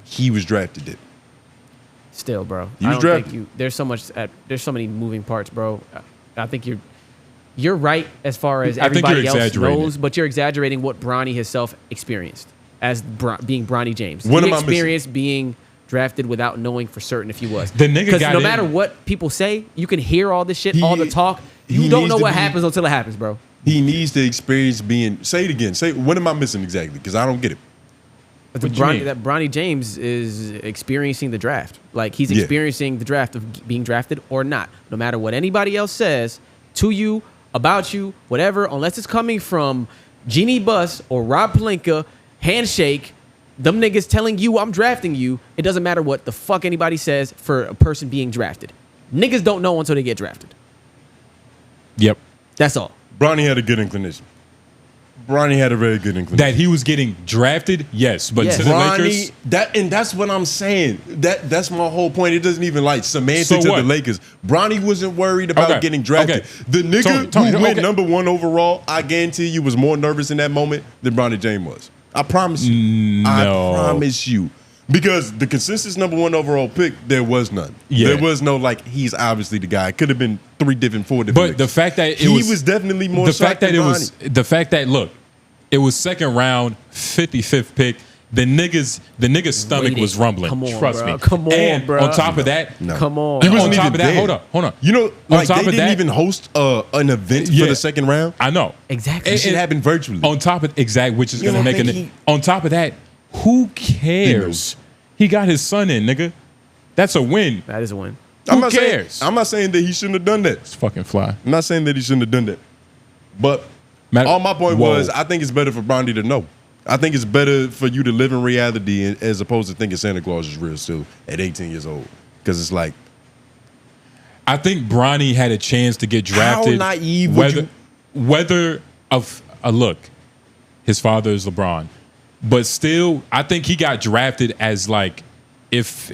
He was drafted it. Still, bro. You I was don't think drafted. there's so much. There's so many moving parts, bro. I think you're right as far as I think everybody you're else exaggerating knows, but you're exaggerating what Bronny himself experienced as being Bronny James. What He am I missing? experienced being drafted without knowing for certain if he was. The nigga Because got no in. matter what people say, you can hear all this shit, all the talk. he You don't needs know to what be- happens until it happens, bro. He needs to experience being. Say it again. Say what am I missing exactly? Because I don't get it. But What you mean? that Bronny James is experiencing the draft. Like he's Yeah. experiencing the draft of being drafted or not. No matter what anybody else says to you, about you, whatever, unless it's coming from Jeannie Buss or Rob Pelinka, handshake, them niggas telling you I'm drafting you, it doesn't matter what the fuck anybody says for a person being drafted. Niggas don't know until they get drafted. Yep. That's all. Bronny had a good inclination. Bronny had a very good inclination. That he was getting drafted, yes, but Yes. to the Bronny, Lakers, that's what I'm saying. That's my whole point. It doesn't even like semantics So of what? the Lakers. Bronny wasn't worried about Okay, getting drafted. okay. The nigga Tony, who went okay. number one overall, I guarantee you, was more nervous in that moment than Bronny James was. I promise you. No. I promise you. Because the consensus number one overall pick, there was none. Yeah. There was no like he's obviously the guy. It could have been 4 different. but the fact that he was definitely more. the shocked fact that than it was Bronny. the fact that look, it was second round, 55th pick. the nigga's stomach was rumbling. Come on, Trust bro. me. Come on, and bro. on top of that, No. Come on. He on wasn't top even of that, there. hold on. You know, like top they of didn't that- even host an event Yeah. for the second round. I know. Exactly. This shit happened virtually. On top of which is You gonna don't make think on top of that, who cares? He got his son in, nigga. That's a win. That is a win. I'm Who not cares? Saying, I'm not saying that he shouldn't have done that. It's fucking fly. I'm not saying that he shouldn't have done that. But all my point was, I think it's better for Bronny to know. I think it's better for you to live in reality as opposed to thinking Santa Claus is real still at 18 years old. Because it's like, I think Bronny had a chance to get drafted. How naive would whether look, his father is LeBron, but still, I think he got drafted as like if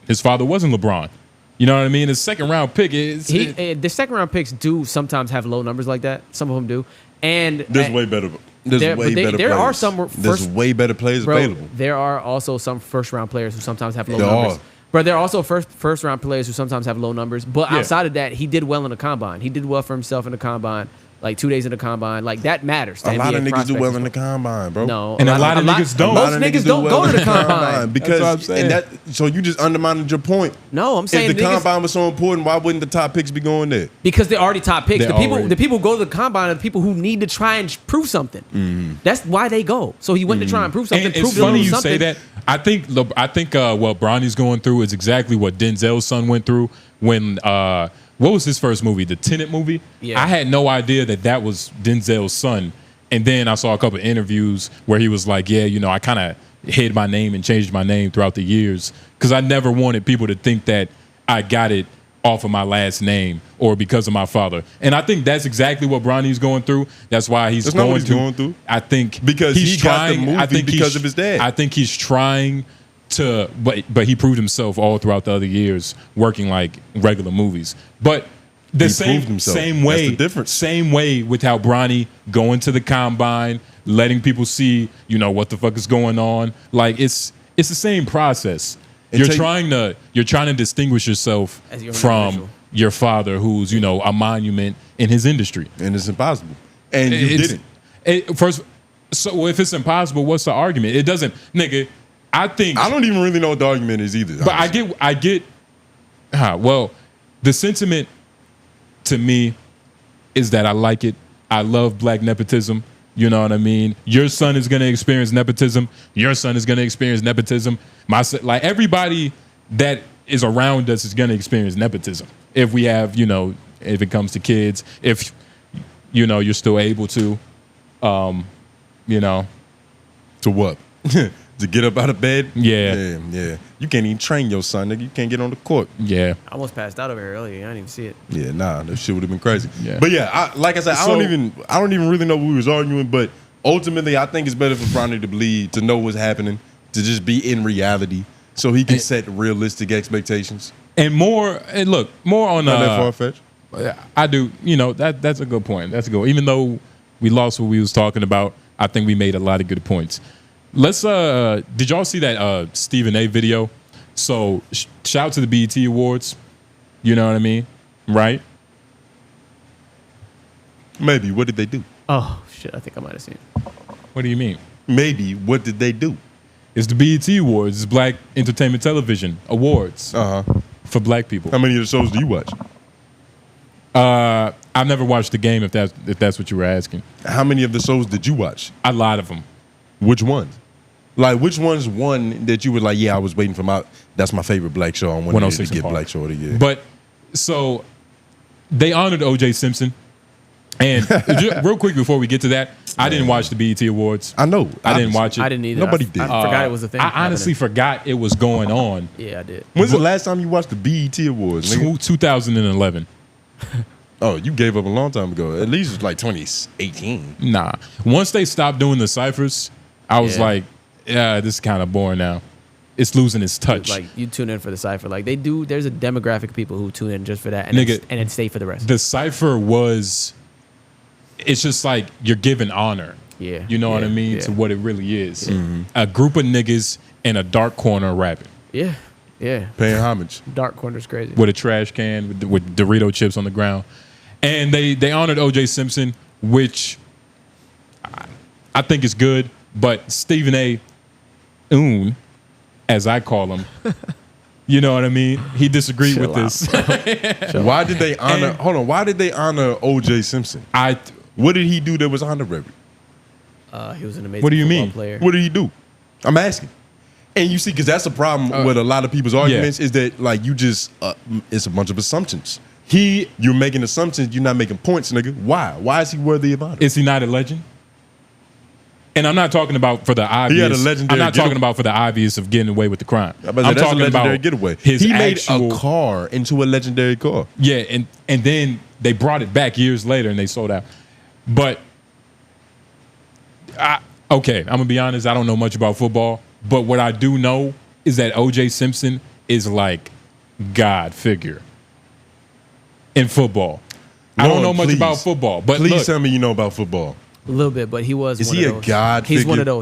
his father wasn't LeBron. You know what I mean? The second round pick is The second round picks do sometimes have low numbers like that. Some of them do, and there's way better. There's way better there players. are some There's way better players available. There are also some first round players who sometimes have low There numbers. are. But there are also first round players who sometimes have low numbers. But Yeah. outside of that, he did well in the combine. He did well for himself in the combine. Like 2 days in the combine, like that matters. A lot of NBA niggas do well in the prospects. combine, bro. No, And a lot of niggas don't. Most niggas don't go to the combine. because That's what I'm saying. and that. So you just undermined your point. No, I'm saying If the niggas, combine was so important, why wouldn't the top picks be going there? because they're already top picks. They're The people already- who go to the combine are the people who need to try and prove something. That's why they go. So he went to try and prove something. And prove it's funny you something. say that. I think what Bronny's going through is exactly what Denzel's son went through when what was his first movie? The Tenet movie? Yeah. I had no idea that was Denzel's son. And then I saw a couple of interviews where he was like, yeah, I kind of hid my name and changed my name throughout the years because I never wanted people to think that I got it off of my last name or because of my father. And I think that's exactly what Bronny's going through. That's why he's That's not what he's going through. I think Because he's he got the trying. movie I think because of his dad. I think he's trying to, but he proved himself all throughout the other years working like regular movies. But the He proved himself. same way, That's the difference. same way with how Bronny going to the combine, letting people see, what the fuck is going on. Like it's the same process. You're trying to distinguish yourself As your own from individual. your father, who's a monument in his industry. And it's impossible. And you didn't. So if it's impossible, what's the argument? It doesn't, nigga. I think I don't even really know what the argument is either. but honestly. I get. Well, the sentiment to me is that I like it. I love black nepotism. You know what I mean? Your son is gonna experience nepotism. Your son is gonna experience nepotism. My son, like everybody that is around us is gonna experience nepotism. If we have, if it comes to kids, if you're still able to, To what? To get up out of bed? Yeah. Yeah. You can't even train your son, nigga. You can't get on the court. yeah. I almost passed out over here earlier. I didn't even see it. Yeah, nah, that shit would have been crazy. Yeah. But yeah, like I said, I don't even really know what we was arguing, but ultimately I think it's better for Bronny to bleed, to know what's happening, to just be in reality so he can set realistic expectations. And more on Not that far-fetched. I do. That's a good point. That's a good. Even though we lost what we was talking about, I think we made a lot of good points. Let's. Did y'all see that Stephen A. video? So shout out to the BET Awards. You know what I mean, right? Maybe. What did they do? Oh shit! I think I might have seen it. What do you mean? Maybe. What did they do? It's the BET Awards. It's Black Entertainment Television Awards for Black people. How many of the shows do you watch? I've never watched the game. If that's what you were asking. How many of the shows did you watch? A lot of them. Which ones? Like, which one's one that you were like, yeah, I was waiting for that's my favorite black show. I wanted to 106 get in Park. Black Show of the Year. But so they honored O.J. Simpson. And real quick before we get to that, I didn't watch the BET Awards. I know. I didn't watch it. I didn't either. Nobody I did. forgot it was a thing. I honestly forgot it was going on. Yeah, I did. When's the last time you watched the BET Awards, nigga? 2011. Oh, you gave up a long time ago. At least it's like 2018. Nah. Once they stopped doing the ciphers, I was Yeah. like, yeah, this is kind of boring now. It's losing its touch. Like you tune in for the cipher. Like they do. There's a demographic of people who tune in just for that, and Nigga, then stay for the rest. The cipher was, it's just like you're giving honor. Yeah. You know what I Yeah. mean? Yeah. To what it really is. A group of niggas in a dark corner rapping Yeah, yeah. Paying homage. Dark corner's crazy. with a trash can with Dorito chips on the ground. And they honored O.J. Simpson, which I think is good. But Stephen A., OON, as I call him. You know what I mean? He disagreed Chill with this. Why did they honor? Hold on. Why did they honor O.J. Simpson? What did he do that was honorary? He was an amazing What do you football mean? player. What did he do? I'm asking. And you see, because that's a problem with a lot of people's arguments is that like you just it's a bunch of assumptions. You're making assumptions. You're not making points, nigga. Why? Why is he worthy of honor? Is he not a legend? And I'm not talking about for the obvious. He had a legendary I'm not talking about for the obvious of getting away with the crime. I'm talking a legendary about getaway. He made a car into a legendary car. Yeah, and then they brought it back years later and they sold out. But okay, I'm gonna be honest. I don't know much about football, but what I do know is that O.J. Simpson is like God figure in football. I don't know much about football, but please tell me you know about football. A little bit, but he was. Is one he of a those. god He's one of figure?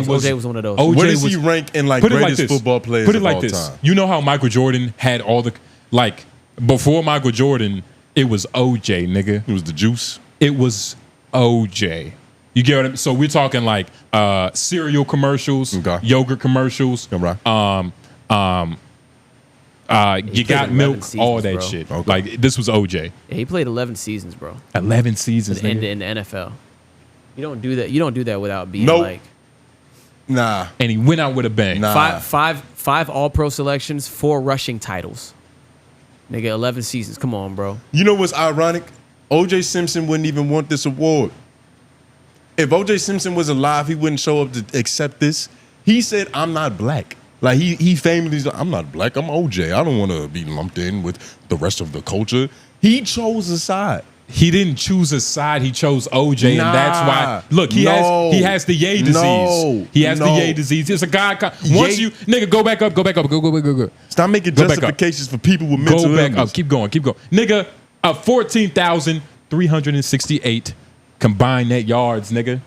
those. OJ was one of those. OJ Where does he was- rank in like put it like greatest this. football players Put it of like all this. time? You know how Michael Jordan had all the like before Michael Jordan, it was OJ, nigga. It was the juice. It was OJ. You get what I mean? So we're talking like cereal commercials, yogurt commercials, He you played got 11 milk, seasons, all that bro. shit. Like this was OJ. Yeah, he played 11 seasons, bro. 11 seasons, in nigga. the NFL. You don't do that. You don't do that without being Nope. like Nah. And he went out with a bang. Nah. five All-Pro selections, 4 rushing titles. Nigga, 11 seasons. Come on, bro. You know what's ironic? O.J. Simpson wouldn't even want this award. If O.J. Simpson was alive, he wouldn't show up to accept this. He said, "I'm not black." Like he famously said, "I'm not black. I'm O.J. I don't want to be lumped in with the rest of the culture." He chose a side. He didn't choose a side. He chose OJ, Nah. and that's why. Look, he has the Ye disease. No. He has the No. Ye disease. It's a guy. Once Ye- you nigga go back up, go. Stop making Go back up. justifications for people with mental Go back illness. up. Keep going. Nigga, 14,368 combined net yards, nigga.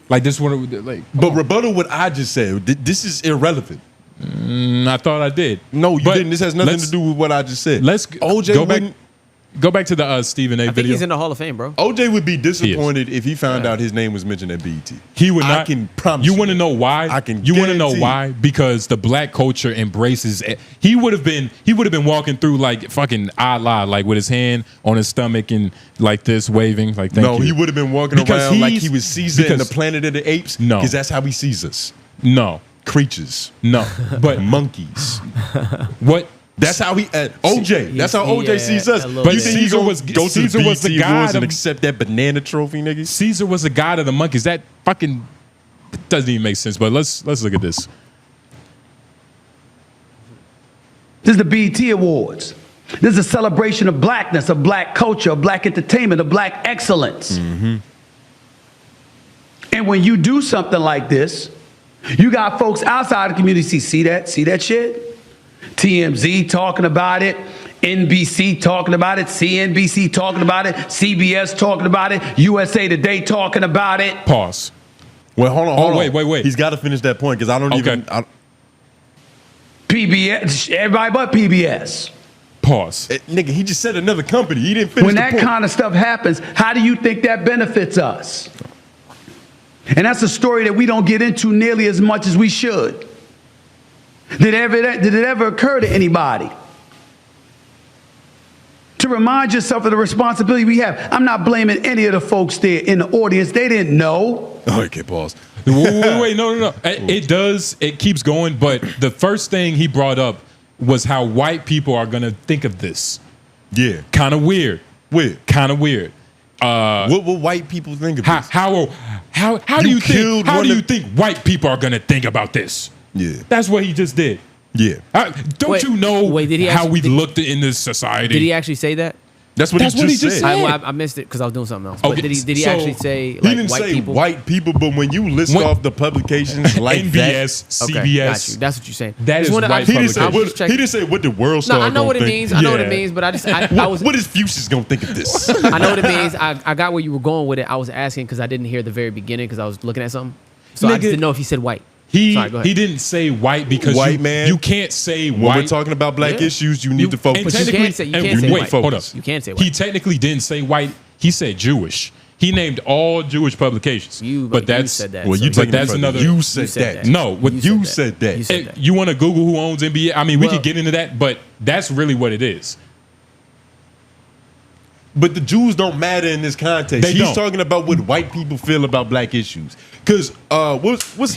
Like this one, like. But rebuttal what I just said. This is irrelevant. I thought I did. No, you But didn't. This has nothing to do with what I just said. Let's OJ go back. wouldn't- Go back to the Stephen A. I think video. he's in the Hall of Fame, bro. OJ would be disappointed if he found out his name was mentioned at BET. He would not. I can promise You want to know why? I can. You want to know guarantee. why? Because the black culture embraces it. He would have been walking through like fucking Allah, like with his hand on his stomach and like this, waving like thank No, you. he would have been walking Because around like he's- he was Caesar in the because- Planet of the Apes. No. Because that's how he sees us. No, Creatures. no. But Monkeys. what? That's how he OJ. That's how OJ sees us. a little But You bit. think he Caesar gonna was- go to Caesar the was the BET god Awards and of- accept that banana trophy, nigga? Caesar was the god of the monkeys. That fucking doesn't even make sense. But let's look at this. This is the BET Awards. This is a celebration of blackness, of black culture, of black entertainment, of black excellence. And when you do something like this, you got folks outside the community see that shit? TMZ talking about it, NBC talking about it, CNBC talking about it, CBS talking about it, USA Today talking about it. Pause. Well, hold on. Wait. He's got to finish that point because I don't Okay. even. PBS, everybody but PBS. Pause. Nigga, he just said another company. He didn't finish When the that point. kind of stuff happens, how do you think that benefits us? And that's a story that we don't get into nearly as much as we should. Did it ever occur to anybody to remind yourself of the responsibility we have? I'm not blaming any of the folks there in the audience. They didn't know. Okay, pause. Wait, no. It keeps going, but the first thing he brought up was how white people are gonna think of this. Yeah. Kind of weird. Kind of weird. What will white people think of this? How do You you killed think? How one do you of- think white people are gonna think about this? Yeah. That's what he just did. Yeah. Don't Wait, you know did he how actually- we've did- looked in this society? Did he actually say that? That's what he just said. I missed it because I was doing something else. But Okay, did he so actually say He like didn't white say people? white people, but when you list When- off the publications like NBS, Okay, CBS. got you. That's what you're saying. That Just is wanna- white that, he didn't say I was what, just checking. he didn't say what the world star No, I know what it gonna means. think. I know what it Yeah. means, but I was. What is Fuchsia's gonna think of this? I know what it means. I got where you were going with it. I was asking because I didn't hear the very beginning because I was looking at something. So I Nigga, just didn't know if he said white. He Sorry, go ahead. he didn't say white because White man. you can't say When white. we're talking about black Yeah. issues, you need to focus. But you technically- can't say- you and can't say wait, white. hold up. You can't say He white. technically didn't say white. He said Jewish. He named all Jewish publications. But that's you said that. Well, you so take that's it another. You said that. No, what you said that. You said that. You want to Google who owns NBA? I mean, we Well- could get into that, but that's really what it is. But the Jews don't matter in this context. They He's don't. talking about what white people feel about black issues. Because what's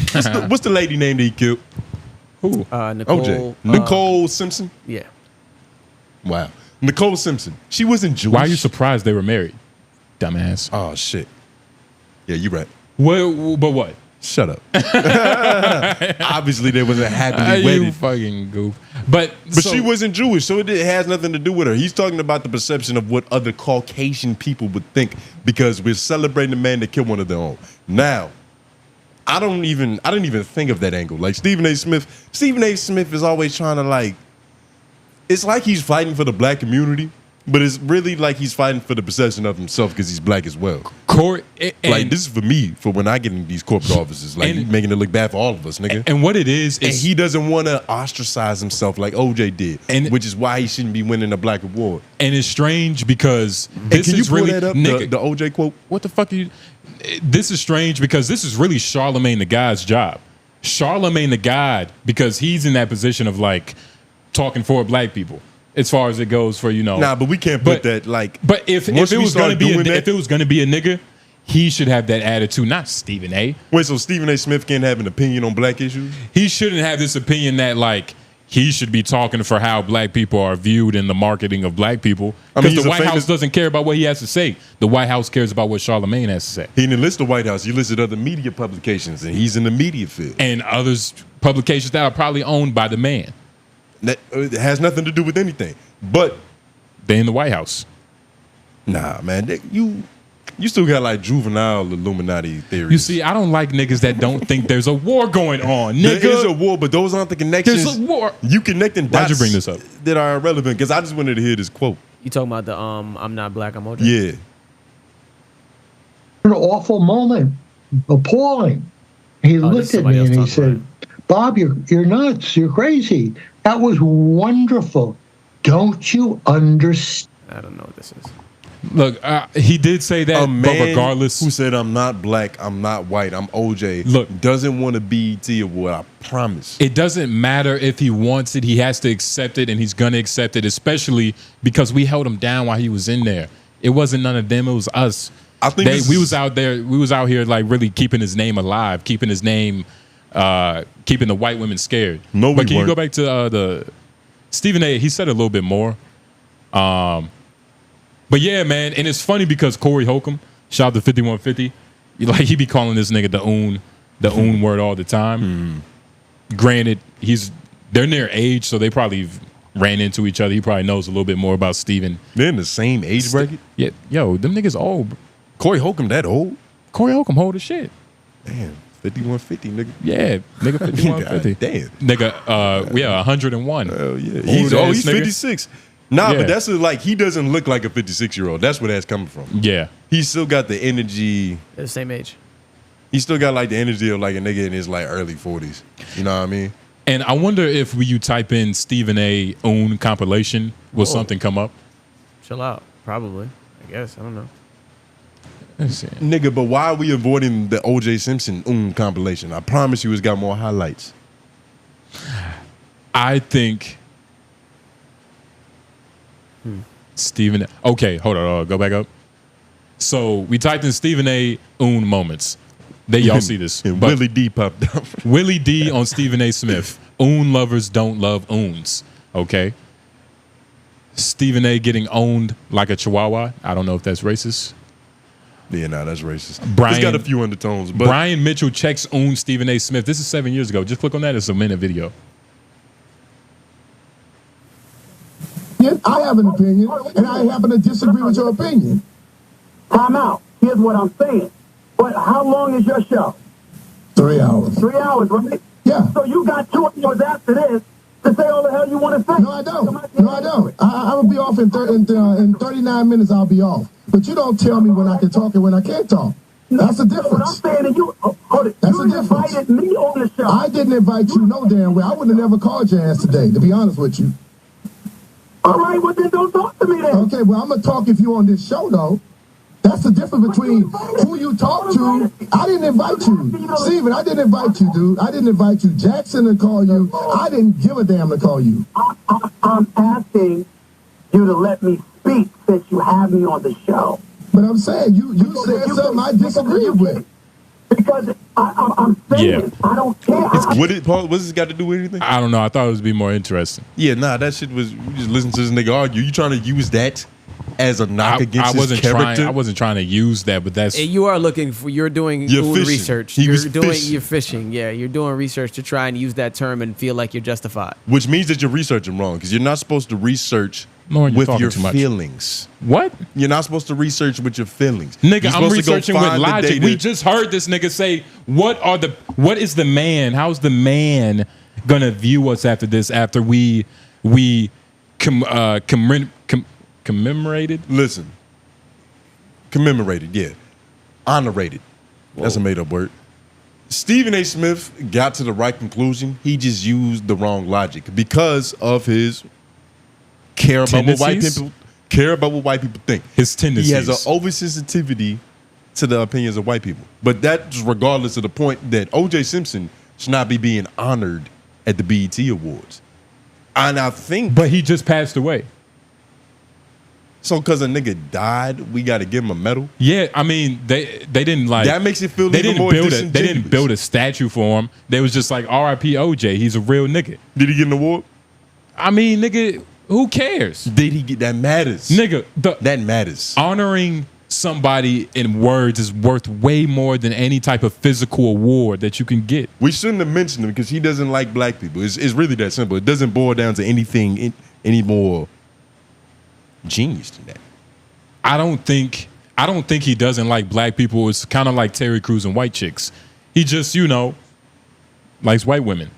the lady name that he killed? Who? Nicole. OJ. Nicole Simpson. Yeah. Wow. Nicole Simpson. She wasn't Jewish. Why are you surprised they were married? Dumbass. Oh shit. Yeah, you're right. Well, but what? Shut up. Obviously, they wasn't happily You wedded. fucking goof. But She wasn't Jewish, so it has nothing to do with her. He's talking about the perception of what other Caucasian people would think because we're celebrating a man that killed one of their own. Now, I didn't even think of that angle. Like Stephen A. Smith. Stephen A. Smith is always trying to it's like he's fighting for the black community, but it's really like he's fighting for the perception of himself because he's black as well. Like this is for me, for when I get in these corporate offices, like making it look bad for all of us, nigga. And what it is And he doesn't want to ostracize himself like OJ did, which is why he shouldn't be winning a black award. And it's strange because this can you is pull really that up, nigga, the OJ quote? What the fuck are you? This is strange because this is really Charlemagne the God's job. Charlemagne the God, because he's in that position of talking for black people as far as it goes for Nah, but we can't put that But if once it we was start gonna be doing that- if it was gonna be a nigga, he should have that attitude, not Stephen A. Wait, so Stephen A. Smith can't have an opinion on black issues? He shouldn't have this opinion that he should be talking for how black people are viewed in the marketing of black people. I Because mean, the White House doesn't care about what he has to say. The White House cares about what Charlemagne has to say. He didn't list the White House. He listed other media publications, and he's in the media field. And others publications that are probably owned by the man. That it has nothing to do with anything. But they in the White House. Nah, man, you still got juvenile Illuminati theories. You see, I don't like niggas that don't think there's a war going on. Nigga. There is a war, but those aren't the connections. There's a war. You connecting dots. Why'd you bring this up? That are irrelevant because I just wanted to hear this quote. You talking about the I'm not black, I'm OJ? Yeah. An awful moment, appalling. He looked at me and he said, "Bob, you're nuts. You're crazy. That was wonderful. Don't you understand?" I don't know what this is. Look, he did say that, A man but regardless, who said I'm not black, I'm not white, I'm OJ, look, doesn't want a BET award, I promise. It doesn't matter if he wants it, he has to accept it, and he's gonna accept it, especially because we held him down while he was in there. It wasn't none of them, it was us. I think we was out here really keeping his name alive, keeping his name, keeping the white women scared. No, but can weren't. you go back to the Stephen A? He said a little bit more. But yeah, man, and it's funny because Corey Holcomb, shout out to 5150, he be calling this nigga the OON word all the time. Granted, they're near age, so they probably ran into each other. He probably knows a little bit more about Steven. They're in the same age bracket? Yeah, yo, them niggas old. Corey Holcomb that old? Corey Holcomb old as shit. Damn, 5150, nigga. Yeah, nigga 5150. Damn. Nigga, 101. Hell yeah. Old He's ass nigga. 56. Nah, Yeah. but that's he doesn't look like a 56-year-old. That's where that's coming from. Yeah. He's still got the energy. They're the same age. He still got the energy of a nigga in his early 40s. You know what I mean? And I wonder if when you type in Stephen A. OON compilation, will something come up? Chill out. Probably. I guess. I don't know. Let's see. Nigga, but why are we avoiding the O.J. Simpson compilation? I promise you it's got more highlights. I think Stephen. Okay, hold on. Go back up. So we typed in Stephen A. OON moments. Y'all see this. And But Willie D popped up. Willie D on Stephen A. Smith. OON lovers don't love OONs. Okay. Stephen A. getting owned like a chihuahua. I don't know if that's racist. Yeah, nah, that's racist. Brian- It's got a few undertones. But Brian Mitchell checks OON Stephen A. Smith. This is 7 years ago. Just click on that. It's a minute video. I have an opinion, and I happen to disagree with your opinion. Time out. Here's what I'm saying. But how long is your show? 3 hours. 3 hours, right? Yeah. So you got 2 hours after this to say all the hell you want to say. No, I don't. No, I don't. I will be off in 39 minutes. I'll be off. But you don't tell me when I can talk and when I can't talk. That's the What I'm difference. saying to you, hold it. That's You the difference. invited me on the show. I didn't invite you no damn way. I wouldn't have never called your ass today, to be honest with you. All right, well then don't talk to me then. Okay, well, I'm going to talk if you're on this show, though. That's the difference between who you talk to. I didn't invite you. Steven, I didn't invite you, dude. I didn't invite you. Jackson to call you. I didn't give a damn to call you. I'm asking you to let me speak since you have me on the show. But I'm saying, you said something I disagree with. Because I'm saying I don't care. What's this got to do with anything? I don't know. I thought it would be more interesting. Yeah, nah, that shit was, you just listen to this nigga argue. You trying to use that as a knock against his character? I wasn't trying to use that, but that's... You are looking for, you're doing research. You're fishing. Yeah, you're doing research to try and use that term and feel like you're justified. Which means that you're researching wrong, because you're not supposed to research with your feelings. What? You're not supposed to research with your feelings. Nigga, I'm researching with logic. We just heard this nigga say, what is the man, how's the man gonna view us after this, after we commemorated? Listen. Commemorated, yeah. Honorated. That's a made-up word. Stephen A. Smith got to the right conclusion. He just used the wrong logic because of his care about what white people think. His tendencies. He has an oversensitivity to the opinions of white people. But that's regardless of the point that O.J. Simpson should not be being honored at the BET Awards. And I think... But he just passed away. So because a nigga died, we got to give him a medal? Yeah, I mean, they didn't like... That makes it feel even more disingenuous. They didn't build a statue for him. They was just like, R.I.P. OJ, he's a real nigga. Did he get an award? I mean, nigga, who cares? Did he get... That matters. Nigga, that matters. Honoring somebody in words is worth way more than any type of physical award that you can get. We shouldn't have mentioned him because he doesn't like black people. It's really that simple. It doesn't boil down to anything any more genius than that. I don't think he doesn't like black people. It's kind of like Terry Crews and white chicks. He just, likes white women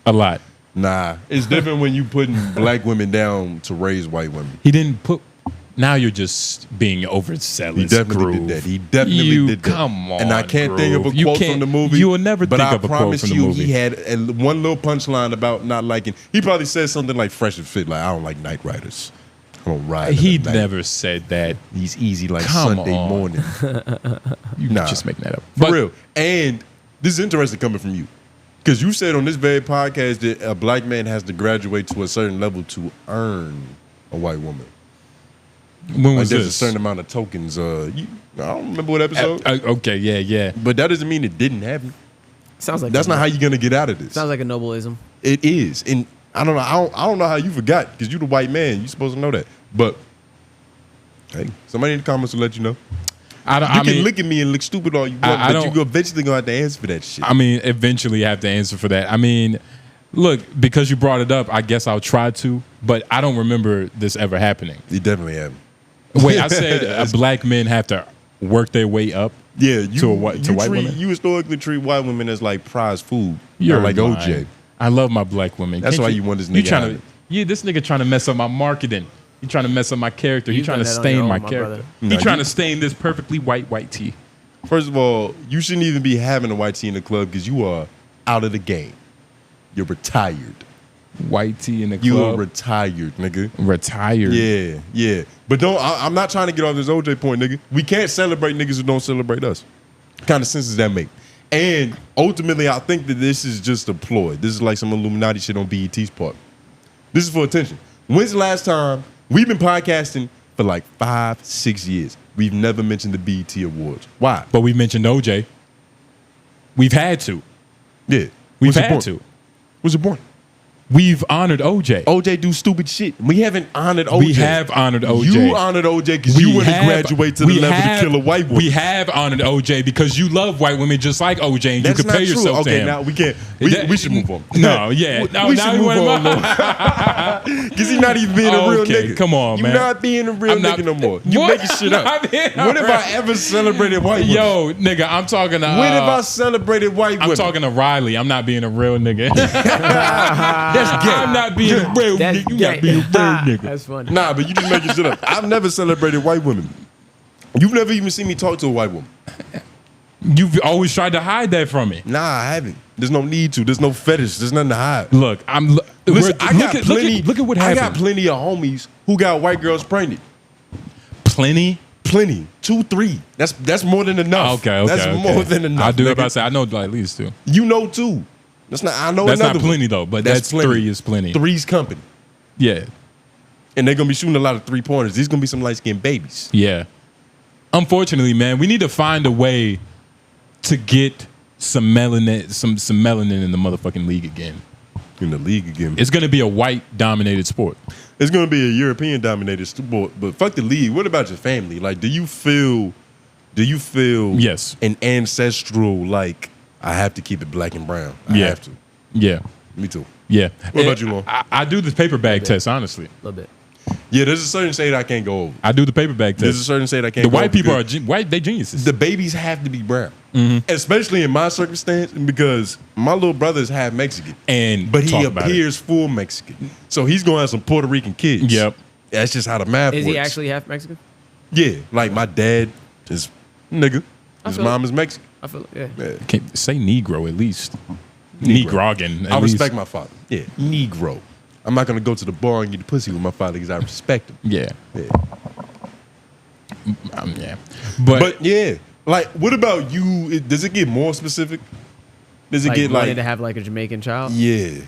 a lot. Nah, it's different when you putting black women down to raise white women. He didn't put... Now you're just being overzealous. He definitely did that. He definitely did that. Come on, and I can't think of a quote from the movie. You will never think of a quote from the movie. But I promise you, he had one little punchline about not liking... He probably said something like Fresh and Fit, like, I don't like Night Riders. I don't ride. He never said that. He's easy like Sunday morning. You're just making that up. For real. And this is interesting coming from you. Because you said on this very podcast that a black man has to graduate to a certain level to earn a white woman. When was there's this? a certain amount of tokens. I don't remember what episode. Okay, yeah. But that doesn't mean it didn't happen. Sounds like that's not how you're gonna get out of this. Sounds like a Nobleism. It is, and I don't know. I don't know how you forgot because you're the white man. You're supposed to know that. But hey, somebody in the comments will let you know. You can look at me and look stupid all you want, but you're eventually gonna have to answer for that shit. I mean, eventually you have to answer for that. I mean, look, because you brought it up, I guess I'll try to, but I don't remember this ever happening. You definitely haven't. Wait, I said black men have to work their way up. Yeah, to white women. You historically treat white women as like prize food. You're like lying. OJ. I love my black women. That's why you want this nigga. This nigga trying to mess up my marketing. He trying to mess up my character. He trying to stain my character. He trying to stain this perfectly white tee. First of all, you shouldn't even be having a white tee in the club because you are out of the game. You're retired. White tee in the club. You are retired, nigga. Retired. Yeah. But I'm not trying to get off this OJ point, nigga. We can't celebrate niggas who don't celebrate us. What kind of sense does that make? And ultimately, I think that this is just a ploy. This is like some Illuminati shit on BET's part. This is for attention. When's the last time we've been podcasting for like 5-6 years? We've never mentioned the BET Awards. Why? But we mentioned OJ. We've had to. Yeah. We've had to. What's the point? We've honored OJ. OJ do stupid shit. We haven't honored OJ. We have honored OJ. You honored OJ because you want to graduate to the level to kill a white woman. We have honored OJ because you love white women just like OJ and you compare yourself to him. Okay, now we can't. We should move on. No, yeah. We should move on. Because he's not even being a real nigga. Come on, man. You're not being a real nigga no more. You making shit up. When have I ever celebrated white women? Yo, nigga, I'm talking to... When have I celebrated white women? I'm talking to Riley. I'm not being a real nigga. That's gay. I'm not being a real nigga. You not being a real nigga. That's funny. Nah, but you just making shit up. I've never celebrated white women. You've never even seen me talk to a white woman. You've always tried to hide that from me. Nah, I haven't. There's no need to. There's no fetish. There's nothing to hide. Look, Listen, I got plenty. Look at what happened. I got plenty of homies who got white girls pregnant. Plenty. plenty. 2, 3. That's more than enough. Okay. That's more than enough. I do nigga. about to say I know at least 2. You know 2. That's not. I know That's another not plenty one. though, but that's plenty. 3 is plenty. 3's company, Yeah. and they're gonna be shooting a lot of 3-pointers. These gonna be some light skinned babies. Yeah. Unfortunately, man, we need to find a way to get some melanin, some melanin in the motherfucking league again. In the league again, It's going to be a white dominated sport. it's gonna be a European dominated sport. But fuck the league. What about your family? Like, do you feel Yes. an ancestral like I have to keep it black and brown? I Yeah. have to. Yeah. Me too. Yeah. What about you, Lon? I do the paper bag test, honestly. A little bit. Yeah, there's a certain shade I can't go over. I do the paper bag There's a test. certain shade I can't. The go white over people are because white. They geniuses. the babies have to be brown, Mm-hmm. especially in my circumstance because my little brother is half Mexican, But he appears full Mexican, so he's gonna have some Puerto Rican kids. Yep. That's just how the math Is works. he actually half Mexican? Yeah, like my dad is nigga. His feel mom is Mexican. I feel yeah. Yeah. Can't say Negro at least. Negro. Negrogan. At I least. respect my father. Yeah, Negro. I'm not gonna go to the bar and get the pussy with my father because I respect him. Yeah. Yeah. Yeah. But yeah, like, what about you? Does it get more specific? Does it Like get wanted like to have like a Jamaican child. yeah,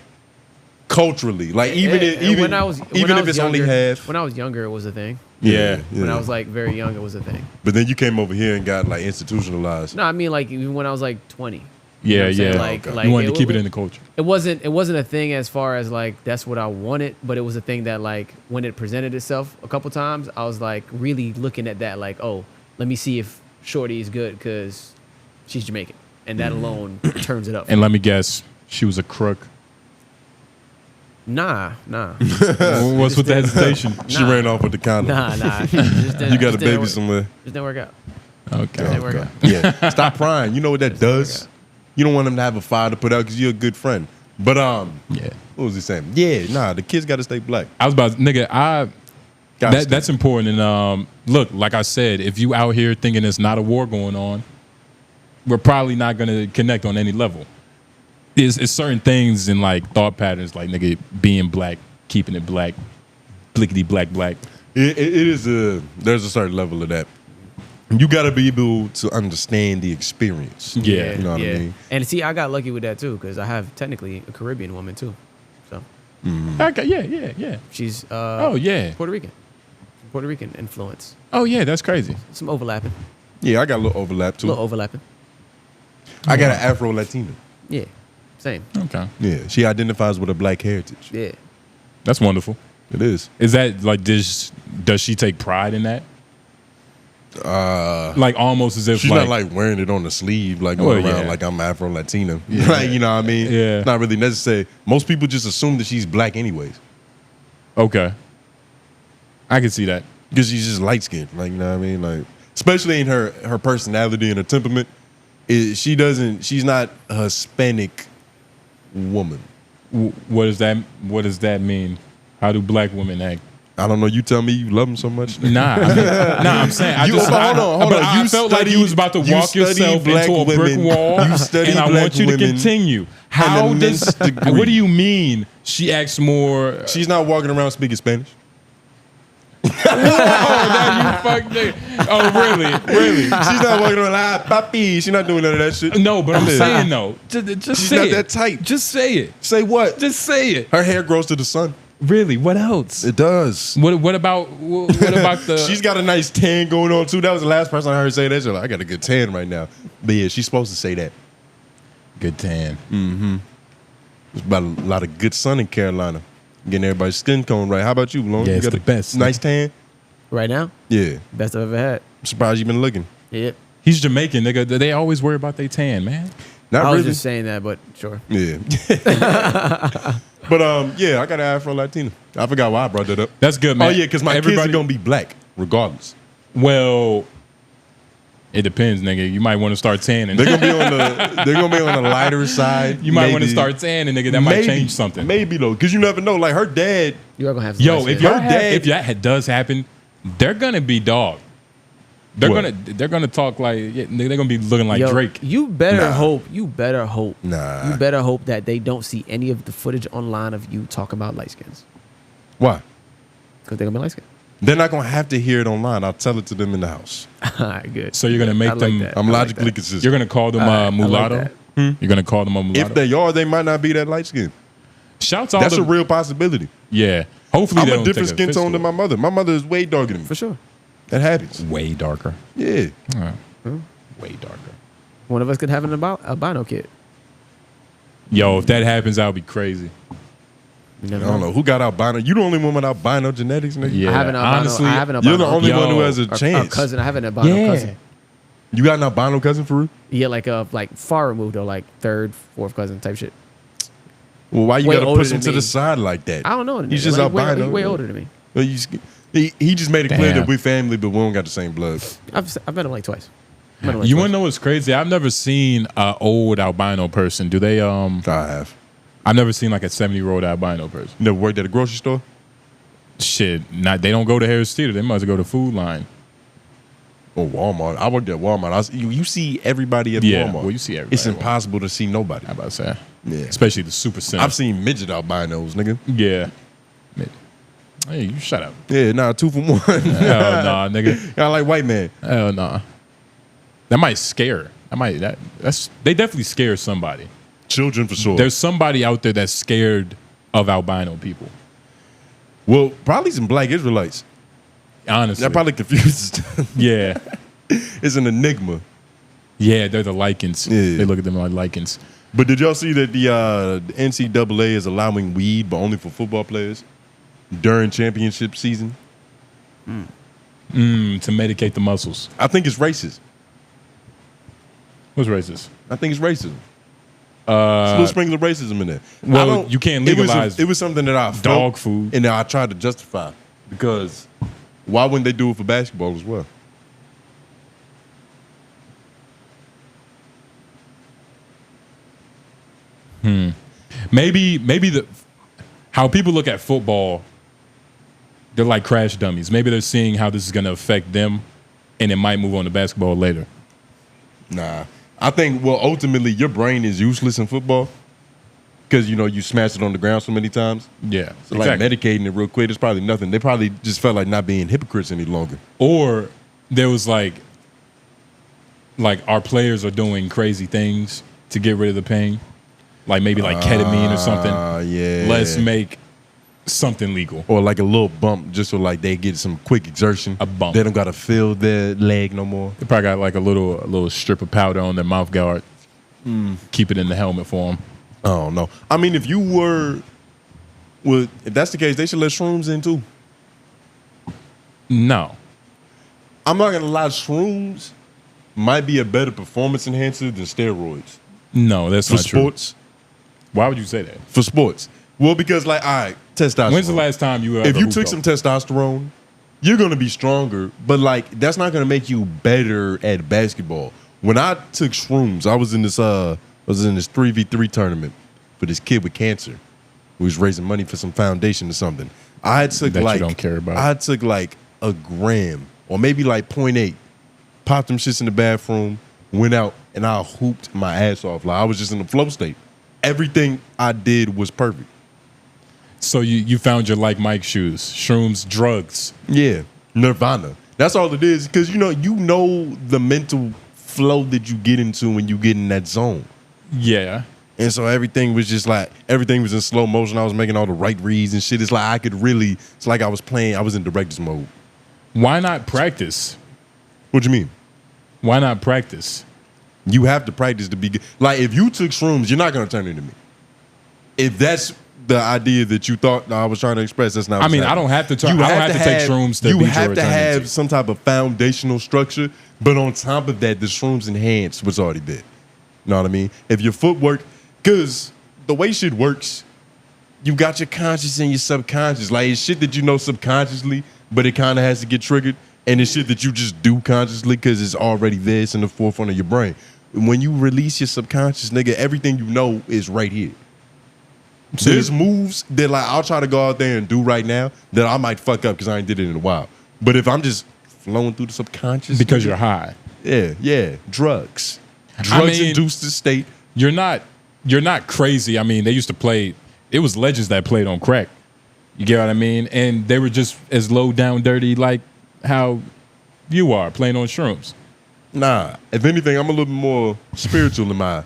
culturally, like even when I was if it's only younger- half. When I was younger, it was a thing. Yeah. When I was like very young, it was a thing. But then you came over here and got like institutionalized. No, I mean like even when I was like 20. Yeah, You know what I'm saying? yeah. Like, Okay. like You wanted to keep it in the culture. It wasn't a thing as far as like that's what I wanted, but it was a thing that like when it presented itself a couple times, I was like really looking at that like, oh, let me see if Shorty is good because she's Jamaican, and that alone turns it up. And let me guess, she was a crook. Nah. What's with the hesitation? She Nah. ran off with the condom. Nah. You got a baby somewhere. Just didn't work out. Okay. Didn't work out. Yeah, stop crying. You know what that does? You don't want them to have a fire to put out because you're a good friend. But Yeah. what was he saying? Yeah, nah, the kids got to stay black. I was about nigga, Gotta stay. that's important. And look, like I said, if you out here thinking there's not a war going on, we're probably not gonna connect on any level. It's certain things in like thought patterns, like nigga being black, keeping it black, blickety black. It is there's a certain level of that. You got to be able to understand the experience. Yeah. You know what I mean? And see, I got lucky with that too because I have technically a Caribbean woman too. So Okay, yeah. she's Oh yeah. Puerto Rican influence. Oh yeah, that's crazy. Some overlapping. Yeah, I got a little overlap A too. little overlapping. I got an Afro Latina. Yeah. Same. Okay. Yeah, she identifies with a black heritage. Yeah. That's wonderful. It is. Is that like does she take pride in that? Like almost as if She's not like wearing it on the sleeve, like going Well, around yeah. like I'm Afro Latina. Like, you know what I mean? Yeah. Not really necessary. Most people just assume that she's black anyways. Okay. I can see that. Because she's just light skinned. Like, you know what I mean? Like, especially in her personality and her temperament. She's not a Hispanic woman. What does that mean? How do black women act? I don't know. You tell me you love them so much. Nah, I'm saying I You- just hold on. but I You felt like you study- was about to you walk study yourself black into a brick women. wall, You study and I black want you to women continue. an immense degree. What do you mean? She acts more. She's not walking around speaking Spanish. You fucked it. Oh, really? She's not walking around like, papi. She's not doing none of that shit. No, but I'm Yeah. saying though. Just She's say not it. that tight. Just say it. Say what? Just say it. Her hair grows to the sun. Really? What else? It does. What about the? She's got a nice tan going on too. That was the last person I heard say that. She's like, I got a good tan right now. But yeah, she's supposed to say that. good tan. There's about a lot of good sun in Carolina. Getting everybody's skin tone right. How about you, Lone? Yeah, You it's got the a best. Nice tan? Right now, Yeah. best I've ever had. I'm surprised you've been looking. Yeah. He's Jamaican, nigga. They always worry about their tan, man. Not I was really. just saying that, but sure. Yeah. But yeah, I got an Afro Latina. I forgot why I brought that up. That's good, man. Oh yeah, because my kids are gonna be black regardless. Well, it depends, nigga. You might want to start tanning. They're gonna be on the lighter side. You might want to maybe. start tanning, nigga. That might change something. Maybe though, because you never know. Like her dad. You are gonna have some Yo, nice if shit. that does happen, they're gonna be dog. They're What? gonna talk like they're gonna be looking like Yo, Drake. You better Nah. hope. You better hope. Nah. You better hope that they don't see any of the footage online of you talking about light skins Why? because they're gonna be light skins. They're not gonna have to hear it online. I'll tell it to them in the house. All right, good. So you're gonna make I like them. that. I'm I like logically that. consistent. You're gonna call them I like mulatto. that. You're gonna call them a mulatto. If they are, they might not be that light skinned. Shouts all That's the, a real possibility. Yeah. Hopefully I'm they a don't different take skin offense tone to than my mother. My mother is way darker than me. For sure. That happens. it. Way darker. Yeah. Way darker. One of us could have an albino kid. Yo, if that happens, I'll be crazy. You I never don't know who got albino. You the only one with albino genetics, nigga. Yeah. I have an albino. Honestly, I have an albino. You're the only Yo. one who has a Or chance. cousin. I have an albino Yeah. cousin. You got an albino cousin for real? Yeah, like far removed though, like third, fourth cousin type shit. Well, why you Way gotta older push him than to me. the side like that? I don't know. He's just like, albino. Way older than me. Well, he just made it clear Damn. that we family, but we don't got the same blood. I've met him like twice. Met him like You twice. want to know what's crazy? I've never seen an old albino person. Do they? I have. I've never seen like a 70-year-old albino person. You never worked at a grocery store? Shit, they don't go to Harris Theater. They must go to Food Line. Or Walmart. I worked at Walmart. You see everybody at Yeah, Walmart. well, you see everybody It's at Walmart. impossible to see nobody. How about to say? Yeah. Especially the super center. I've seen midget albinos, nigga. Yeah. Hey, you shut up. Yeah, nah, 2 for 1. Hell nah, nigga. I like white man. Hell nah. That might scare. They definitely scare somebody. Children for sure. There's somebody out there that's scared of albino people. Well, probably some black Israelites. Honestly. That probably confuses them. Yeah. It's an enigma. Yeah, they're the lichens. Yeah. They look at them like lichens. But did y'all see that the NCAA is allowing weed, but only for football players during championship season? To medicate the muscles. I think it's racist. What's racist? I think it's racism. There's a little sprinkle of racism in there. Well, I don't- you can't it was a- legalize It was something that I felt, dog food. and I tried to justify because why wouldn't they do it for basketball as well? Maybe how people look at football, they're like crash dummies. Maybe they're seeing how this is going to affect them, and it might move on to basketball later. Nah. I think, well, ultimately, your brain is useless in football because, you smash it on the ground so many times. Yeah, So, like, medicating it real quick, it's probably nothing. They probably just felt like not being hypocrites any longer. Or there was like our players are doing crazy things to get rid of the pain, like maybe like ketamine or something. Yeah. Let's make something legal. Or like a little bump just so, like, they get some quick exertion. A bump. They don't got to feel their leg no more. They probably got like a little strip of powder on their mouth guard. Keep it in the helmet for them. I don't know. I mean, if that's the case, they should let shrooms in too. No. I'm not gonna lie, shrooms might be a better performance enhancer than steroids No, that's for not true. sports. Why would you say that? For sports, well, because like, all right, testosterone. When's the last time you ever If you hooped took off? some testosterone, you're gonna be stronger. But like, that's not gonna make you better at basketball. When I took shrooms, I was in this 3v3 tournament for this kid with cancer who was raising money for some foundation or something. I took That you like don't care about. I took like a gram or maybe like 0.8, popped them shits in the bathroom, went out, and I hooped my ass off. Like I was just in a flow state. Everything I did was perfect. So you found your like Mike shoes, shrooms, drugs. Yeah, nirvana. That's all it is. Because you know the mental flow that you get into when you get in that zone. Yeah. And so everything was just like, everything was in slow motion. I was making all the right reads and shit. It's like it's like I was in director's mode. Why not practice? What you mean? Why not practice? You have to practice to be good. Like, if you took shrooms, you're not going to turn into me. If that's the idea that you thought I was trying to express, that's not what's happening. I don't have to take shrooms to You beat have your to have eternity. some type of foundational structure, but on top of that, the shrooms enhance what's already there. You know what I mean? If your footwork, because the way shit works, you got your conscious and your subconscious. Like, it's shit that you know subconsciously, but it kind of has to get triggered. And it's shit that you just do consciously because it's already there. It's in the forefront of your brain. When you release your subconscious, nigga, everything you know is right here. There's moves that like I'll try to go out there and do right now that I might fuck up because I ain't did it in a while. But if I'm just flowing through the subconscious, Because you're high. yeah, drugs mean, induce the state. You're not crazy. I mean, they used to play. It was legends that played on crack. You get what I mean? And they were just as low down dirty like how you are playing on shrooms. Nah, if anything, I'm a little more spiritual in my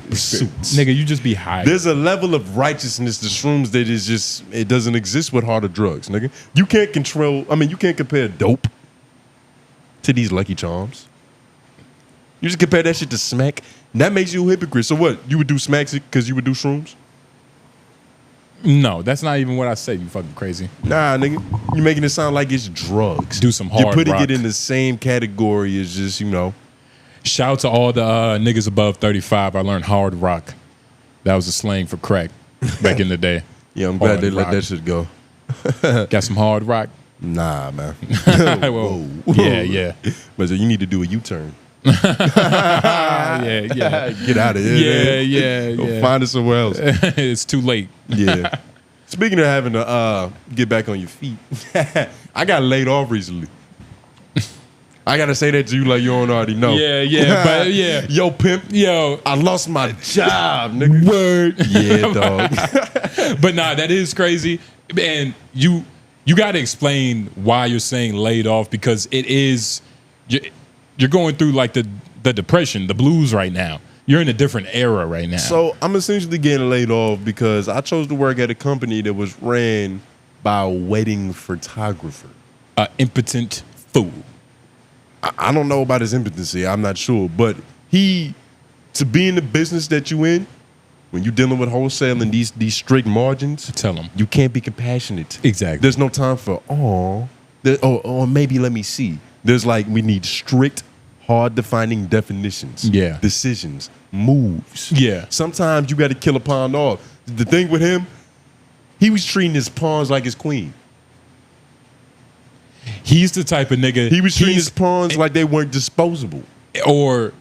pursuits. Nigga, you just be high. There's a level of righteousness to shrooms that is just, it doesn't exist with harder drugs, nigga. You can't you can't compare dope to these Lucky Charms. You just compare that shit to smack. That makes you a hypocrite. So what? You would do smacks because you would do shrooms? No, that's not even what I said, you fucking crazy. Nah, nigga. You're making it sound like it's drugs. Do some hard You're putting rock. it in the same category as just, Shout out to all the niggas above 35. I learned hard rock. That was a slang for crack back in the day. Yeah, I'm glad Hard they let rock. that shit go. Got some hard rock? Nah, man. Whoa. Yeah. But you need to do a U-turn. Yeah. Get out of here. Yeah. Go find it somewhere else. It's too late. Yeah. Speaking of having to get back on your feet, I got laid off recently. I gotta say that to you like you don't already know. Yeah, but yeah. Yo, pimp. Yo, I lost my job, nigga. Word. Yeah, dog. But nah, that is crazy. And you got to explain why you're saying laid off, because it is you're going through like the depression, the blues right now. You're in a different era right now. So I'm essentially getting laid off because I chose to work at a company that was ran by a wedding photographer. An impotent fool. I don't know about his impotency. I'm not sure. But to be in the business that you in, when you're dealing with wholesaling these strict margins, tell them you can't be compassionate. Exactly. There's no time for or maybe let me see. There's we need strict, hard defining definitions. Yeah. Decisions, moves. Yeah. Sometimes you got to kill a pawn off. The thing with him, he was treating his pawns like his queen. He's the type of nigga. He was treating his pawns like they weren't disposable. Or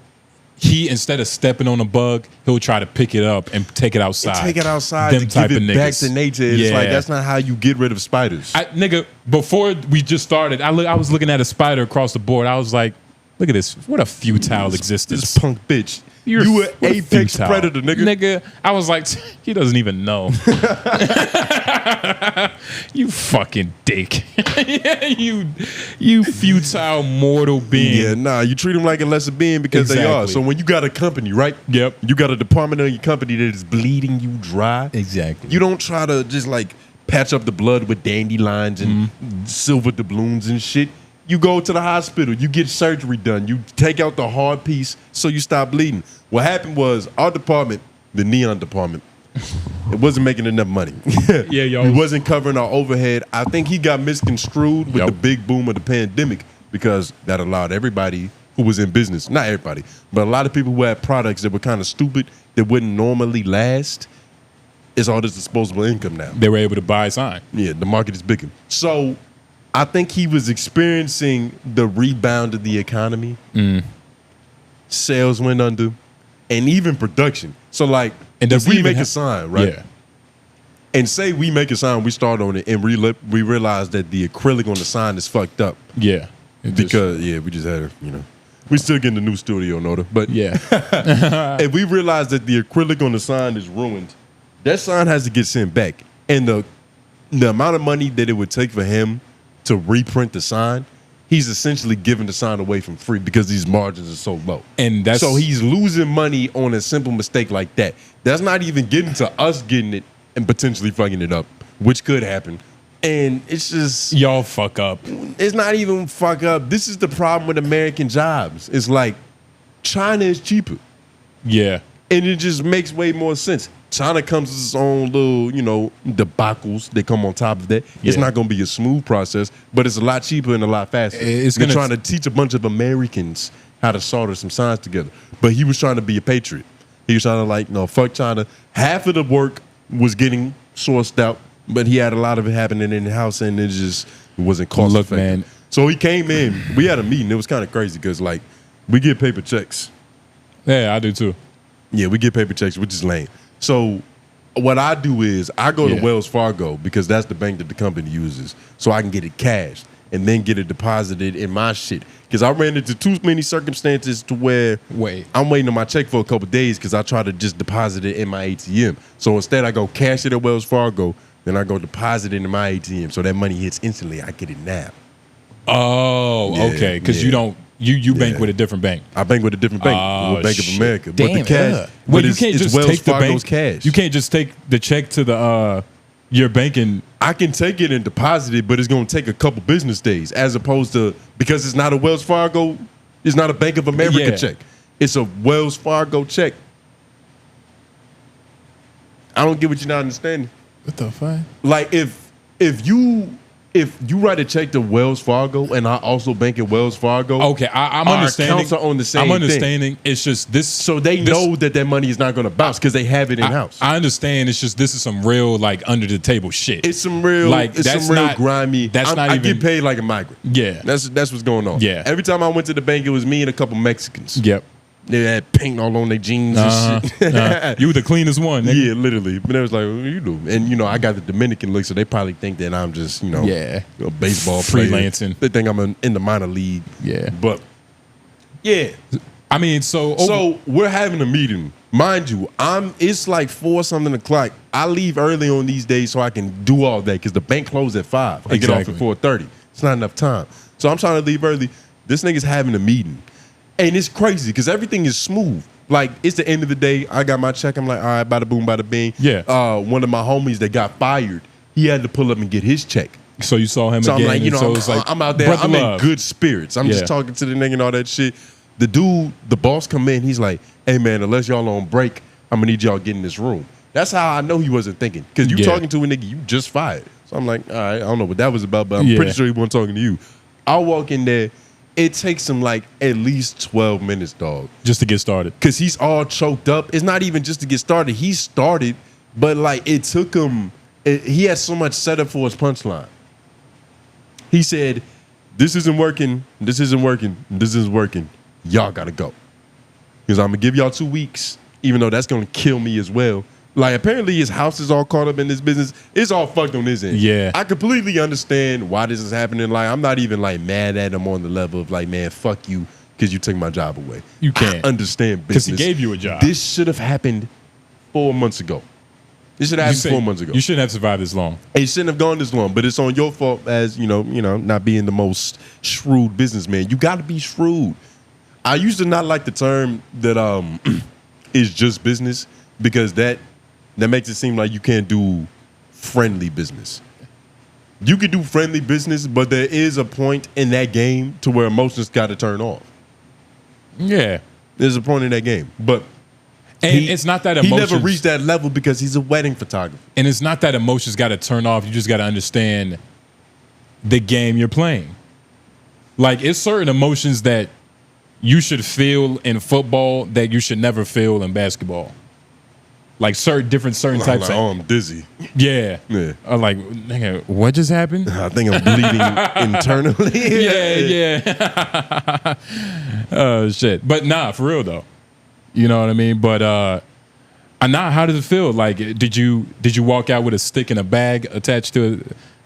he, instead of stepping on a bug, he'll try to pick it up and take it outside. Take it outside Them to type give of it back niggas. to nature. It's that's not how you get rid of spiders. Nigga, before we just started, I was looking at a spider across the board. I was like, look at this. What a futile existence. This punk bitch. You an apex predator, nigga. Nigga, I was like, he doesn't even know. You fucking dick. you futile mortal being. Yeah, nah, you treat them like a lesser being because they are. So when you got a company, right? Yep. You got a department of your company that is bleeding you dry. Exactly. You don't try to just patch up the blood with dandelions and silver doubloons and shit. You go to the hospital, you get surgery done, you take out the hard piece so you stop bleeding. What happened was our department, the neon department, it wasn't making enough money. Yeah, yo. We wasn't covering our overhead. I think he got misconstrued with the big boom of the pandemic because that allowed everybody who was in business, not everybody, but a lot of people who had products that were kind of stupid that wouldn't normally last. It's all this disposable income now. They were able to buy a sign. Yeah, the market is bigger. So I think he was experiencing the rebound of the economy. Sales went under, and even production. So and if we make a sign, right? Yeah. And say we make a sign, we start on it, and we realize that the acrylic on the sign is fucked up. Yeah. We just had we still getting the new studio in order. But yeah. if we realize that the acrylic on the sign is ruined, that sign has to get sent back. And the amount of money that it would take for him to reprint the sign, he's essentially giving the sign away from free because these margins are so low. And so he's losing money on a simple mistake like that. That's not even getting to us getting it and potentially fucking it up, which could happen. And it's just y'all fuck up. It's not even fuck up. This is the problem with American jobs. It's China is cheaper. Yeah. And it just makes way more sense. China comes with its own little, debacles that come on top of that. It's not going to be a smooth process, but it's a lot cheaper and a lot faster. They're trying to teach a bunch of Americans how to solder some signs together. But he was trying to be a patriot. He was trying to no, fuck China. Half of the work was getting sourced out, but he had a lot of it happening in the house, and it wasn't cost effective. Man. So he came in. We had a meeting. It was kind of crazy because we get paper checks. Yeah, I do too. Yeah, we get paper checks, which is lame. So what I do is I go to Wells Fargo because that's the bank that the company uses, so I can get it cashed and then get it deposited in my shit. Because I ran into too many circumstances to where I'm waiting on my check for a couple of days because I try to just deposit it in my ATM. So instead I go cash it at Wells Fargo, Then I go deposit it into my ATM, so that money hits instantly. I get it now. Oh, Yeah, okay. Because yeah. you don't you bank with a different bank. I bank with a different bank, Oh, with Bank of shit. America. Damn, but the cash, Well, but you it's, can't it's just Wells take the Fargo's bank. cash. You can't just take the check to the your bank and I can take it and deposit it, but it's going to take a couple business days, as opposed to because it's not a Wells Fargo, it's not a Bank of America check. It's a Wells Fargo check. I don't get what you're not understanding. what the fuck? Like if you write a check to Wells Fargo and I also bank at Wells Fargo, Okay, I'm our understanding. accounts are on the same I'm thing. understanding. It's just this, So they this- know that money is not going to bounce because they have it in house. I understand. It's just this is some real like under the table shit. It's some real, Like, it's that's some real not- grimy. that's not I even- get paid like a migrant. Yeah. That's what's going on. Yeah. Every time I went to the bank, it was me and a couple Mexicans. Yep. They had paint all on their jeans and shit. You were the cleanest one. Nigga. Yeah, literally. But they was like, what do you do? And, I got the Dominican look, so they probably think that I'm just, Yeah. a baseball player. Freelancing. They think I'm in the minor league. Yeah. But, yeah. I mean, so We're having a meeting. Mind you, it's like 4-something o'clock. I leave early on these days so I can do all that because the bank closed at 5. I get off at 4:30. It's not enough time. So I'm trying to leave early. This nigga's having a meeting. And it's crazy because everything is smooth. Like, it's the end of the day. I got my check. I'm like, all right, bada boom, bada bing. Yeah. One of my homies that got fired, he had to pull up and get his check. So you saw him So again. I'm like, and so it's like, I'm out there. brother I'm love. in good spirits. I'm just Yeah. talking to the nigga and all that shit. The dude, the boss come in. He's like, hey, man, unless y'all on break, I'm going to need y'all to get in this room. That's how I know he wasn't thinking. Because you Yeah. talking to a nigga you just fired. So I'm like, all right, I don't know what that was about, but I'm Yeah. pretty sure he wasn't talking to you. I'll walk in there. It takes him like at least 12 minutes, dog. Just to get started. Because he's all choked up. It's not even just to get started. He started, but like it took him, he had so much set up for his punchline. He said, this isn't working, this isn't working, this isn't working. Y'all gotta go. Because I'm gonna give y'all 2 weeks, even though that's gonna kill me as well. Like apparently his house is all caught up in this business. It's all fucked on his end. Yeah. I completely understand why this is happening. Like I'm not even like mad at him on the level of like, man, fuck you, because you took my job away. You can't. I understand 'Cause he business. gave you a job. This should have happened 4 months ago. This should have happened 4 months ago. You shouldn't have survived this long. It shouldn't have gone this long, but it's on your fault as, not being the most shrewd businessman. You got to be shrewd. I used to not like the term that is just business because that makes it seem like you can't do friendly business. You could do friendly business, but there is a point in that game to where emotions got to turn off. Yeah. There's a point in that game, but And it's not that he emotions. never reached that level because he's a wedding photographer. And it's not that emotions got to turn off. You just got to understand the game you're playing. Like, it's certain emotions that you should feel in football that you should never feel in basketball. Like certain types Like, of. I'm dizzy. Yeah. Yeah. I'm like, nigga, what just happened? I think I'm bleeding internally. Yeah. Oh, shit. But nah, for real though. You know what I mean? But nah, how did it feel? Like, did you walk out with a stick and a bag attached to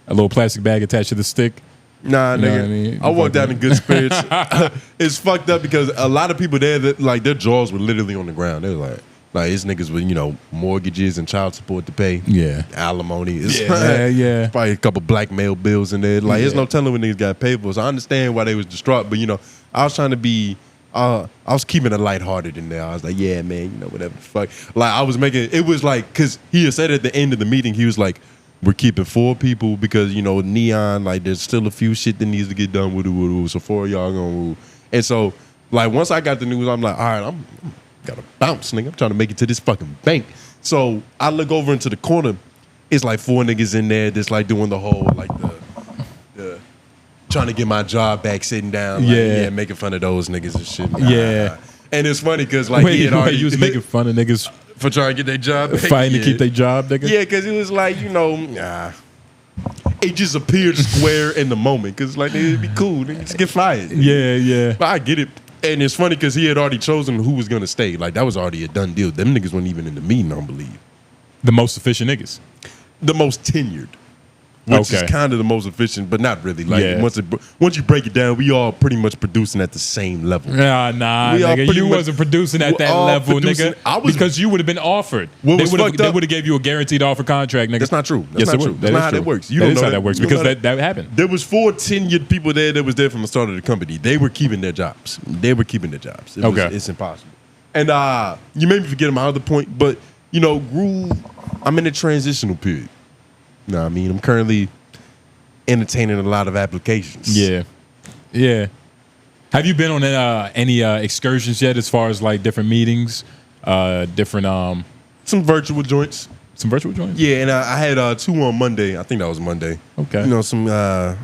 a little plastic bag attached to the stick? Nah, You know nigga. what I mean? I walked out in good spirits. It's fucked up because a lot of people there, that, like, their jaws were literally on the ground. They were like these niggas with, mortgages and child support to pay. Yeah. Alimony. It's Yeah. probably a couple blackmail bills in there. Like, there's no telling when niggas got paid for. So I understand why they was distraught. But, I was trying to be, I was keeping it lighthearted in there. I was like, yeah, man, whatever the fuck. Like, I was making, it was like, because he had said at the end of the meeting, he was like, we're keeping 4 people because, Neon, like, there's still a few shit that needs to get done with it. So 4 of y'all gonna. And so, like, once I got the news, I'm like, all right, I'm gotta bounce, nigga. I'm trying to make it to this fucking bank. So I look over into the corner. It's like 4 niggas in there that's like doing the whole, like, the trying to get my job back, sitting down. Like, Yeah. making fun of those niggas and shit. Yeah. And it's funny because, like, he had already. you was making fun of niggas for trying to get their job back. fighting to keep their job, nigga? Yeah, because it was like, it just appeared square in the moment. Because, like, it'd be cool. Niggas just get fired. Yeah. But I get it. And it's funny because he had already chosen who was going to stay. Like, that was already a done deal. Them niggas weren't even in the meeting, I don't believe. The most efficient niggas. The most tenured. which is kind of the most efficient, but not really. Like once you break it down, we all pretty much producing at the same level. Nah, nigga, you wasn't producing at that level, nigga. Because you would have been offered. They would have gave you a guaranteed offer contract, nigga. That's not true. Yes, it would. That's not how that works. You don't know how that works because that happened. There was 4 tenured people there that was there from the start of the company. They were keeping their jobs. It's impossible. And you made me forget my other point, but you know, Groove, I'm in a transitional period. You know what I mean? I'm currently entertaining a lot of applications. Yeah. Have you been on any excursions yet as far as like different meetings, different some virtual joints? Some virtual joints? Yeah, and I had 2 on Monday. I think that was Monday. Okay. You know, some I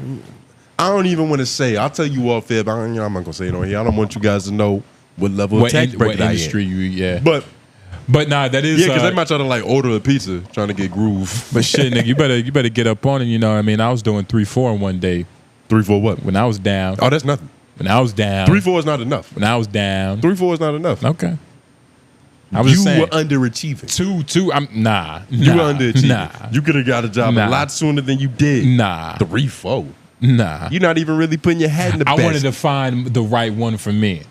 don't even want to say. I'll tell you off air, but I'm not gonna say it on here. I don't want you guys to know what level of tax bracket what industry you But nah, that is because they might try to like order a pizza trying to get Groove. But shit, nigga, you better get up on it. You know what I mean? I was doing 3-4 in one day. 3-4 what? When I was down. Oh, that's nothing. When I was down. 3-4 is not enough. When I was down. 3-4 is not enough. Okay. I was saying, were underachieving. 2. Nah. You were underachieving. Nah. You could have got a job a lot sooner than you did. Nah. 3-4. Nah. You're not even really putting your hat in the basket. I wanted to find the right one for me.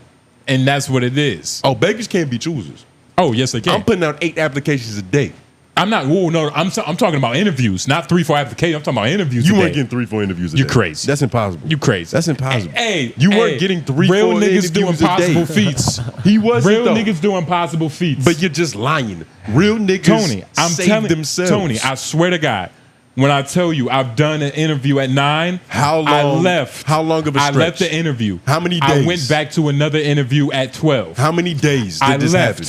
And that's what it is. Oh, beggars can't be choosers. Oh, yes, they can. I'm putting out 8 applications a day. I'm not. Whoa, no. I'm talking about interviews, not 3-4 applications. I'm talking about interviews. You weren't getting 3-4 interviews a day. You're crazy. That's impossible. You crazy. That's impossible. Hey, you weren't getting 3-4 real niggas do interviews impossible a day. feats. He wasn't. Real niggas do impossible feats. But you're just lying. Real niggas Tony, save themselves. Tony, I swear to God, when I tell you I've done an interview at 9, how long? I left. How long of a stretch? I left the interview. How many days? I went back to another interview at 12. How many days did this happen?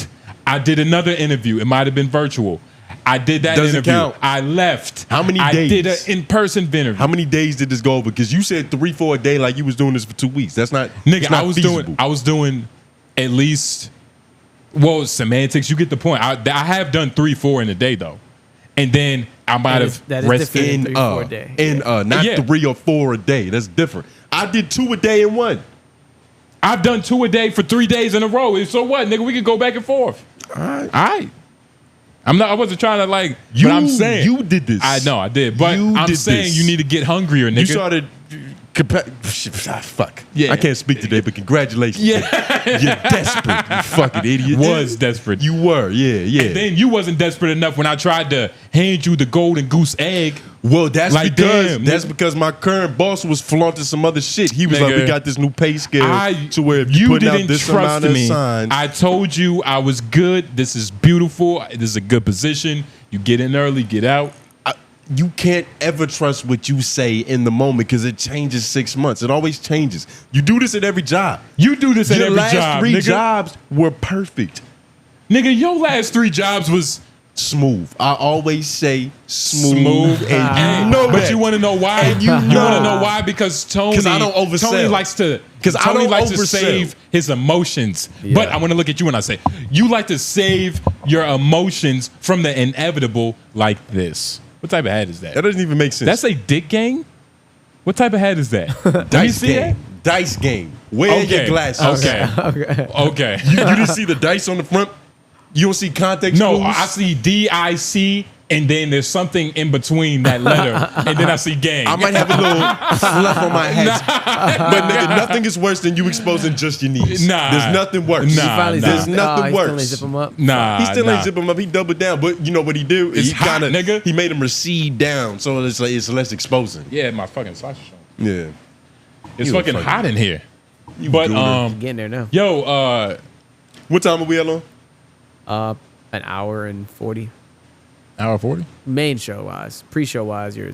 I did another interview. It might have been virtual. I did that Doesn't interview. count. I left. How many I days? did an in-person interview. How many days did this go over? Because you said 3-4 a day, like you was doing this for 2 weeks. That's not. Nigga, it's not feasible. I was doing at least. Well, semantics. You get the point. I have done 3-4 in a day though, and then I might have rested in 3-4 a day. Not 3 or 4 a day. That's different. I did 2 a day in one. I've done 2 a day for 3 days in a row. So what, nigga? We can go back and forth. All right. I wasn't trying to like. You, but I'm saying you did this. I know I did, but I'm saying you need to get hungrier, nigga. You started. Fuck. Yeah. I can't speak today, but congratulations. Yeah. You're desperate, you fucking idiot. Was desperate. You were, yeah. And then you wasn't desperate enough when I tried to hand you the golden goose egg. Well, that's like, because my current boss was flaunting some other shit. He was like, we got this new pay scale to where if you put out this amount of signs. I told you I was good. This is beautiful. This is a good position. You get in early, get out. You can't ever trust what you say in the moment because it changes 6 months. It always changes. You do this at every job. You do this at every job. Your last 3 nigga. jobs were perfect. Nigga, your last 3 jobs was smooth. I always say smooth. And you know that. But you want to know why? And you want to know why? Because Tony I don't oversell. Tony likes to save his emotions. Yeah. But I want to look at you when I say you like to save your emotions from the inevitable like this. What type of hat is that? That doesn't even make sense. That's a dick game? What type of hat is that? Dice game. Dice game. Wear your glasses. Okay. You didn't see the dice on the front? You don't see context clues? No, I see DIC and then there's something in between that letter, and then I see game. I might have a little fluff on my hat. But nigga, nothing is worse than you exposing just your knees. Nah. There's nothing worse. There's nothing worse. He still ain't zip him up? Nah. He still ain't zip him up. He doubled down. But you know what he do? Is he made him recede down so it's less exposing. Yeah, my fucking socks show. Yeah. It's fucking hot in here. But getting there now. Yo, what time are we at on? An hour and 40. Hour 40? Main show wise. Pre-show wise, you're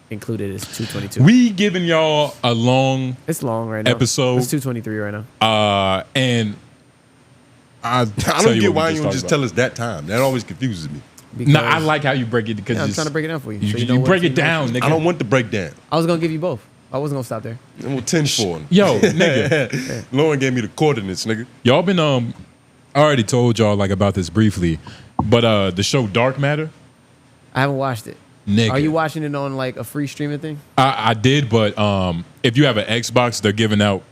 included as 222. We giving y'all a long It's long right now. episode. It's 223 right now. And I don't get why you don't just tell us that time. That always confuses me. Nah, I like how you break it because I'm trying to break it down for you. You break it down, nigga. I don't want the breakdown. I was gonna give you both. I wasn't gonna stop there. Well, 10 for him. Yo, nigga. Lauren gave me the coordinates, nigga. Y'all been I already told y'all like about this briefly, but the show Dark Matter. I haven't watched it. Nigga. Are you watching it on like a free streaming thing? I did, but if you have an Xbox, they're giving out.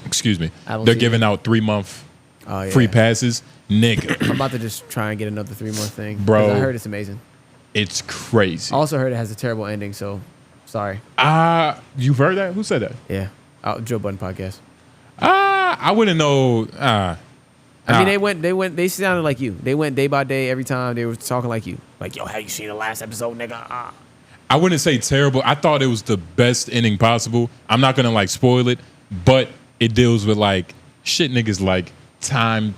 Excuse me. They're giving out 3-month free passes, nigga. I'm about to just try and get another 3-month thing, bro. I heard it's amazing. It's crazy. I also heard it has a terrible ending, so sorry. You've heard that? Who said that? Yeah. Joe Budden podcast. I wouldn't know. I mean, they sounded like you. They went day by day every time. They were talking like you. Like, yo, have you seen the last episode, nigga? I wouldn't say terrible. I thought it was the best ending possible. I'm not gonna like spoil it, but it deals with like shit niggas like time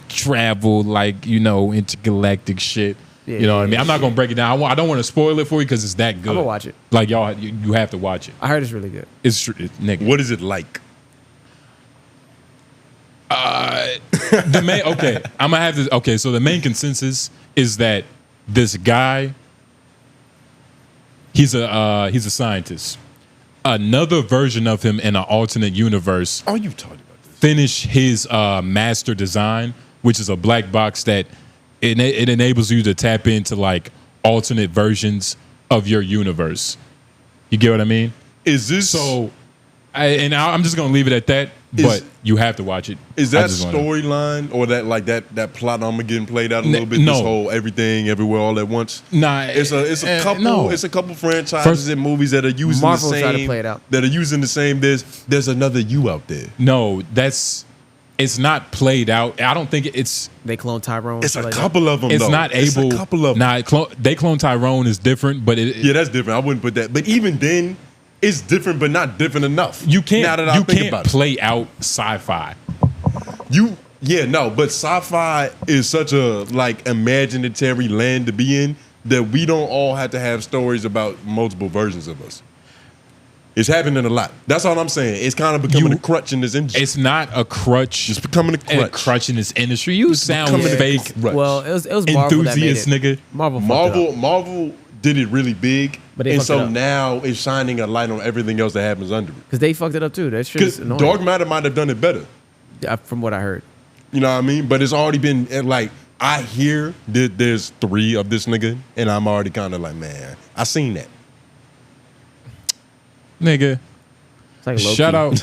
travel, like, you know, intergalactic shit. Yeah, you know what I mean? I'm not gonna break it down. I don't want to spoil it for you because it's that good. I'm gonna watch it. Like y'all, you have to watch it. I heard it's really good. It's nigga. What is it like? The main I'm gonna have this. Okay, so the main consensus is that this guy, he's a scientist. Another version of him in an alternate universe. Are you talking about this? Finish his master design, which is a black box that it enables you to tap into like alternate versions of your universe. You get what I mean? Is this so? I'm just gonna leave it at that. But you have to watch it. Is that storyline or that plot armor getting played out a little bit? No. This whole everything, everywhere, all at once. Nah, it's a couple. No. It's a couple franchises and movies that are using Marvel the same. tried to play it out. That are using the same. There's another you out there. No, it's not played out. I don't think it's. They clone Tyrone. It's a couple of them. It's though. not It's able. a couple of them. Nah, they clone Tyrone is different, but yeah, that's different. I wouldn't put that. But even then, it's different, but not different enough. You can't. Now that I think about play out sci-fi. But sci-fi is such a like imaginary land to be in that we don't all have to have stories about multiple versions of us. It's happening a lot. That's all I'm saying. It's kind of becoming a crutch in this industry. It's not a crutch. It's becoming a crutch in this industry. You sound fake. Well, it was Marvel enthusiast, that made it. nigga. Marvel did it really big, but they and fucked so it up. now it's shining a light on everything else that happens under it. Because they fucked it up too. That shit is annoying. Dark Matter might have done it better. From what I heard. You know what I mean? But it's already been like I hear that there's 3 of this nigga, and I'm already kind of like, man, I seen that. Nigga. It's like Shout out.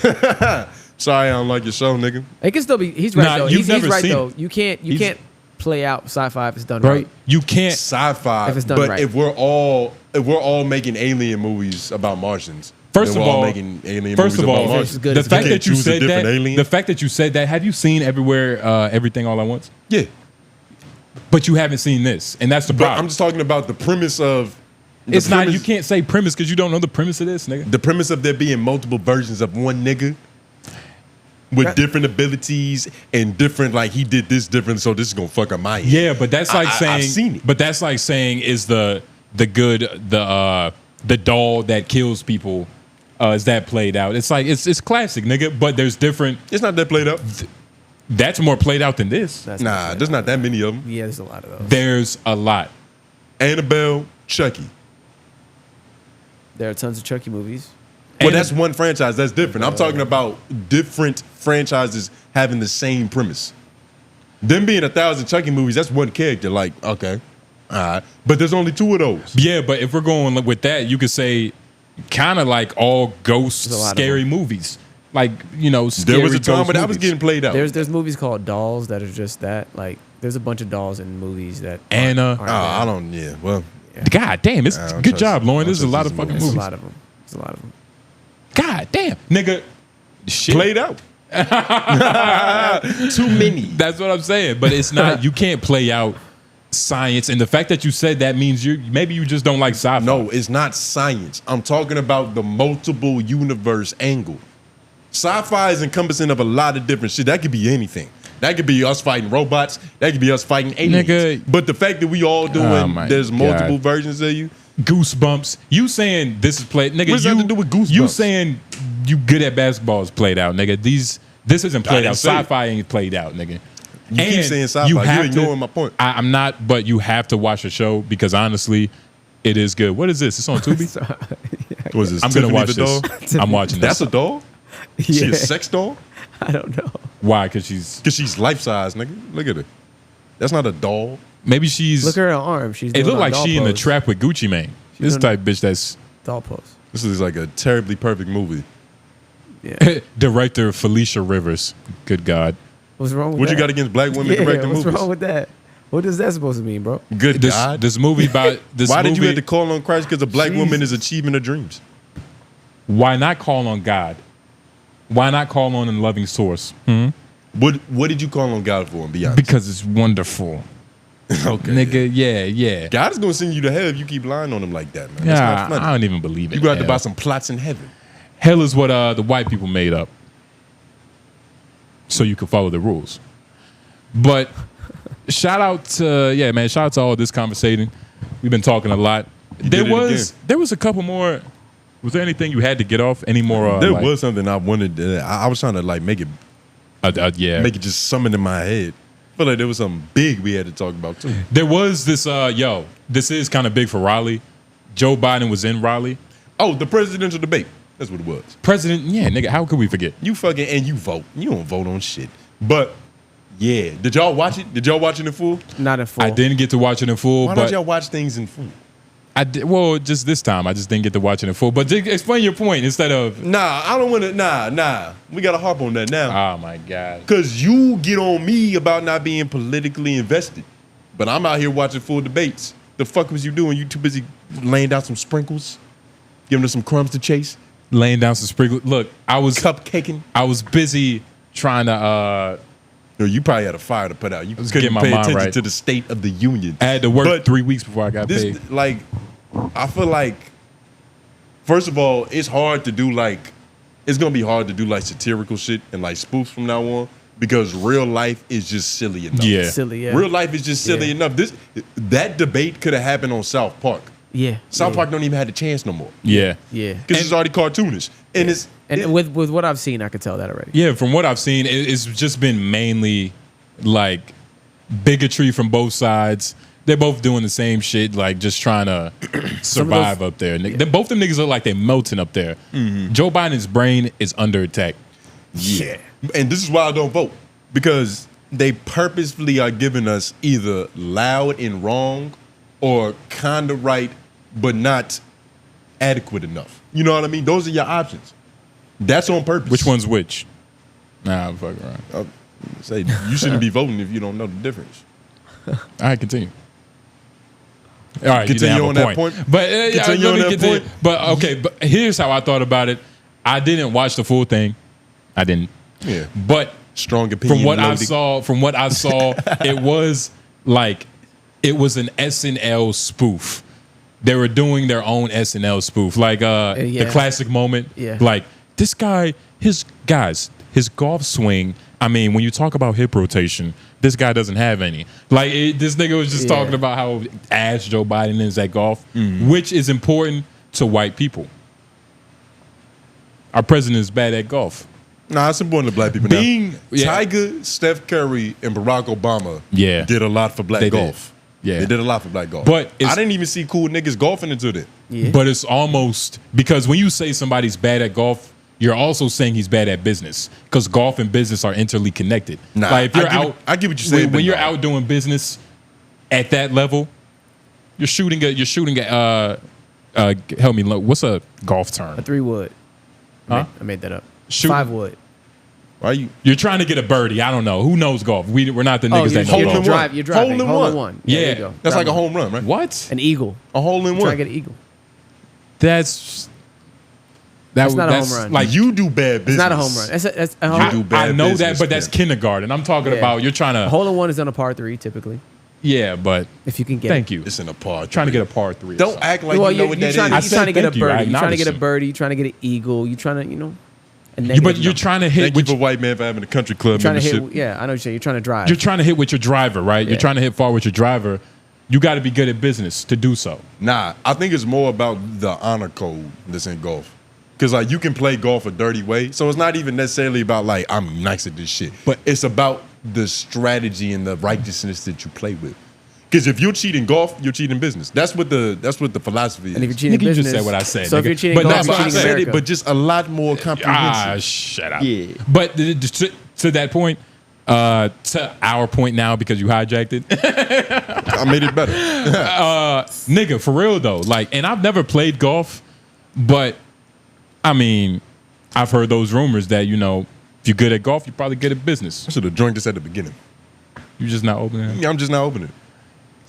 Sorry, I don't like your show, nigga. It can still be. He's right though. He's never right seen though. it. You can't play out sci-fi if it's done right. You can't sci-fi if it's done but right. if we're all making alien movies about Martians. First then of we're all, making alien movies about Martians. good the as fact good. that you choose a said that, different alien? the fact that you said that, have you seen everywhere, everything all at once? Yeah. But you haven't seen this, and that's the But problem. I'm just talking about the premise of It's not. You can't say premise because you don't know the premise of this, nigga. the premise of there being multiple versions of one nigga with different abilities and different, like he did this different, so this is gonna fuck up my end. Yeah, but that's like saying. I've seen it. But that's like saying is the doll that kills people. Is that played out? It's like it's classic, nigga. But there's different. It's not that played out. That's more played out than this. That's Nah, there's not that many of them. Yeah, there's a lot of those. There's a lot. Annabelle, Chucky. There are tons of Chucky movies. Well, that's one franchise. That's different. I'm talking about different franchises having the same premise. Them being 1,000 Chucky movies, that's one character. Like, okay, all right. But there's only 2 of those. Yeah, but if we're going with that, you could say kind of like all ghost There's a lot of scary them. movies. Like, you know, There was a time ghost when that was movies. getting played out. There's movies called Dolls that are just that. Like, there's a bunch of dolls in movies that Anna. aren't I bad. don't. Yeah. Well, God damn, it's I don't good trust- job, Lauren. I don't There's a trust lot these of fucking movies. There's movies. a lot of them. There's a lot of them. God damn, nigga. Shit. played out. Too many. That's what I'm saying. But it's not. You can't play out science, and the fact that you said that means maybe you just don't like sci-fi. No, it's not science. I'm talking about the multiple universe angle. Sci-fi is encompassing of a lot of different shit. That could be anything. That could be us fighting robots. That could be us fighting aliens. Nigga. But the fact that we all doing, Oh my there's multiple God. versions of you. Goosebumps. You saying this is played, nigga? What does that have to do with Goosebumps? You saying you good at basketball is played out, nigga? This isn't played didn't out. say it. Sci-fi ain't played out, nigga. You keep saying sci-fi. You're ignoring my point. I'm not, but you have to watch the show because honestly, it is good. What is this? It's on Tubi. What is this? I'm gonna Tiffany watch the doll? this. I'm watching That's this. a doll? She Yeah. a sex doll? I don't know. Why? Because she's Because she's life size, nigga. Look at her. That's not a doll. maybe she's. Look at her arm. She's. It doing looked a like doll she in the pose. trap with Gucci Mane. This doing- type bitch that's Doll pose. This is like a terribly perfect movie. Yeah. director Felicia Rivers. Good God. What's wrong with What that? you got against black women Yeah, directing what's movies? wrong with that? What is that supposed to mean, bro? Good This, God. this movie about this. Why movie, did you have to call on Christ? Because a black woman Jesus. is achieving her dreams. Why not call on God? Why not call on a loving source? What did you call on God for? And be honest. Because it's wonderful, Okay. nigga. Yeah. God is gonna send you to hell if you keep lying on him like that, man. That's Yeah, not funny. I don't even believe it. You got to hell. buy some plots in heaven. Hell is what the white people made up, so you can follow the rules. But shout out to shout out to all this conversating. We've been talking a lot. There was a couple more. Was there anything you had to get off? Any more? There was something I wanted. I was trying to like make it make it just summon in my head. I feel like there was something big we had to talk about too. There was this. This is kind of big for Raleigh. Joe Biden was in Raleigh. Oh, the presidential debate. That's what it was. President, nigga. How could we forget? You fucking and you vote. You don't vote on shit. But yeah, did y'all watch it? Did y'all watch it in full? Not in full. I didn't get to watch it in full. Why but don't y'all watch things in full? I did, well, just this time, I just didn't get to watch it in full. But explain your point instead of. Nah, I don't want to. Nah. We got to harp on that now. Oh my God. Because you get on me about not being politically invested. But I'm out here watching full debates. The fuck was you doing? You too busy laying down some sprinkles? Giving us some crumbs to chase? Laying down some sprinkles. Look, I was Cupcaking? I was busy trying to. No, you probably had a fire to put out. You Let's couldn't get my pay mind attention right. to the state of the union. I had to work But 3 weeks before I got paid. this, like, I feel like, first of all, it's hard to do it's gonna be hard to do like satirical shit and like spoofs from now on because real life is just silly enough. Yeah. Silly, yeah. Real life is just silly Yeah. enough. That debate could have happened on South Park. Yeah. South Park don't even have the chance no more Yeah. Yeah. because it's already cartoonish and And with what I've seen, I could tell that already. Yeah, from what I've seen, it's just been mainly like bigotry from both sides. They're both doing the same shit, like just trying to survive up there. Both them niggas look like they're melting up there. Joe Biden's brain is under attack. Yeah. And this is why I don't vote. Because they purposefully are giving us either loud and wrong or kind of right, but not adequate enough. You know what I mean? Those are your options. That's on purpose. Which one's which? Nah, I'm fucking around. Say you shouldn't be voting if you don't know the difference. All right, continue. All right, Continue you on didn't have that a point. But Continue let on me that continue. point. But okay, but here's how I thought about it. I didn't watch the full thing. I didn't. Yeah. But Strong opinion. from what I loaded. saw, it was like it was an SNL spoof. They were doing their own SNL spoof, like the classic moment. Yeah. Like this guy, his golf swing. I mean, when you talk about hip rotation, this guy doesn't have any. Like this nigga was just talking about how ass Joe Biden is at golf, which is important to white people. Our president is bad at golf. Nah, it's important to black people now. Tiger, Steph Curry, and Barack Obama did a lot for black golf. Yeah. They did a lot for black golf. But I didn't even see cool niggas golfing until then. Yeah. But it's almost because when you say somebody's bad at golf, you're also saying he's bad at business because golf and business are interly connected. Nah, like if you're I get what you're saying. When you're out doing business at that level, you're shooting a help me, what's a golf term? A 3-wood. Huh? I made that up. Shoot. 5-wood. Why You're trying to get a birdie. I don't know. Who knows golf? We're not the niggas that know hole in golf. one. You're driving. Hole in Hole in one. one. Yeah. There you go. That's like a Driving. home run, right? What? An eagle. A hole in Try one. to get an eagle. That's not a home run. Like you do bad business. It's not a home run. That's a home You run. do bad I know business, that, but that's man. kindergarten. I'm talking about you're trying A to. hole in one is on a par 3 typically. Yeah, but If you can get thank it. you. It's in a par. Trying to get a par 3. or Don't something. act like Well, you know what you're that trying, is. you're trying to get a thank you. I birdie. You're trying to get a acknowledge birdie. You're trying to get an eagle. You're trying to, a But negative you're number. trying to hit. Thank you for white man for having a country club You're trying to membership. hit. Yeah, I know what you're saying. You're trying to drive. You're trying to hit with your driver, right? Yeah. You're trying to hit far with your driver. You got to be good at business to do so. Nah, I think it's more about the honor code that's in golf. Because like you can play golf a dirty way, so it's not even necessarily about like I'm nice at this shit, but it's about the strategy and the righteousness that you play with. Because if you're cheating golf, you're cheating business. That's what the philosophy is. And if you're cheating Nigga, you business, just said what I said, So if nigga. you're cheating But golf, that's you're why I cheating said America. but just a lot more comprehensive. Shut up. Yeah. But to that point, to our point now because you hijacked it, I made it better. nigga, for real though. Like, and I've never played golf, but I mean, I've heard those rumors that if you're good at golf, you're probably good at business. I should have drunk this at the beginning. You're just not opening it? Yeah, I'm just not opening it.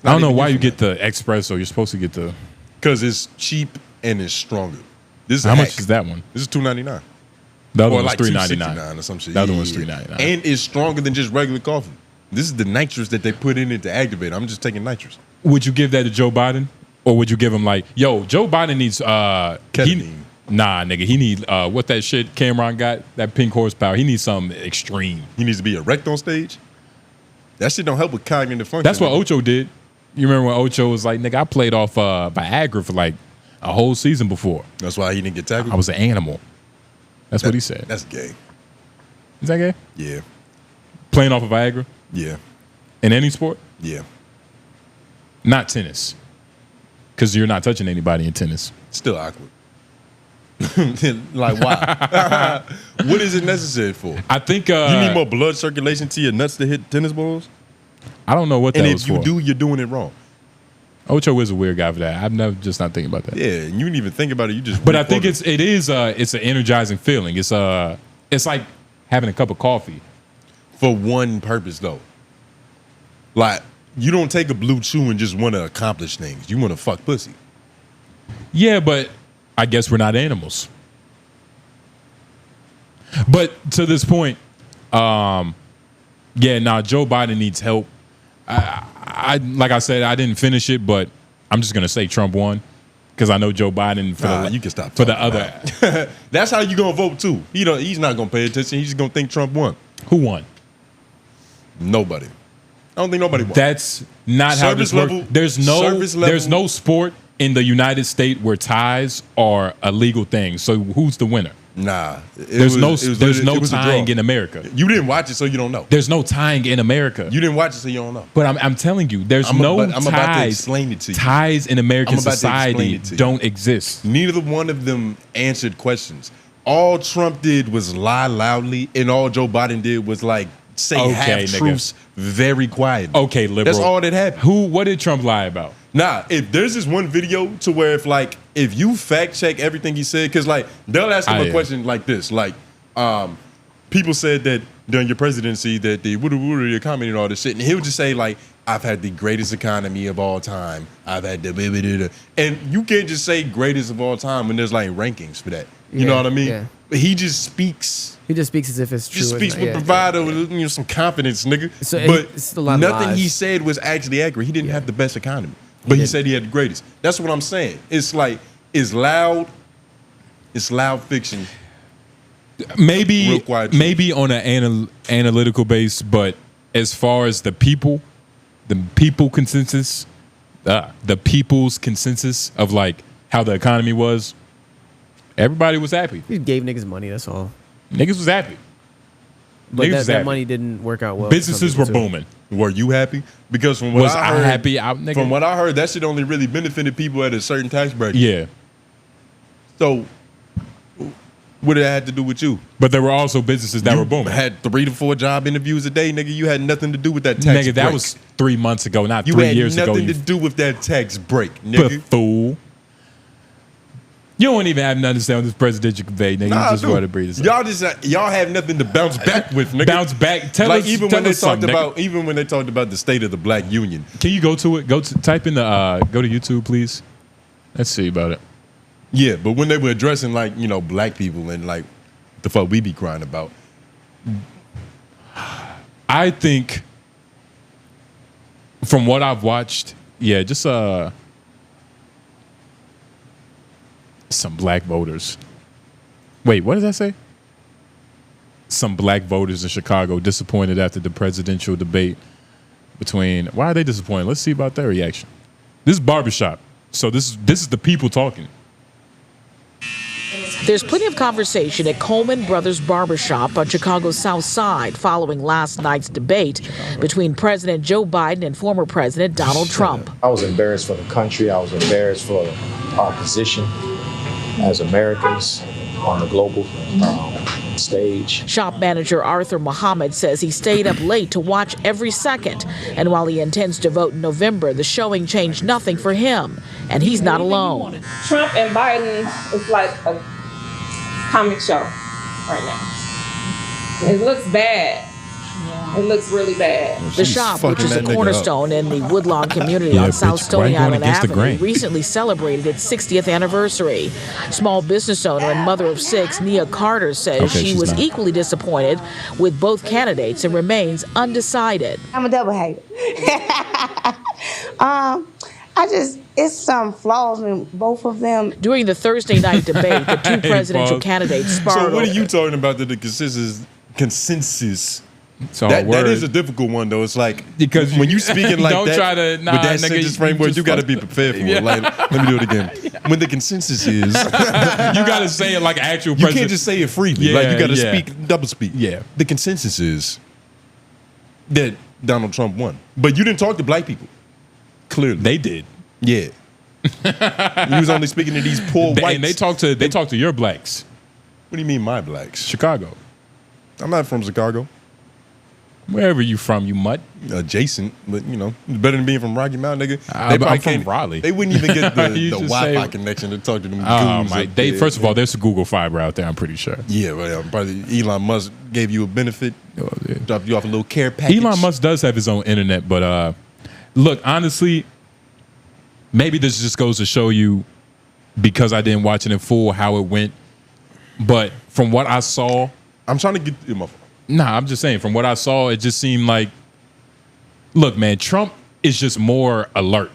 I don't know why you get the espresso. You're supposed to get the... Because it's cheap and it's stronger. This is How much is that one? This is $2.99. The other Or one was like $3.99 or some shit. The other one was $3.99. And it's stronger than just regular coffee. This is the nitrous that they put in it to activate. I'm just taking nitrous. Would you give that to Joe Biden? Or would you give him like, yo, Joe Biden needs... Ketamine. Nah, nigga. He need... what that shit Cameron got? That pink horsepower. He needs something extreme. He needs to be erect on stage? That shit don't help with cognitive function. That's what Ocho did. You remember when Ocho was like, nigga, I played off Viagra for like a whole season before. That's why he didn't get tackled? I was an animal. That's what he said. That's gay. Is that gay? Yeah. Playing off of Viagra? Yeah. In any sport? Yeah. Not tennis. Because you're not touching anybody in tennis. Still awkward. Like, why? What is it necessary for? I think... you need more blood circulation to your nuts to hit tennis balls? I don't know what that was for. And if you do, you're doing it wrong. Ocho is a weird guy for that. I'm never just not thinking about that. Yeah, and you didn't even think about it. You just... But I think it's an energizing feeling. It's like having a cup of coffee. For one purpose, though. Like, you don't take a blue chew and just want to accomplish things. You want to fuck pussy. Yeah, but I guess we're not animals. But to this point, Joe Biden needs help. I like I said, I didn't finish it, but I'm just gonna say Trump won because I know Joe Biden you can stop for the other. That's how you gonna vote too. He's not gonna pay attention. He's just gonna think Trump won. Who won? Nobody. I don't think nobody won. That's not how this works. There's no sport in the United States where ties are a legal thing. So who's the winner? Nah, there's no tying in America. You didn't watch it, so you don't know. There's no tying in America. You didn't watch it, so you don't know. But I'm telling you, there's I'm no about to explain it to you. Ties in American society don't exist. Neither one of them answered questions. All Trump did was lie loudly, and all Joe Biden did was like say half truths very quietly. Okay, liberal. That's all that happened. What did Trump lie about? Nah, if there's this one video to where if you fact check everything he said, because like they'll ask him a question like this, like people said that during your presidency that the the economy and all this shit, and he'll just say like, I've had the greatest economy of all time. I've had the and you can't just say greatest of all time when there's like rankings for that. You know what I mean? Yeah. But he just speaks. He just speaks as if it's true. Just speaks with bravado, with some confidence, nigga. So but it's a lot of nothing lies. he said was actually accurate. He didn't have the best economy. But he said he had the greatest. That's what I'm saying. It's like, it's loud fiction. Maybe on an analytical base, but as far as the people's consensus of like how the economy was, everybody was happy. He gave niggas money, that's all. Niggas was happy. But that money didn't work out well. Businesses were booming. Were you happy? Because from what I heard, from what I heard, that shit only really benefited people at a certain tax bracket. Yeah. So, what did that have to do with you? But there were also businesses that were booming. Had 3 to 4 job interviews a day, nigga. You had nothing to do with that tax break. Nigga, that was 3 months ago, not you 3 years ago. You had nothing to do with that tax break, nigga. Fool. You don't even have nothing to say on this presidential debate, nigga. You just want to breathe this out. Y'all have nothing to bounce back with, nigga. Bounce back. Tell us even when they talked about the state of the black union. Can you go to it? Type in the go to YouTube, please. Let's see about it. Yeah, but when they were addressing like, black people and like the fuck we be crying about. I think from what I've watched, just some black voters. Wait, what does that say? Some black voters in Chicago disappointed after the presidential debate between. Why are they disappointed? Let's see about their reaction. This is barbershop, so this is the people talking. There's plenty of conversation at Coleman Brothers Barbershop on Chicago's South Side following last night's debate between President Joe Biden and former President Donald Trump. I was embarrassed for the country. I was embarrassed for our position as Americans on the global stage. Shop manager Arthur Muhammad says he stayed up late to watch every second. And while he intends to vote in November, the showing changed nothing for him. And he's not alone. Trump and Biden is like a comic show right now. It looks bad, It looks really bad. The shop, which is a cornerstone in the Woodlawn community on South Stony Island Avenue, recently celebrated its 60th anniversary. Small business owner and mother of 6, Nia Carter, says she was equally disappointed with both candidates and remains undecided. I'm a double hater. It's some flaws in both of them. During the Thursday night debate, the two presidential candidates sparred. So what are you talking about? The consensus. That is a difficult one though. It's like because when you speaking like don't that try to, with that sentence framework, you got to be prepared for it. Like, let me do it again. When the consensus is, you got to say it like actual president. You can't just say it freely. Yeah, like you got to speak, double speak. Yeah. The consensus is that Donald Trump won, but you didn't talk to black people. Clearly, they did. Yeah. He was only speaking to these poor whites. And they talked to your blacks. What do you mean, my blacks? Chicago. I'm not from Chicago. Wherever you from, you mutt. Adjacent, but you know, better than being from Rocky Mount, nigga. I'm from Raleigh. They wouldn't even get the Wi-Fi connection to talk to them. First of all, there's a Google Fiber out there. I'm pretty sure. Yeah, well, probably Elon Musk gave you a benefit, dropped you off a little care package. Elon Musk does have his own internet, but look, honestly, maybe this just goes to show you, because I didn't watch it in full, how it went. But from what I saw, I'm trying to get my. Nah, I'm just saying, from what I saw, it just seemed like, look, man, Trump is just more alert.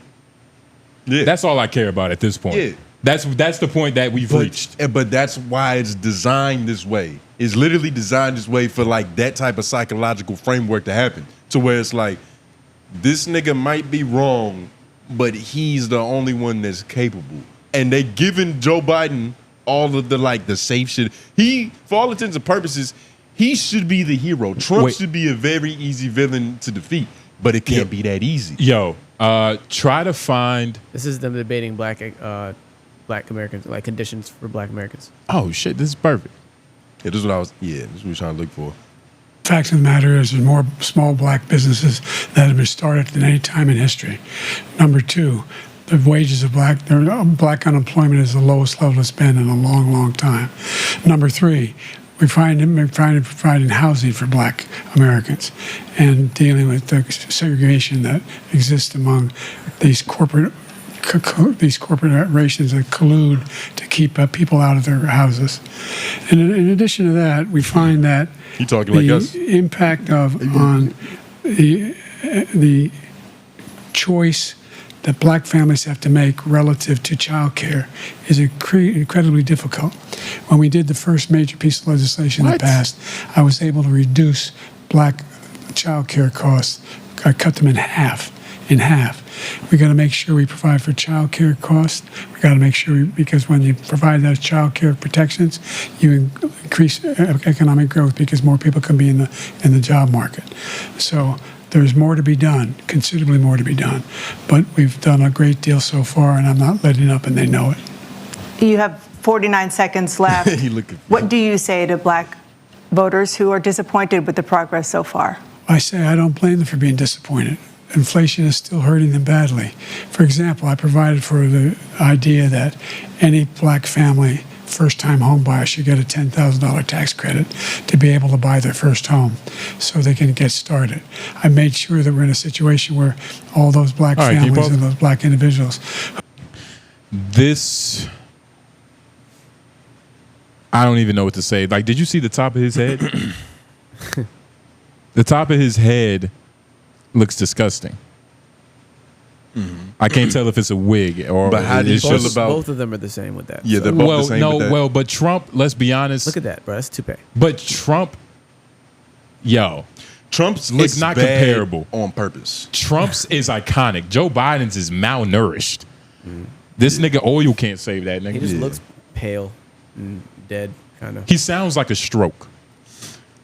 Yeah. That's all I care about at this point. Yeah. That's the point that we've reached. But that's why it's designed this way. It's literally designed this way for like that type of psychological framework to happen. To where it's like, this nigga might be wrong, but he's the only one that's capable. And they giving Joe Biden all of the safe shit. He, for all intents and purposes, he should be the hero. Trump should be a very easy villain to defeat, but it can't be that easy. Yo, try to find. This is them debating black Americans, like conditions for black Americans. Oh shit, this is perfect. Yeah, this is what I was. Yeah, this is what we're trying to look for. Fact of the matter is, there's more small black businesses that have been started than any time in history. Number 2, the wages of black unemployment is the lowest level it's been in a long, long time. Number 3. We're providing housing for black Americans and dealing with the segregation that exists among these corporations that collude to keep people out of their houses. And in addition to that, we find that the impact on the choice that black families have to make relative to child care is incredibly difficult. When we did the first major piece of legislation that passed, I was able to reduce black child care costs. I cut them in half. We got to make sure we provide for child care costs. We got to make sure, because when you provide those child care protections, you increase economic growth because more people can be in the job market. So there's more to be done, considerably more to be done. But we've done a great deal so far, and I'm not letting up, and they know it. You have 49 seconds left. What do you say to black voters who are disappointed with the progress so far? I say I don't blame them for being disappointed. Inflation is still hurting them badly. For example, I provided for the idea that any black family first-time home buyer should get a $10,000 tax credit to be able to buy their first home so they can get started. I made sure that we're in a situation where all those black families and those black individuals. I don't even know what to say. Like, did you see the top of his head? The top of his head looks disgusting. I can't tell if it's a wig or. But how do you feel about both of them are the same with that? Yeah, they're both the same with that. But Trump. Let's be honest. Look at that, bro. That's toupee. But Trump, Trump's it's not comparable on purpose. Trump's is iconic. Joe Biden's is malnourished. This nigga oil can't save that nigga. He just looks pale and dead, kind of. He sounds like a stroke.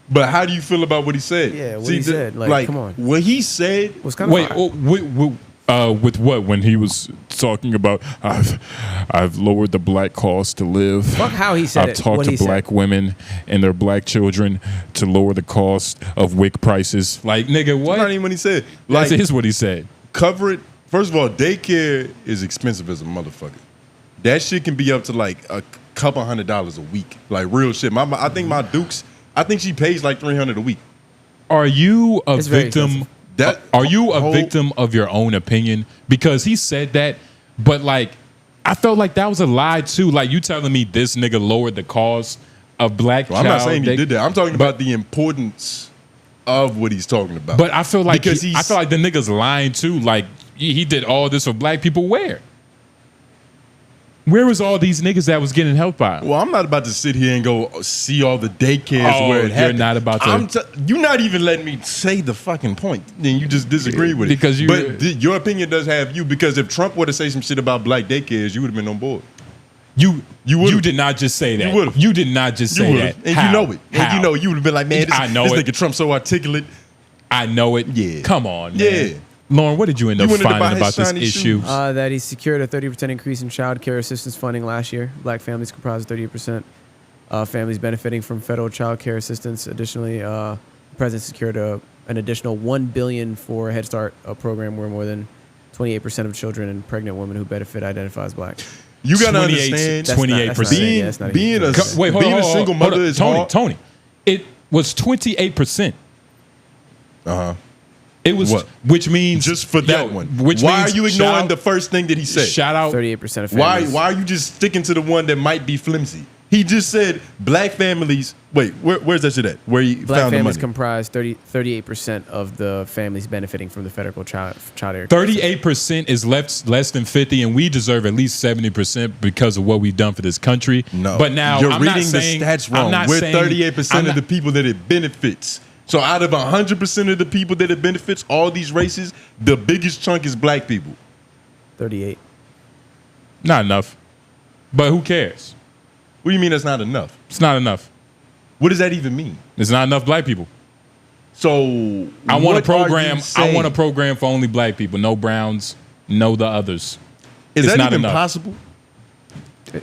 But how do you feel about what he said? Yeah, what he said. Like, come on. What he said was kind of with what? When he was talking about, I've lowered the black cost to live. Fuck how he said I've talked to black women and their black children to lower the cost of WIC prices. Like, nigga, what? That's not even what he said. That is what he said. Cover it. First of all, daycare is expensive as a motherfucker. That shit can be up to like a couple $100 a week. Like real shit. I think my Dukes, I think she pays like $300 a week. Are you a It's very victim? expensive. Are you a victim of your own opinion? Because he said that, but like, I felt like that was a lie too. Like you telling me this nigga lowered the cost of black Well, I'm not saying he did that. I'm talking about the importance of what he's talking about. But I feel like because I feel like the nigga's lying too. Like he did all this for black people. Where was all these niggas that was getting help by? Well, I'm not about to sit here and go see all the daycares where it happened. You're not about to. You're not even letting me say the fucking point. Then you just disagree with it. Because your opinion does have you. Because if Trump were to say some shit about black daycares, you would have been on board. You did not just say that. You would have. You did not just say that. And How? you know it. And How? you know you would have been like, man, I know this it. nigga Trump so articulate. I know it. Yeah. Come on, man. Yeah. Lauren, what did you end up finding about this issue? That he secured a 30% increase in child care assistance funding last year. Black families comprise 38%. Families benefiting from federal child care assistance. Additionally, the president secured an additional $1 billion for a Head Start program where more than 28% of children and pregnant women who benefit identify as black. You gotta understand 28%. Being a single mother is hard. Tony, it was 28%. It was, which means just for that one. Which why means are you ignoring the first thing that he said? Shout out 38% of families. Why are you just sticking to the one that might be flimsy? He just said black families. Wait, where's that shit at? Where he Black found the families money? comprise 38% of the families benefiting from the federal child care. 38% is less than 50, and we deserve at least 70% because of what we've done for this country. No, but now you're I'm reading not saying, the stats wrong. We're 38% of the people that it benefits. So out of 100% of the people that it benefits, all these races, the biggest chunk is black people. 38. Not enough. But who cares? What do you mean that's not enough? It's not enough. What does that even mean? There's not enough black people. So I want a what are program. you saying? I want a program for only black people. No browns. No the others. Is it's that not even enough. possible?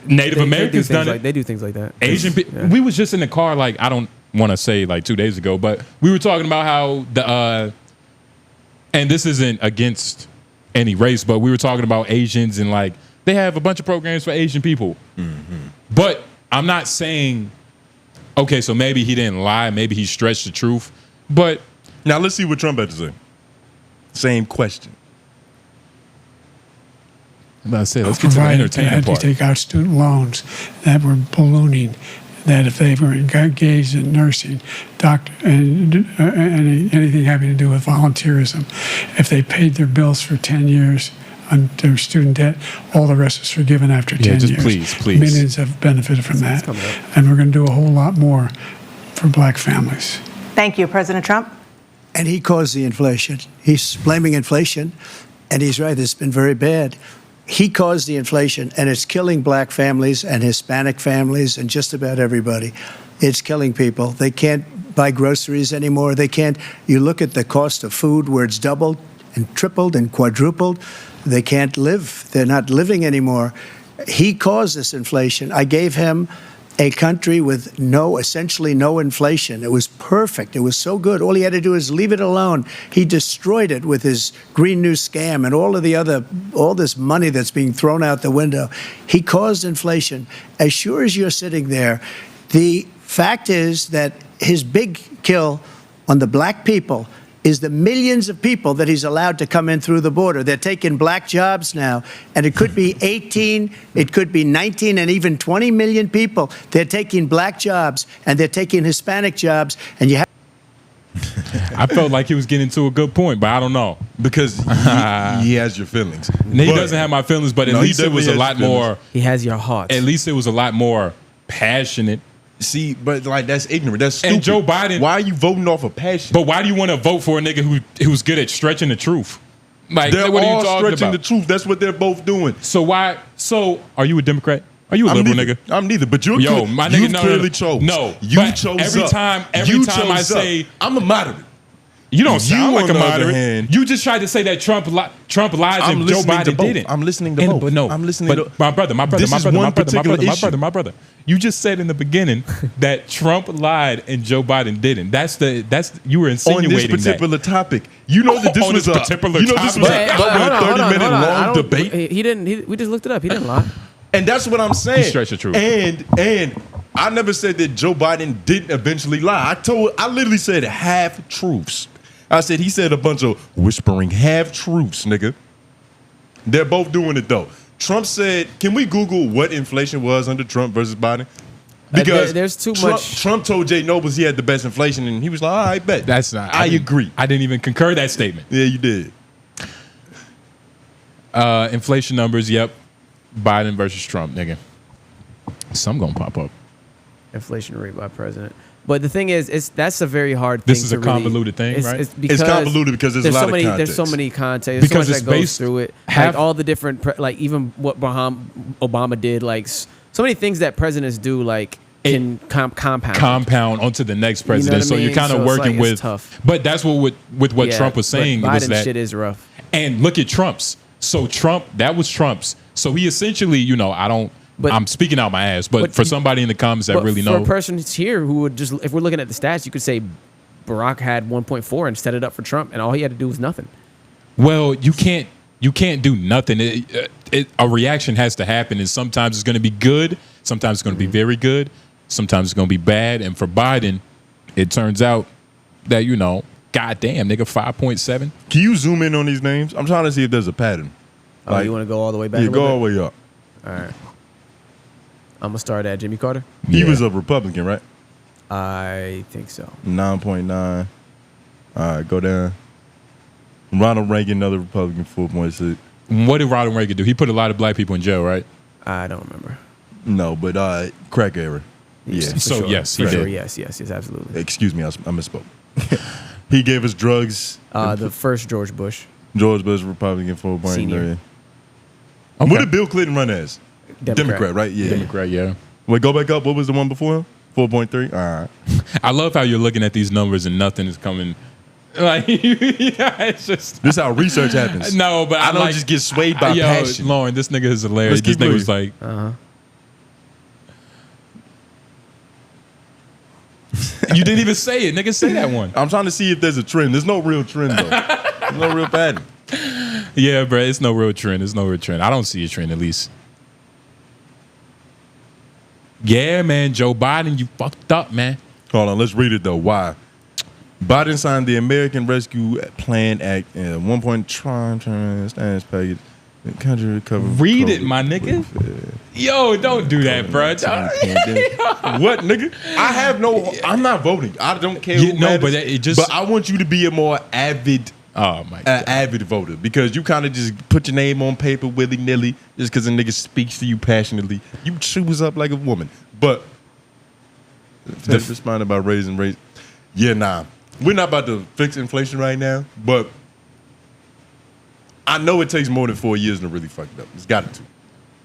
Native Americans done it. They do things like that. Asian people. We was just in the car. Like I don't want to say like 2 days ago, but we were talking about how the and this isn't against any race, but we were talking about Asians and like they have a bunch of programs for Asian people. Mm-hmm. But I'm not saying, okay, so maybe he didn't lie, maybe he stretched the truth. But now let's see what Trump had to say. Same question. Let's get to the entertainment they had part. to take out student loans that were ballooning. That if they were engaged in nursing, doctor, and anything having to do with volunteerism, if they paid their bills for 10 years on their student debt, all the rest is forgiven after 10 just years. please. Millions have benefited from that. And we're going to do a whole lot more for black families. Thank you, President Trump. And he caused the inflation. He's blaming inflation, and he's right, it's been very bad. He caused the inflation, and it's killing black families and Hispanic families and just about everybody. It's killing people. They can't buy groceries anymore. They can't. You look at the cost of food where it's doubled and tripled and quadrupled. They can't live. They're not living anymore. He caused this inflation. I gave him a country with essentially no inflation. It was perfect. It was so good. All he had to do is leave it alone. He destroyed it with his Green New Scam and all this money that's being thrown out the window. He caused inflation. As sure as you're sitting there, the fact is that his big kill on the black people is the millions of people that he's allowed to come in through the border. They're taking black jobs now, and it could be 18, it could be 19, and even 20 million people. They're taking black jobs, and they're taking Hispanic jobs, and you have... I felt like he was getting to a good point, but I don't know. Because he has your feelings. He doesn't have my feelings, but at least it was a lot more... He has your heart. At least it was a lot more passionate. See, but like that's ignorant. That's stupid. And Joe Biden. Why are you voting off of passion? But why do you want to vote for a nigga who's good at stretching the truth? Like they're what are all you talking stretching about? the truth. That's what they're both doing. So why? So are you a Democrat? Are you a liberal nigga? I'm neither. But you're my nigga. you clearly chose. No, you but chose. Every up. time I say I'm a moderate. You don't sound like a moderate. Hand, you just tried to say that Trump lied and Joe Biden didn't. I'm listening to both. But no, I'm listening to my brother. You just said in the beginning that Trump lied and Joe Biden didn't. That's you were insinuating on this particular topic. You know that this was a 30-minute long debate. He didn't. We just looked it up. He didn't lie. And that's what I'm saying. He stretched the truth. And I never said that Joe Biden didn't eventually lie. I literally said half truths. I said he said a bunch of whispering half truths, nigga. They're both doing it though. Trump said, can we Google what inflation was under Trump versus Biden? Because there's too much. Trump told Jay Noblez he had the best inflation, and he was like, all right, bet. That's not. I agree. I didn't even concur that statement. Yeah, you did. Inflation numbers, yep. Biden versus Trump, nigga. Some gonna pop up. Inflation rate by president. But the thing is, that's a very hard thing. This is a convoluted thing, right? It's convoluted because there's a lot of context. There's so many contexts. Because so much it's that goes based through it. Like all the different, like even what Obama did, like so many things that presidents do, like can compound onto the next president. You know what I mean? So you're kind of working with. Tough. But that's what Trump was saying Biden was that shit is rough. And look at Trump's. So that was Trump's. So he essentially, I'm speaking out my ass, but for somebody in the comments that really know. For a person here who would just, if we're looking at the stats, you could say Barack had 1.4 and set it up for Trump, and all he had to do was nothing. Well, you can't do nothing. A reaction has to happen, and sometimes it's going to be good, sometimes it's going to be very good, sometimes it's going to be bad. And for Biden, it turns out that, goddamn, nigga, 5.7. Can you zoom in on these names? I'm trying to see if there's a pattern. Oh, you want to go all the way back? Yeah, go all the way up. All right. I'm going to start at Jimmy Carter. He was a Republican, right? I think so. 9.9. All right, go down. Ronald Reagan, another Republican, 4.6. What did Ronald Reagan do? He put a lot of black people in jail, right? I don't remember. No, but crack era. Yeah. So, sure. yes, he did. Sure, yes, absolutely. Excuse me, I misspoke. He gave us drugs. The first George Bush. George Bush, Republican, 4.3. Okay. What did Bill Clinton run as? Democrat, right? Yeah. Democrat, yeah. Wait, go back up. What was the one before him? 4.3? All right. I love how you're looking at these numbers and nothing is coming. Like, it's just. This is how research happens. No, but I don't just get swayed by passion. Lauren, this nigga is hilarious. This nigga was like. You didn't even say it. Nigga, say that one. I'm trying to see if there's a trend. There's no real trend, though. There's no real pattern. Yeah, bro, it's no real trend. There's no real trend. I don't see a trend, at least. Yeah, man, Joe Biden, you fucked up, man. Hold on, let's read it, though. Why? Biden signed the American Rescue Plan Act and 1 point stimulus package. The country recovered. Read it, my nigga. Yo, don't do that, bro. What, nigga? I'm not voting. I don't care who matters, but I want you to be a more avid avid voter, because you kind of just put your name on paper willy-nilly just because a nigga speaks to you passionately. You choose up like a woman. But the Fed responded by raising rates. Yeah, nah. We're not about to fix inflation right now, but I know it takes more than 4 years to really fuck it up. It's got to.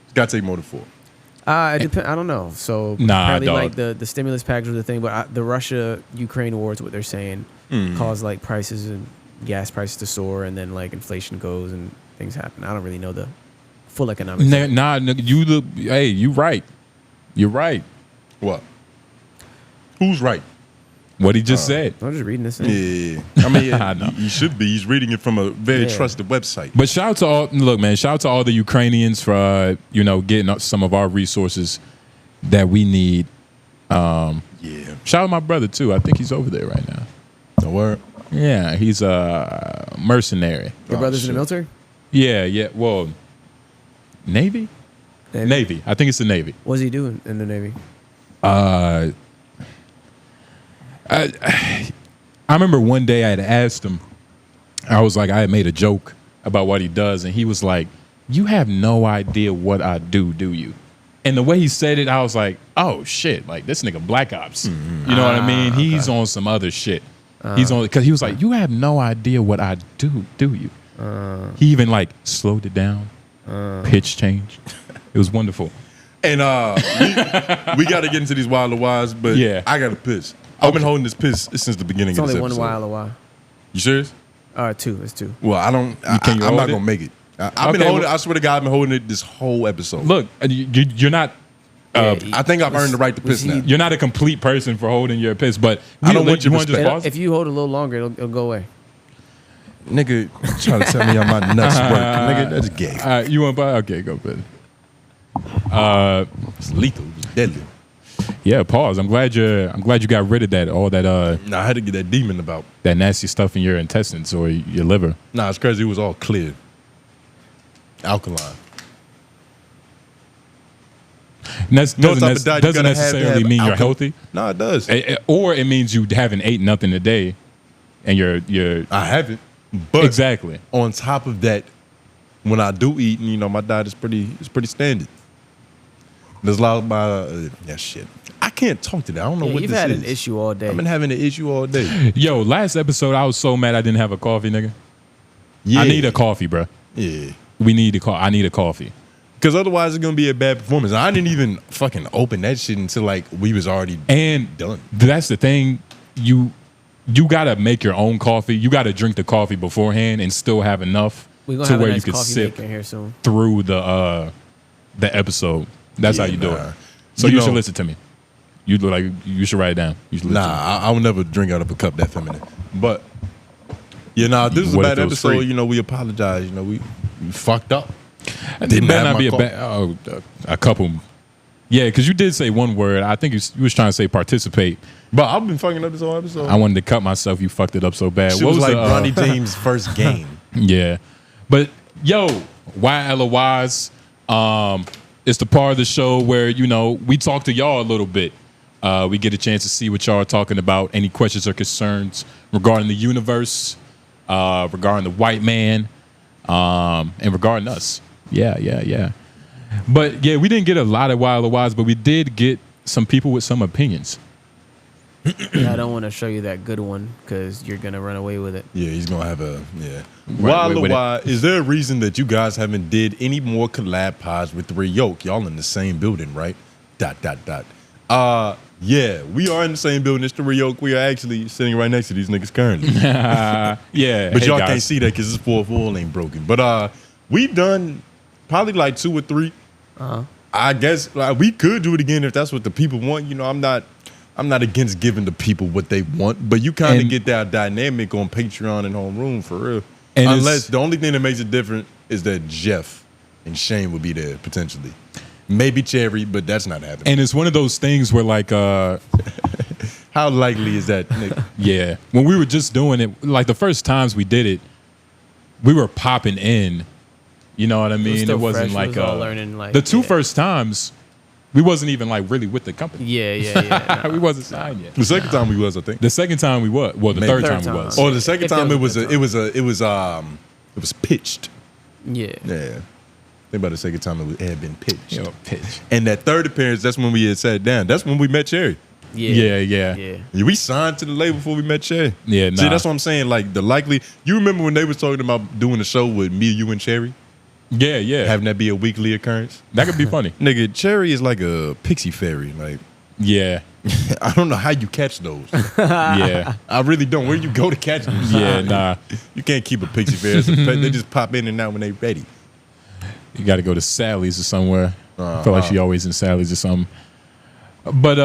It's got to take more than 4. It I don't know. So apparently, like the stimulus package was the thing, but the Russia-Ukraine war is what they're saying caused like prices and gas prices to soar, and then like inflation goes and things happen. I don't really know the full economics. Nah, you right. You're right. What? Who's right? What he just said. I'm just reading this thing. Yeah. I mean, I know. He should be. He's reading it from a very trusted website. But shout out to all the Ukrainians for getting some of our resources that we need. Shout out my brother too. I think he's over there right now. The word? Yeah, he's a mercenary. Your brother's in the military? Yeah. Well, Navy? Navy. I think it's the Navy. What's he doing in the Navy? I remember one day I had asked him, I had made a joke about what he does, and he was like, "You have no idea what I do you?" And the way he said it, I was like, "Oh shit, like this nigga Black Ops." Mm-hmm. You know what I mean? Okay. He's on some other shit. He's on, because he was like, "You have no idea what I do you?" He even like slowed it down, pitch changed. It was wonderful. And we got to get into these wild LOIs, but I got to piss. I've been holding this piss since the beginning of this episode. It's only one wild LOI. You serious? 2. It's 2. Well, I'm not going to make it. I've been holding it. I swear to God, I've been holding it this whole episode. Look, you're not. I think I've earned the right to piss now. You're not a complete person for holding your piss, but I don't want you to just pause. If you hold it a little longer, it'll go away. Nigga, trying to tell me how my nuts work. Nigga, that's gay. You want to buy? Okay, go, buddy. It's lethal. It's deadly. Yeah, pause. I'm glad you got rid of that. All that. Nah, I had to get that demon about that nasty stuff in your intestines or your liver. Nah, it's crazy. It was all clear, alkaline. Doesn't necessarily mean you're healthy. No, it does. Or it means you haven't ate nothing today, and you're. I haven't. But exactly. On top of that, when I do eat, you know, my diet is pretty standard. There's a lot of my shit. I can't talk to that. I don't know what this is. You've had an issue all day. I've been having an issue all day. Yo, last episode I was so mad I didn't have a coffee, nigga. Yeah. I need a coffee, bro. Yeah. We need a I need a coffee. Because otherwise it's gonna be a bad performance. I didn't even fucking open that shit until like we was already done. That's the thing. You gotta make your own coffee. You gotta drink the coffee beforehand and still have enough to where you can sip through the episode. That's how you do it. So you should listen to me. You look like you should write it down. You should I will never drink out of a cup that feminine. But this is a bad episode. Free? You know, we apologize. You know, we fucked up. It better not be a couple. Yeah, because you did say one word. I think you was trying to say participate. But I've been fucking up this whole episode. I wanted to cut myself. You fucked it up so bad. What was like Bronny James' first game. Yeah. But yo, why LOIs? It's the part of the show where, you know, we talk to y'all a little bit. We get a chance to see what y'all are talking about. Any questions or concerns regarding the universe, regarding the white man, and regarding us. Yeah. But yeah, we didn't get a lot of LOIs, but we did get some people with some opinions. Yeah, I don't want to show you that good one because you're going to run away with it. Yeah, he's going to have why, is there a reason that you guys haven't did any more collab pods with 𝙿𝙾𝚃? Y'all in the same building, right? ... Yeah, we are in the same building. It's 𝙿𝙾𝚃. We are actually sitting right next to these niggas currently. Yeah. But y'all can't see that because this 4th wall ain't broken. But we've done probably like 2 or 3. I guess we could do it again if that's what the people want. You know, I'm not against giving the people what they want, but you kind of get that dynamic on Patreon and Homeroom for real. And unless the only thing that makes it different is that Jeff and Shane would be there potentially. Maybe Cherry, but that's not happening. And it's one of those things where like how likely is that, Nick? Yeah. When we were just doing it, like the first times we did it, we were popping in. You know what I mean? It wasn't like the 2 first times we wasn't even like really with the company. Yeah. We wasn't signed yet. The second time we was, I think. The second time we was. Well, the third time we was. Or the second time it was pitched. Yeah. Think about the second time it had been pitched. Pitch. And that third appearance, that's when we had sat down. That's when we met Cherry. Yeah. We signed to the label before we met Cherry. Yeah, See, that's what I'm saying. Like you remember when they was talking about doing a show with me, you, and Cherry? Yeah. Having that be a weekly occurrence. That could be funny. Nigga, Cherry is like a pixie fairy. Like, yeah. I don't know how you catch those. Yeah. I really don't. Where you go to catch them? Yeah, nah. You can't keep a pixie fairy. They just pop in and out when they ready. You got to go to Sally's or somewhere. I feel like she always in Sally's or something. But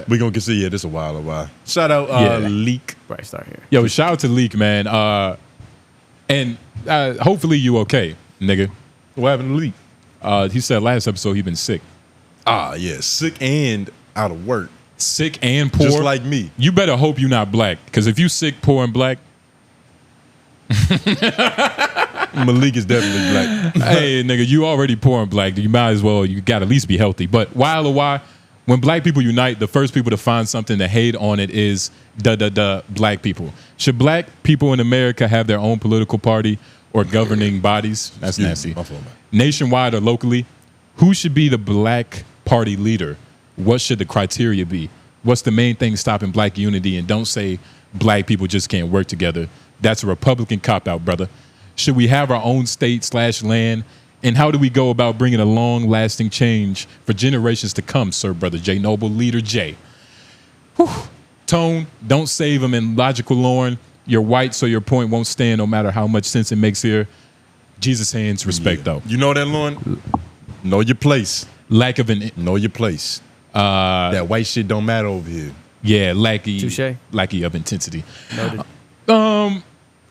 we're going to consider this a while. Shout out Leak. Right, start here. Yo, shout out to Leak, man. And hopefully you okay, nigga. What happened to Leak? He said last episode he been sick. Yeah, sick and out of work. Sick and poor. Just like me. You better hope you're not black, because if you sick, poor, and black, Malik is definitely black. Hey, nigga, you already poor and black. You might as well, you got to at least be healthy. But why? When black people unite, the first people to find something to hate on it is black people. Should black people in America have their own political party or governing bodies? That's nasty. Nationwide or locally, who should be the black party leader? What should the criteria be? What's the main thing stopping black unity? And don't say black people just can't work together. That's a Republican cop-out, brother. Should we have our own state/land? And how do we go about bringing a long-lasting change for generations to come, Sir Brother J, Noble Leader J? Whew. Tone, don't save him. And Logical Lauren, you're white, so your point won't stand no matter how much sense it makes here. Jesus hands, respect, though. You know that, Lauren? Know your place. Lack of an... Know your place. That white shit don't matter over here. Yeah, lackey of intensity.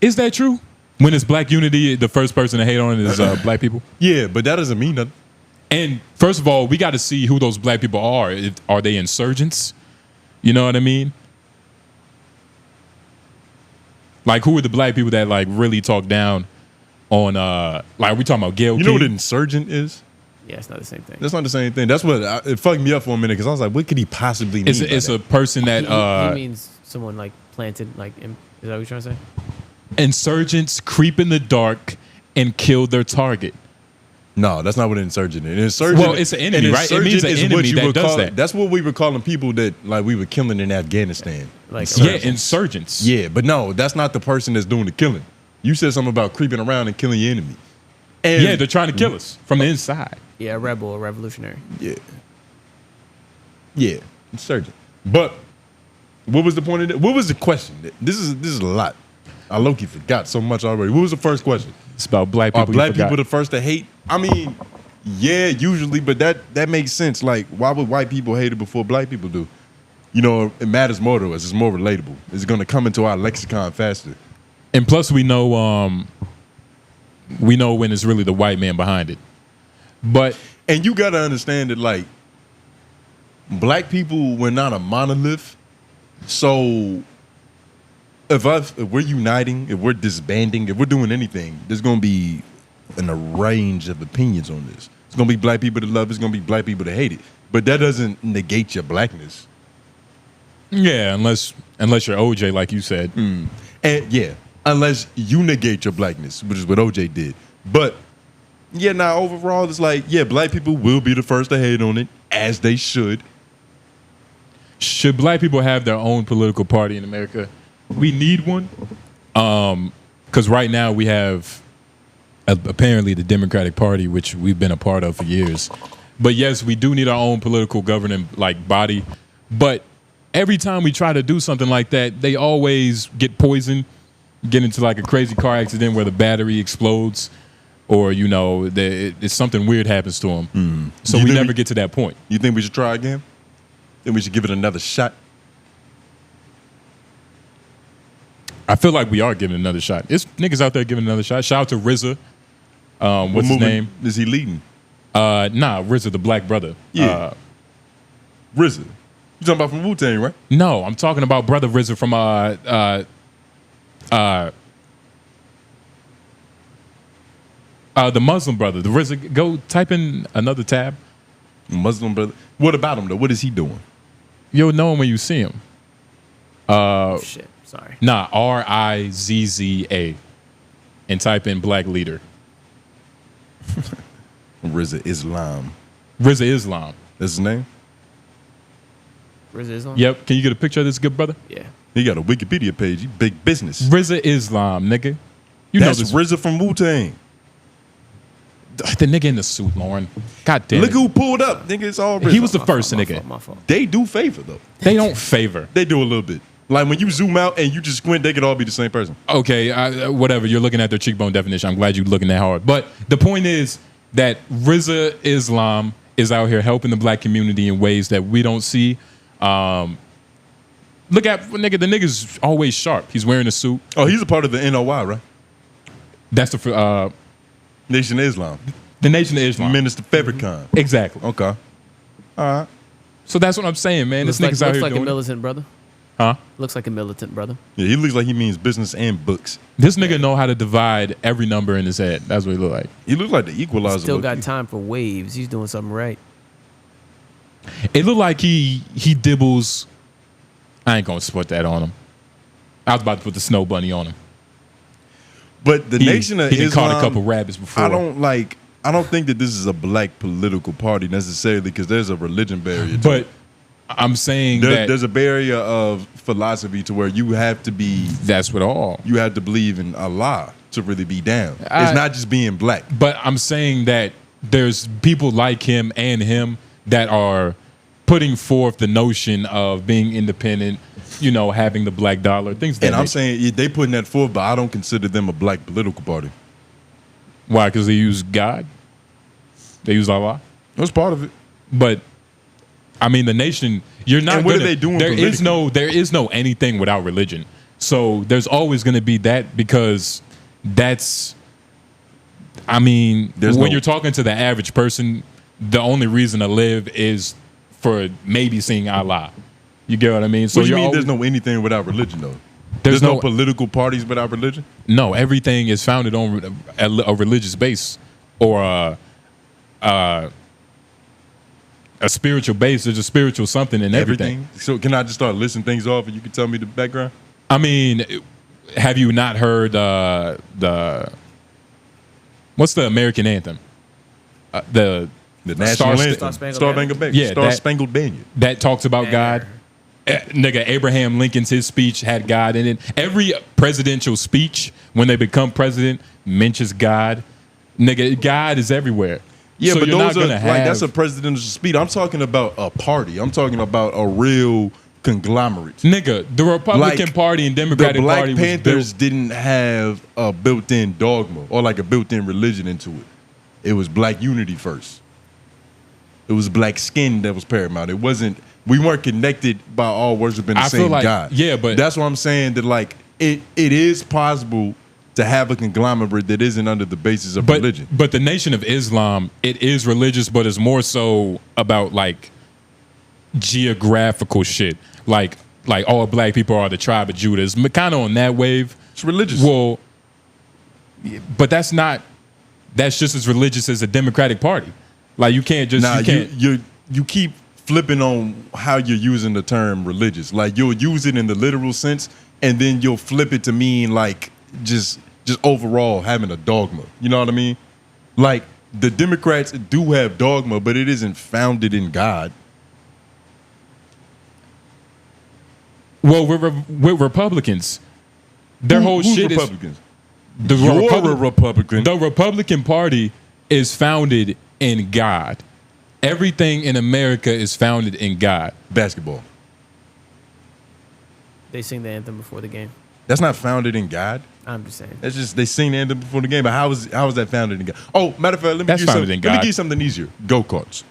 Is that true? When it's black unity, the first person to hate on it is black people? Yeah, but that doesn't mean nothing. And first of all, we got to see who those black people are. Are they insurgents? You know what I mean? Like, who are the black people that like really talk down on like we talking about Gayle? You know what an insurgent is? Yeah, it's not the same thing. That's not the same thing. That's what it fucked me up for a minute because I was like, what could he possibly mean? It's a person that he means someone like planted, like, is that what you're trying to say? Insurgents creep in the dark and kill their target. No, that's not what an insurgent is. An insurgent, well, it's an enemy, right? It means an enemy that does that. That's what we were calling people that like we were killing in Afghanistan. Like insurgents. Yeah, but no, that's not the person that's doing the killing. You said something about creeping around and killing your enemy. And yeah, they're trying to kill us from the inside. Yeah, a rebel, a revolutionary. Yeah, insurgent. But what was the point of that? What was the question? This is a lot. I low-key forgot so much already. What was the first question? It's about black people. Are black people the first to hate? I mean, yeah, usually, but that makes sense. Like, why would white people hate it before black people do? You know, it matters more to us. It's more relatable. It's going to come into our lexicon faster. And plus, we know when it's really the white man behind it. And you got to understand that, like, black people were not a monolith. So if we're uniting, if we're disbanding, if we're doing anything, there's going to be a range of opinions on this. It's going to be black people that love it. It's going to be black people that hate it. But that doesn't negate your blackness. Yeah, unless you're OJ, like you said. And yeah, unless you negate your blackness, which is what OJ did. But yeah, now overall, it's like, yeah, black people will be the first to hate on it, as they should. Should black people have their own political party in America? We need one. Because right now we have apparently the Democratic Party, which we've been a part of for years. But yes, we do need our own political governing like body. But every time we try to do something like that, they always get poisoned, get into like a crazy car accident where the battery explodes, or you know, it's something weird happens to them. So we never get to that point. You think we should try again? Think we should give it another shot? I feel like we are giving another shot. It's niggas out there giving another shot. Shout out to RZA. What's his name? Is he leading? Nah, RZA, the black brother. Yeah. RZA. You talking about from Wu-Tang, right? No, I'm talking about brother RZA from the Muslim brother. The RZA. Go type in another tab. Muslim brother. What about him though? What is he doing? You'll know him when you see him. Shit. Sorry. Nah, RIZZA. And type in black leader. RZA Islam. RZA Islam. That's his name? RZA Islam? Yep. Can you get a picture of this good brother? Yeah. He got a Wikipedia page. He big business. RZA Islam, nigga. That's RZA from Wu-Tang. The nigga in the suit, Lauren. God damn Look it. who pulled up. Nigga, it's all RZA. He was the first nigga. My fault. They do favor, though. They don't favor. They do a little bit. Like when you zoom out and you just squint, they could all be the same person. Okay, whatever. You're looking at their cheekbone definition. I'm glad you're looking that hard. But the point is that RZA Islam is out here helping the black community in ways that we don't see. Look at nigga. The nigga's always sharp. He's wearing a suit. Oh, he's a part of the NOI, right? That's the Nation of Islam. The Nation of Islam. Minister Farrakhan. Exactly. Okay. All right. So that's what I'm saying, man. This nigga's out here looks like doing a militant brother. Huh? Looks like a militant brother. Yeah, he looks like he means business and books. This nigga know how to divide every number in his head. That's what he look like. He looks like the equalizer. Still got time for waves. He's doing something right. It looked like he dibbles. I ain't gonna put that on him. I was about to put the snow bunny on him. But the Nation of Islam, caught a couple rabbits before. I don't think that this is a black political party necessarily because there's a religion barrier. But I'm saying that there's a barrier of philosophy to where you have to be. That's what all. You have to believe in Allah to really be down. It's not just being black. But I'm saying that there's people like him and him that are putting forth the notion of being independent, you know, having the black dollar, things like that. And I'm saying they putting that forth, but I don't consider them a black political party. Why? Because they use God? They use Allah? That's part of it. But I mean, the nation, you're not. And what are they doing? There is no anything without religion. So there's always going to be that because that's. I mean, when you're talking to the average person, the only reason to live is for maybe seeing Allah. You get what I mean? So what do you mean there's no anything without religion, though? There's no political parties without religion? No, everything is founded on a religious base or a spiritual base. There's a spiritual something in everything. So can I just start listing things off and you can tell me the background? I mean, have you not heard what's the American anthem? The national anthem, Star-Spangled Banner. Yeah, Star-Spangled Banner. That talks about God. Nigga, Abraham Lincoln's his speech had God in it. Every presidential speech, when they become president, mentions God. Nigga, God is everywhere. Yeah, so but you're those not are gonna like that's a presidential speech. I'm talking about a party. I'm talking about a real conglomerate. Nigga, the Republican Party and Democratic Party the Black Panthers didn't have a built-in dogma or like a built-in religion into it. It was black unity first. It was black skin that was paramount. It wasn't. We weren't connected by all worshiping the same God. Yeah, but that's what I'm saying. That like it is possible to have a conglomerate that isn't under the basis of religion. But the Nation of Islam, it is religious, but it's more so about like geographical shit. Like all black people are the tribe of Judah. It's kind of on that wave. It's religious. Well, but that's just as religious as a Democratic Party. Like you can't just you keep flipping on how you're using the term religious. Like you'll use it in the literal sense, and then you'll flip it to mean like just overall having a dogma. You know what I mean? Like the Democrats do have dogma, but it isn't founded in God. Well, we're Republicans. Their whole shit Republicans? is You're a Republican. The Republican Party is founded in God. Everything in America is founded in God. Basketball. They sing the anthem before the game. That's not founded in God. I'm just saying. That's just they sing the anthem before the game. But how is that founded in God? Oh, matter of fact, let me give you something easier. Go-karts.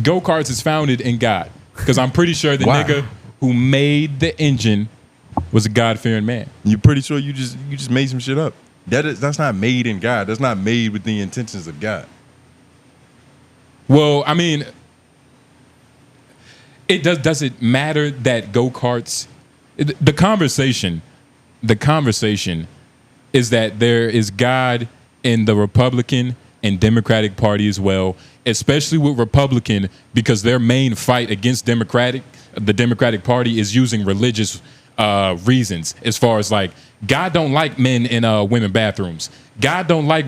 Go-karts is founded in God. Because I'm pretty sure the nigga who made the engine was a God-fearing man. You're pretty sure you just made some shit up. That's not made in God. That's not made with the intentions of God. Well, I mean, does it matter that go-karts? The conversation is that there is God in the Republican and Democratic Party as well, especially with Republican, because their main fight against the Democratic Party is using religious reasons, as far as like God don't like men in women bathrooms. God don't like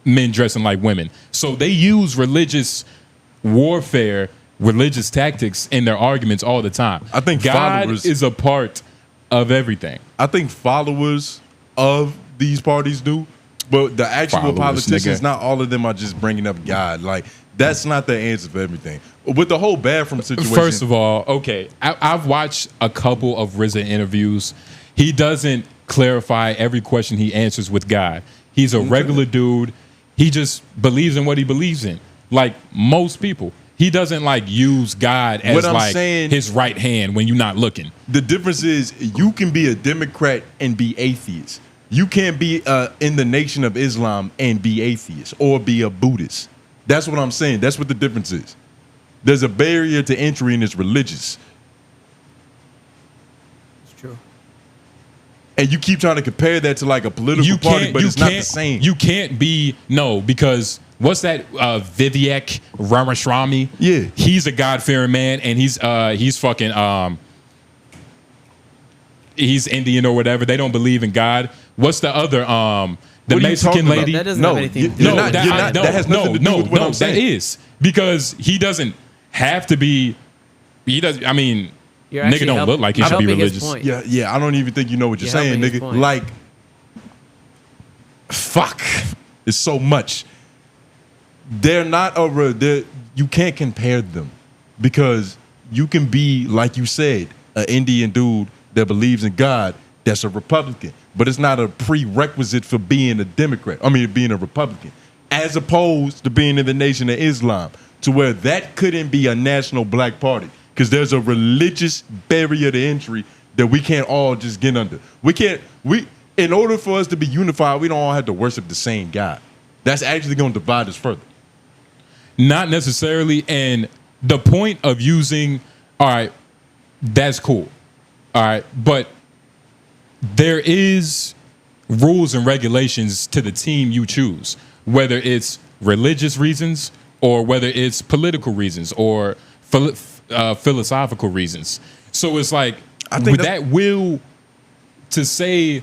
men dressing like women. So they use religious warfare, religious tactics in their arguments all the time. I think God is a part of everything. I think followers of these parties do, but the actual politicians, not all of them are just bringing up God. Like that's not the answer for everything. With the whole bathroom situation. First of all, okay, I've watched a couple of RZA interviews. He doesn't clarify every question he answers with God. He's a regular dude. He just believes in what he believes in, like most people. He doesn't like use God as like his right hand when you're not looking. The difference is you can be a Democrat and be atheist. You can't be in the Nation of Islam and be atheist or be a Buddhist. That's what I'm saying. That's what the difference is. There's a barrier to entry and it's religious. It's true. And you keep trying to compare that to like a political party, but it's not the same. You can't be, because what's that Vivek Ramaswamy? Yeah. He's a God-fearing man and he's fucking he's Indian or whatever. They don't believe in God. What's the other the Mexican lady? That doesn't have anything to do with that has nothing to do with what I'm saying. That is because he doesn't have to be. He doesn't. I mean, nigga don't look like he should be religious. Yeah. I don't even think you know what you're saying, nigga. Like, fuck, it's so much. They're not you can't compare them because you can be, like you said, an Indian dude that believes in God that's a Republican, but it's not a prerequisite for being a Democrat. I mean, being a Republican, as opposed to being in the Nation of Islam, to where that couldn't be a national black party because there's a religious barrier to entry that we can't all just get under. In order for us to be unified, we don't all have to worship the same God. that's actually going to divide us further. Not necessarily. And the point of using, all right, that's cool. All right. But there is rules and regulations to the team you choose, whether it's religious reasons or whether it's political reasons or philosophical reasons. So it's like, I think with that will to say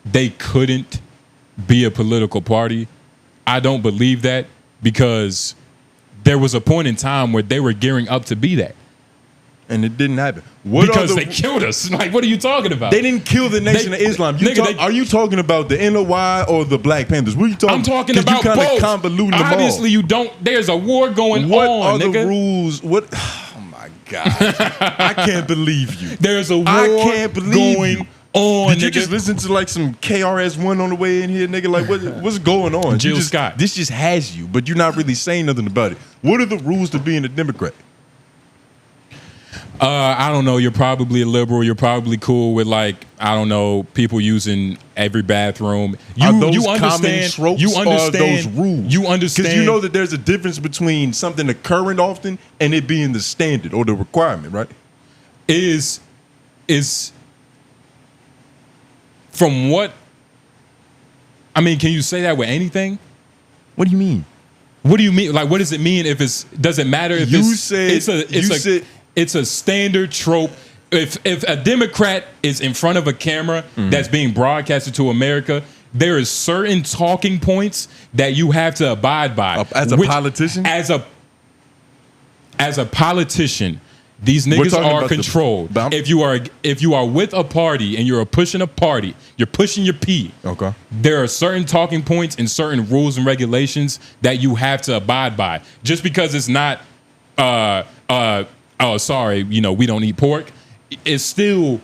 they couldn't be a political party, I don't believe that, because there was a point in time where they were gearing up to be that. And it didn't happen. Because they killed us. Like, what are you talking about? They didn't kill the Nation of Islam. Are you talking about the LOI or the Black Panthers? What are you talking? I'm talking about both. Convoluting them Obviously, you don't. There's a war going what on. What are nigga. the rules? What? Oh my God! I can't believe you. There's a war going on. Did you just listen to like some KRS-One on the way in here, nigga? Like, what's going on? Jill Scott. This just has you, but you're not really saying nothing about it. What are the rules to being a Democrat? I don't know. You're probably a liberal. You're probably cool with, like, I don't know, people using every bathroom. Are those common tropes or are those rules? You understand. Because you know that there's a difference between something occurring often and it being the standard or the requirement, right? Is from what, I mean, can you say that with anything? What do you mean? What do you mean? Like, what does it mean if does it matter if it's a standard trope? If a Democrat is in front of a camera that's being broadcasted to America, there is certain talking points that you have to abide by. As a politician? As a politician, these niggas are controlled. If you are with a party and you're pushing a party, you're pushing your P. Okay. There are certain talking points and certain rules and regulations that you have to abide by. Just because it's not oh, sorry, we don't eat pork. It's still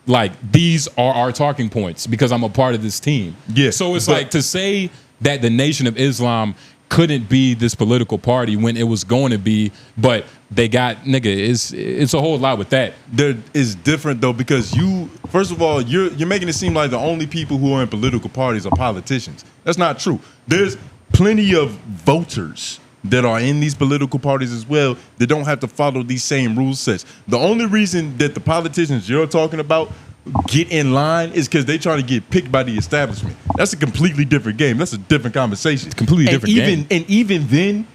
like, these are our talking points because I'm a part of this team. Yeah. So it's like to say that the Nation of Islam couldn't be this political party when it was going to be, but they got, nigga, it's a whole lot with that. There is different though, because first of all, you're making it seem like the only people who are in political parties are politicians. That's not true. There's plenty of voters that are in these political parties as well that don't have to follow these same rule sets. The only reason that the politicians you're talking about get in line is because they try to get picked by the establishment. That's a completely different game. That's a different conversation. It's completely different game. And even then,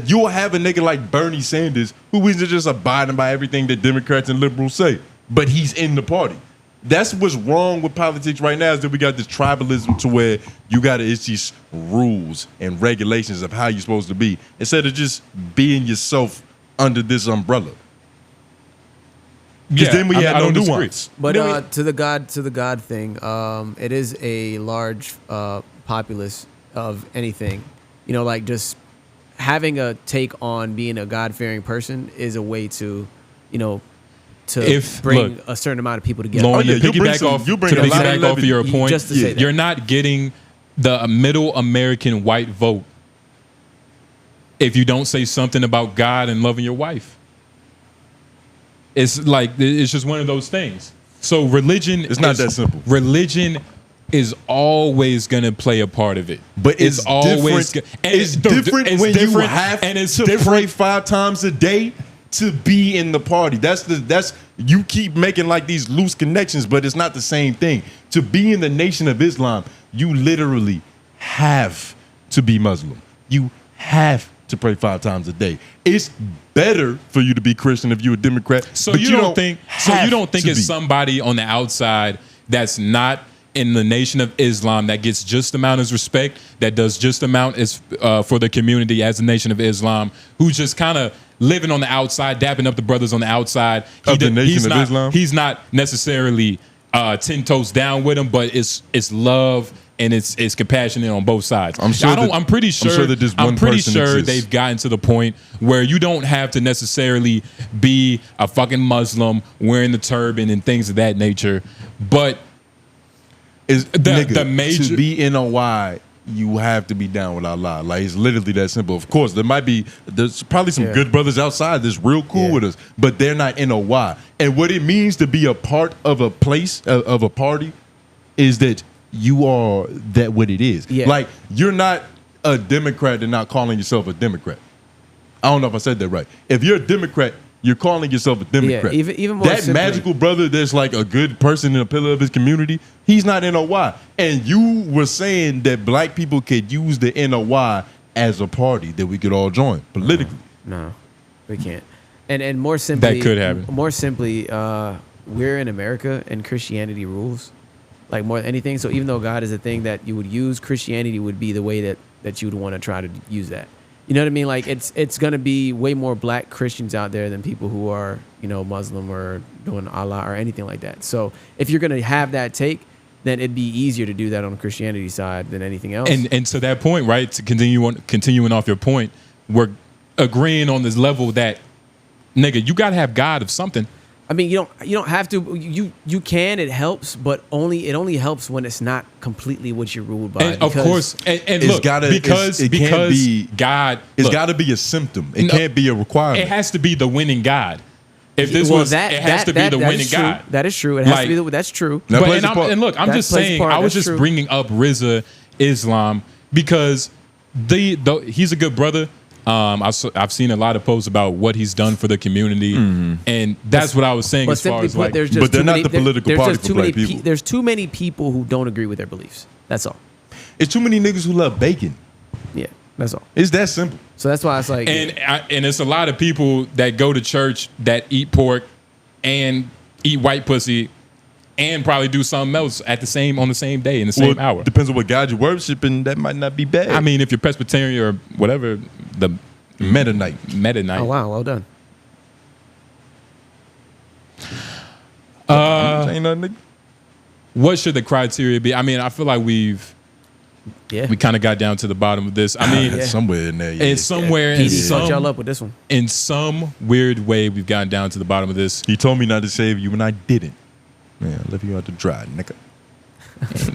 you'll have a nigga like Bernie Sanders who isn't just abiding by everything that Democrats and liberals say, but he's in the party. That's what's wrong with politics right now, is that we got this tribalism to where you got to issue rules and regulations of how you're supposed to be instead of just being yourself under this umbrella. Because then we had no nuance. But to the God thing, it is a large populace of anything. Like just having a take on being a God-fearing person is a way to, bring a certain amount of people together. Lauren, to piggyback off of your point, just to say that. You're not getting the middle American white vote if you don't say something about God and loving your wife. It's like, it's just one of those things. So religion, it's not that simple. Religion is always going to play a part of it. But it's always different. It's different when you have to pray 5 times a day to be in the party. That's you keep making like these loose connections, but it's not the same thing. To be in the Nation of Islam, you literally have to be Muslim. You have to pray 5 times a day. It's better for you to be Christian if you're a Democrat. So you don't think it's somebody on the outside that's not in the Nation of Islam that gets just amount of respect, that does just amount as for the community as the Nation of Islam, who's just kind of living on the outside, dapping up the brothers on the outside. He's not necessarily 10 toes down with them, but it's love and it's compassionate on both sides. I'm pretty sure they've gotten to the point where you don't have to necessarily be a fucking Muslim wearing the turban and things of that nature, but the major to be in OI, you have to be down with Allah. Like, it's literally that simple. Of course, there's probably some good brothers outside that's real cool with us, but they're not in OI. And what it means to be a part of a place of a party is that you are that what it is. Yeah. Like, you're not a Democrat and not calling yourself a Democrat. I don't know if I said that right. If you're a Democrat, you're calling yourself a Democrat. Yeah, even more that simply, magical brother that's like a good person and a pillar of his community, he's not NOI. And you were saying that black people could use the NOI as a party that we could all join politically. No, we can't. And more simply, that could happen. More simply, we're in America and Christianity rules, like more than anything. So even though God is a thing that you would use, Christianity would be the way that you would want to try to use that. You know what I mean? Like it's gonna be way more black Christians out there than people who are, Muslim or doing Allah or anything like that. So if you're gonna have that take, then it'd be easier to do that on the Christianity side than anything else. And to that point, right? To continuing off your point, we're agreeing on this level that, nigga, you gotta have God of something. I mean, you don't have to. You can. It helps, but it only helps when it's not completely what you're ruled by. And of course, and look, because God, it's got to be a symptom. It can't be a requirement. It has to be the winning God. If this it has to be the winning God. That is true. It has to be that's true. And look, I'm just saying. I was just bringing up Rizza Islam because he's a good brother. I've seen a lot of posts about what he's done for the community, and that's what I was saying. As far as put, but they're not the political party for black people. There's too many people who don't agree with their beliefs. That's all. It's too many niggas who love bacon. Yeah, that's all. It's that simple. So that's why it's like, and it's a lot of people that go to church that eat pork and eat white pussy and probably do something else on the same day in the same hour. Depends on what God you're worshiping. That might not be bad. I mean, if you're Presbyterian or whatever, the Mennonite. Oh wow, well done. Ain't nothing. What should the criteria be? I mean, I feel like we kind of got down to the bottom of this. I mean, somewhere in there. Yeah. It's somewhere in some, y'all up with this one. In some weird way, we've gotten down to the bottom of this. He told me not to save you, and I didn't. Man, I left you out to dry, nigga.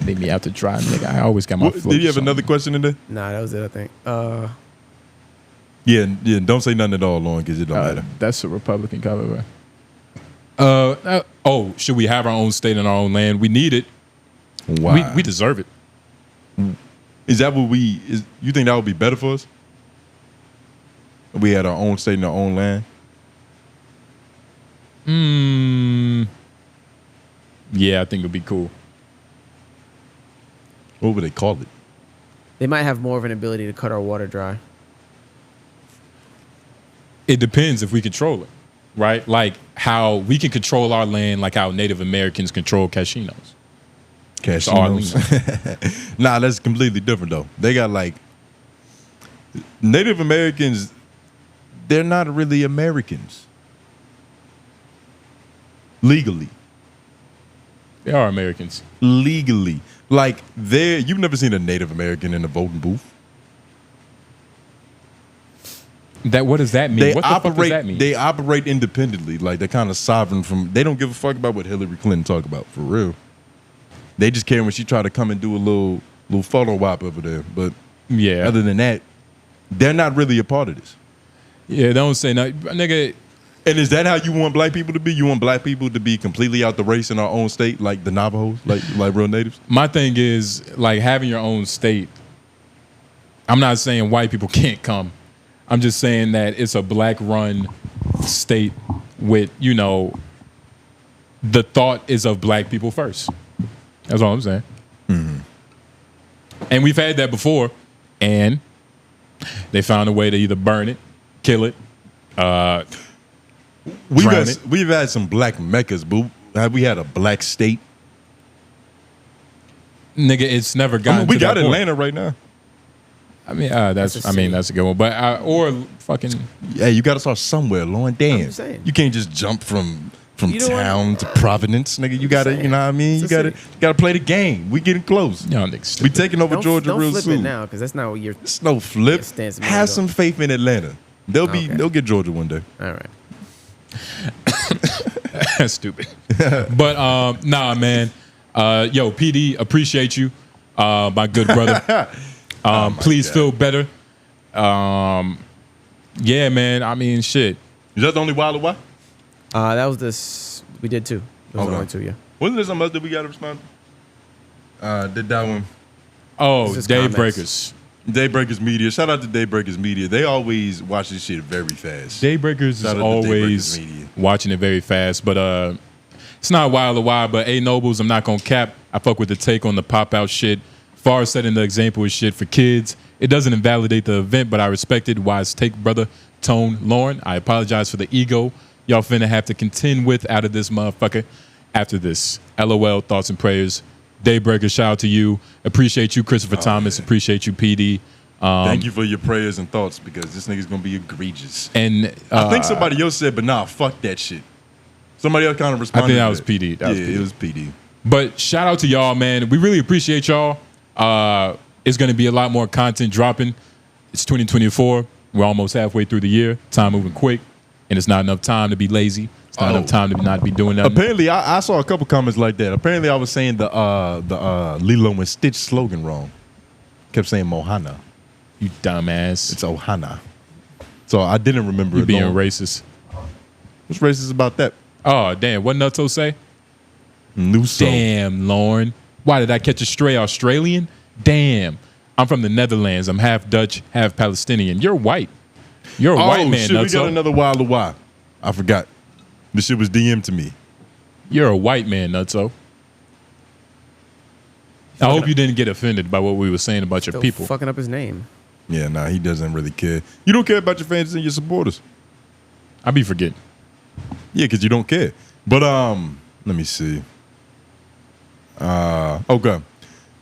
Leave me out to dry, nigga. I always got my. Did you have another question in there? Nah, that was it. I think. Yeah. Don't say nothing at all, Lauren, because it don't matter. That's a Republican cover. Should we have our own state and our own land? We need it. Why? We deserve it. Is that what you think that would be better for us? If we had our own state and our own land? Yeah, I think it'd be cool. What would they call it? They might have more of an ability to cut our water dry. It depends if we control it, right? Like how we can control our land, like how Native Americans control casinos. Nah, that's completely different though. They got like Native Americans. They're not really Americans legally. They are Americans legally. Like you've never seen a Native American in a voting booth. What does that mean? What the fuck does that mean? They operate independently. Like they're kind of sovereign they don't give a fuck about what Hillary Clinton talk about, for real. They just care when she try to come and do a little photo op over there. But yeah, other than that, they're not really a part of this. Yeah, don't say no, nigga. And is that how you want black people to be? You want black people to be completely out the race in our own state, like the Navajos, like real natives? My thing is like having your own state. I'm not saying white people can't come. I'm just saying that it's a black-run state with, the thought is of black people first. That's all I'm saying. Mm-hmm. And we've had that before, and they found a way to either burn it, kill it, We've had some black meccas, but have we had a black state? Nigga, it's never gotten. We got Atlanta right now. I mean, that's a good one. But or fucking yeah, you got to start somewhere, Lauren. Damn, you can't just jump from town to Providence, nigga. You gotta, you know what I mean? You gotta play the game. We getting close. Y'all niggas we taking over Georgia real soon. Don't flip it now, because that's not what you're. It's no flip. Have some faith in Atlanta. They'll get Georgia one day. All right. That's stupid. But nah, man. Yo, PD, appreciate you, my good brother. Please feel better. Yeah, man. I mean, shit. Is that the only Wild Why? That was this. We did two. Those are only two, yeah. Wasn't there something else that we got to respond to? Did that one? Oh, Dave Breakers. Daybreakers Media. Shout out to Daybreakers Media. They always watch this shit very fast. Daybreakers is always watching it very fast, but it's not wild or wild. But Nobles, I'm not gonna cap. I fuck with the take on the pop out shit. Far setting the example of shit for kids. It doesn't invalidate the event, but I respect it. Wise take, brother. Tone, Lauren. I apologize for the ego y'all finna have to contend with out of this motherfucker after this. LOL, thoughts and prayers. Daybreaker, shout out to you. Appreciate you, Christopher Thomas. Yeah. Appreciate you, PD. Thank you for your prayers and thoughts because this nigga's gonna be egregious. And I think somebody else said, but nah, fuck that shit. Somebody else kind of responded. I think that was PD. That was PD. It was PD. But shout out to y'all, man. We really appreciate y'all. It's gonna be a lot more content dropping. It's 2024. We're almost halfway through the year. Time moving quick, and it's not enough time to be lazy. It's not enough time to not be doing nothing. Apparently, I saw a couple comments like that. Apparently, I was saying the Lilo and Stitch slogan wrong. Kept saying Mohana. You dumbass. It's Ohana. So I didn't remember. You being racist. What's racist about that? Oh damn! What Nutso say? Nuso. Damn, Lauren. Why did I catch a stray Australian? Damn. I'm from the Netherlands. I'm half Dutch, half Palestinian. You're white. You're a white man, shit, Nutso. We got another Wild or Why. I forgot. This shit was DM'd to me. You're a white man, Nutso. I hope you didn't get offended by what we were saying about your people. Fucking up his name. Yeah, nah, he doesn't really care. You don't care about your fans and your supporters. I be forgetting. Yeah, because you don't care. But let me see. Okay.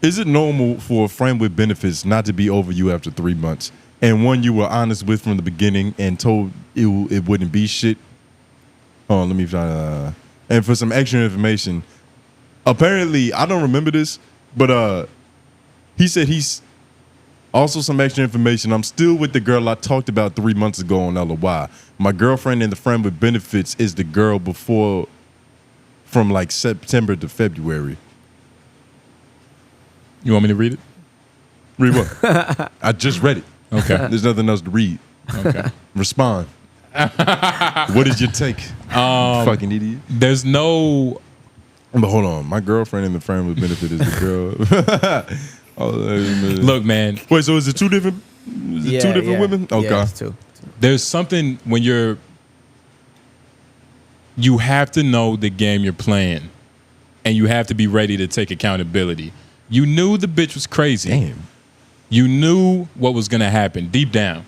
Is it normal for a friend with benefits not to be over you after 3 months? And one you were honest with from the beginning and told it wouldn't be shit? Oh, let me try. And for some extra information, apparently, I don't remember this, but he said he's also some extra information. I'm still with the girl I talked about 3 months ago on LOI. My girlfriend and the friend with benefits is the girl before from like September to February. You want me to read it? Read what? I just read it. Okay. There's nothing else to read. Okay. Respond. What is your take? Fucking idiot. There's no. But hold on. My girlfriend and the friend with benefit is the girl. Look, man. Wait, so is it two different? Is it two different women? Okay. Yeah, it's two. There's something when you have to know the game you're playing, and you have to be ready to take accountability. You knew the bitch was crazy. Damn. You knew what was gonna happen deep down.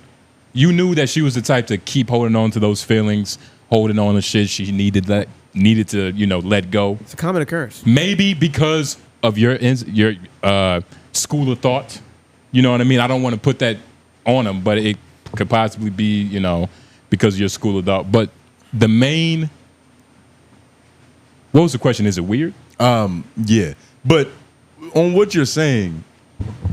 You knew that she was the type to keep holding on to those feelings, holding on to shit she needed to, let go. It's a common occurrence. Maybe because of your school of thought. You know what I mean? I don't want to put that on them, but it could possibly be, because of your school of thought. But the main, what was the question? Is it weird? Yeah. But on what you're saying,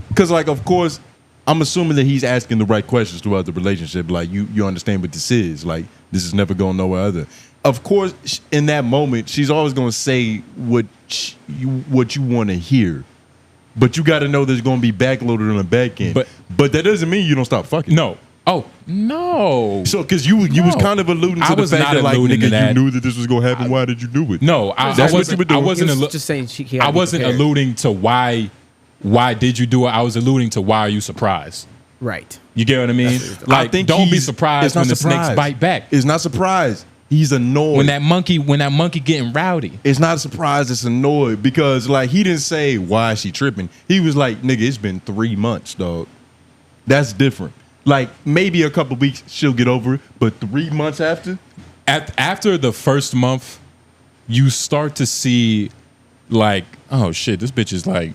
because like, of course, I'm assuming that he's asking the right questions throughout the relationship. Like, you understand what this is. Like, this is never going nowhere other. Of course, in that moment, she's always going to say what you want to hear. But you got to know there's going to be backloaded on the back end. But that doesn't mean you don't stop fucking. No. Oh, no. So, because you was kind of alluding to the fact that, like, nigga, you knew that this was going to happen. Why did you do it? No, that's what you were doing. I wasn't just saying I wasn't alluding to why did you do it. I was alluding to why are you surprised? Right. You get what I mean? Like, don't be surprised when the snakes bite back. It's not surprised. He's annoyed. When that monkey getting rowdy. It's not a surprise, it's annoyed because like he didn't say why is she tripping. He was like, nigga, it's been 3 months, dog. That's different. Like maybe a couple weeks she'll get over it, but 3 months after? After the first month, you start to see like, oh shit, this bitch is like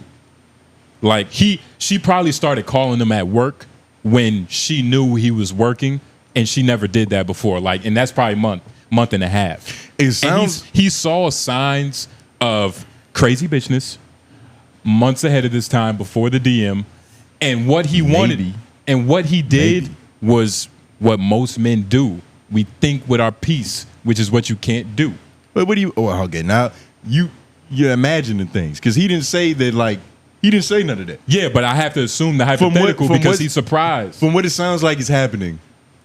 she probably started calling him at work when she knew he was working and she never did that before. Like, and that's probably month and a half. It sounds he saw signs of crazy bitchness months ahead of this time before the DM, and what he wanted and what he did was what most men do. We think with our piece, which is what you can't do. But what do you? Oh, okay. Now you're imagining things because he didn't say that. Like he didn't say none of that. Yeah, but I have to assume the hypothetical because he's surprised. From what it sounds like is happening,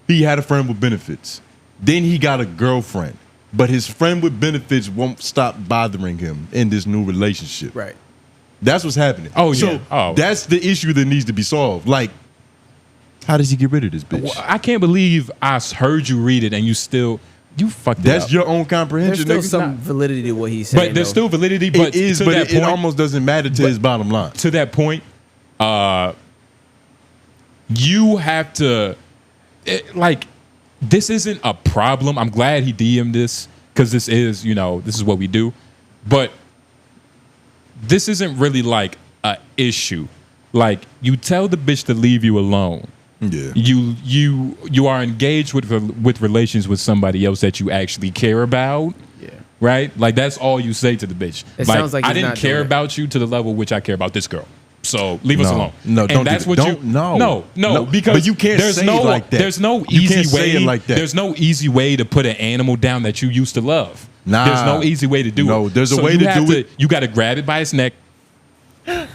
he had a friend with benefits. Then he got a girlfriend, but his friend with benefits won't stop bothering him in this new relationship. Right. That's what's happening. Oh, so yeah. Oh. That's the issue that needs to be solved. Like, How does he get rid of this bitch? Well, I can't believe I heard you read it and you fucked That's it up. your own comprehension. There's still some validity to what he's saying. But there's still validity. But it is, but it almost doesn't matter to his bottom line. To that point, you have to this isn't a problem. I'm glad he DM'd this because this is what we do, but this isn't really like a issue. Like, you tell the bitch to leave you alone. Yeah. You are engaged with relations with somebody else that you actually care about. Yeah. Right? Like, that's all you say to the bitch. It sounds like I he's didn't not care doing it. about you to the level which I care about this girl. So leave us alone. No, and don't. That's do what that. No, because but you can't there's say no it like that. There's no You easy can't way. say it like that. There's no easy way to put an animal down that you used to love. Nah. There's no easy way to do it. No, there's a So way you to have do it. You got to grab it by its neck and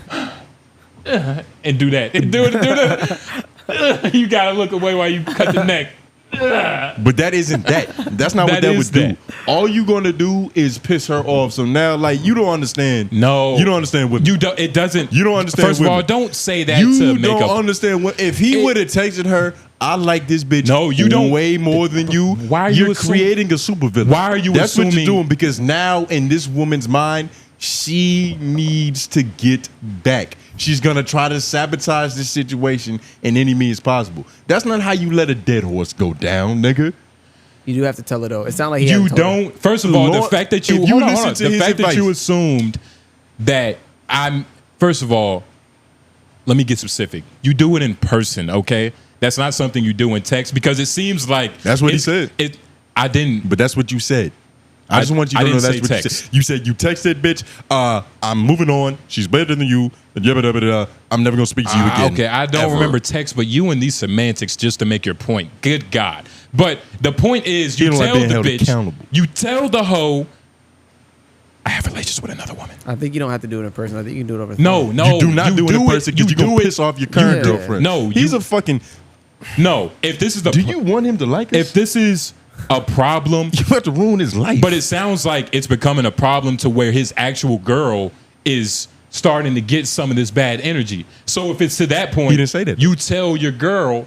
do that. And do it. You got to look away while you cut the neck. But that isn't that. That's not what that would do. All you gonna do is piss her off. So now, like, you don't understand. No, you don't understand what you don't. It doesn't. You don't understand. First of all, women. don't say that You to make don't up. understand what. If he would have texted her, I like this bitch. No, you don't. Way more than you. Why are you You're creating a supervillain. Why are you That's assuming? what you're doing, because now in this woman's mind, she needs to get back. She's gonna try to sabotage this situation in any means possible. That's not how you let a dead horse go down, nigga. You do have to tell her though. It sounds like he You hasn't told her. don't. First of all, the Lord, fact that you if you hold on, listen hold on. to The his fact that you advice. assumed that I'm. First of all, let me get specific. You do it in person, okay? That's not something you do in text, because it seems like That's what he said. I didn't. But that's what you said. I just want you I to know didn't that's say what text. you said. You texted, bitch. I'm moving on. She's better than you. I'm never gonna speak to you again. Okay, I don't ever. remember text, but you and these semantics just to make your point. Good God. But the point is, you don't like tell being the held bitch, accountable. you tell the hoe, I have relations with another woman. I think you don't have to do it in person. I think you can do it over. No, no, You do not do it in person because you're gonna piss off your current do it. girlfriend. No, he's a fucking. No, if this is the. Do you want him to like us? If this is a problem, you have to ruin his life. But it sounds like it's becoming a problem to where his actual girl is starting to get some of this bad energy. So if it's to that point, He didn't say that. You tell your girl,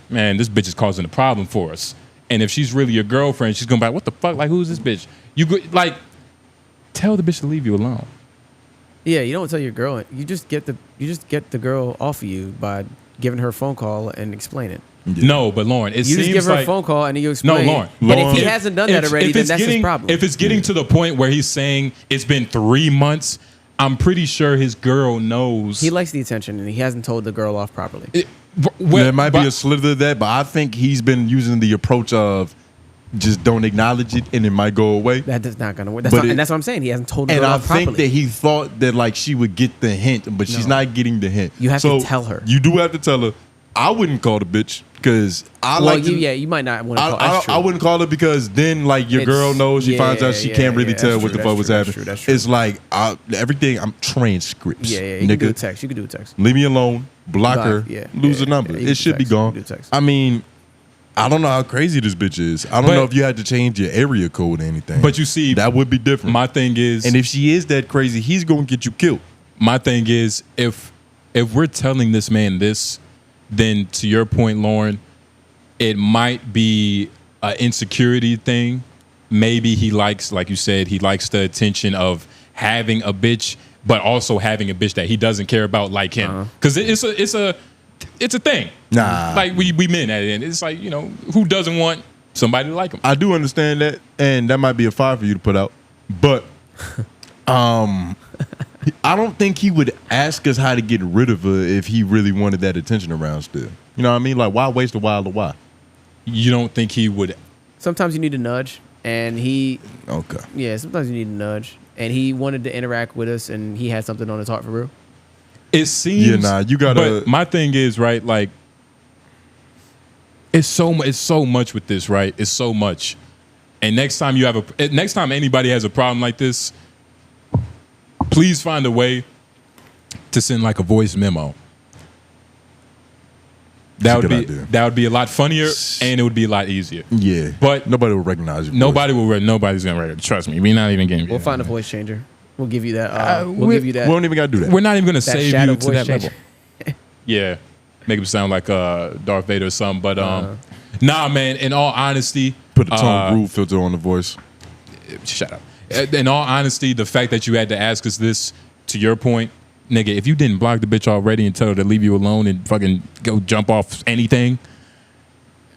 man, this bitch is causing a problem for us. And if she's really your girlfriend, she's gonna be like, what the fuck? Like, who's this bitch? You go, like, tell the bitch to leave you alone. Yeah, you don't tell your girl. You just get the girl off of you by giving her a phone call and explain it. Yeah. No, but Lauren, it You seems just give her like, a phone call and you explain. No, Lauren. But if he hasn't done that already, then that's his problem. If it's getting to the point where he's saying it's been 3 months, I'm pretty sure his girl knows. He likes the attention and he hasn't told the girl off properly. There might be a slither of that, but I think he's been using the approach of just don't acknowledge it and it might go away. That is not going to work. And that's what I'm saying. He hasn't told the And girl I off properly. think that he thought that like she would get the hint, but she's not getting the hint. You have So to tell her. You do have to tell her. I wouldn't call the bitch because you might not want to call. That's true. I wouldn't call her because then like your girl knows, she finds out she can't really tell what the fuck was happening. It's like everything. I'm transcripts. Yeah, you can do a text. You can do a text. Leave me alone. Block her. Lose the number. you It should be gone. I mean, I don't know how crazy this bitch is. I don't know if you had to change your area code or anything. But you see, that would be different. My thing is, and if she is that crazy, he's gonna get you killed. My thing is, if we're telling this man this, then to your point, Lauren, it might be an insecurity thing. Maybe he likes, like you said, he likes the attention of having a bitch, but also having a bitch that he doesn't care about like him. Because it's a thing. Nah. Like we men at it, and it's like, who doesn't want somebody to like him? I do understand that, and that might be a fire for you to put out. But I don't think he would ask us how to get rid of her if he really wanted that attention around still. You know what I mean? Like, why waste a while to why? You don't think he would? Sometimes you need a nudge, and he. Okay. Yeah, sometimes you need a nudge, and he wanted to interact with us, and he had something on his heart for real. It seems. Yeah, nah, you gotta. But my thing is, right, like, it's so much with this, right? It's so much. And next time anybody has a problem like this, please find a way to send like a voice memo. That would be a lot funnier and it would be a lot easier. Yeah, but nobody will recognize you. Nobody's gonna recognize. Trust me, we're not even getting. We'll find a voice changer. We'll give you that. We'll give you that. We don't even gotta do that. We're not even gonna that save shadow you to voice that changer. level. Yeah, make him sound like Darth Vader or something. But nah, man. In all honesty, put the tone groove filter on the voice. Shut up. In all honesty, the fact that you had to ask us this, to your point, nigga, if you didn't block the bitch already and tell her to leave you alone and fucking go jump off anything,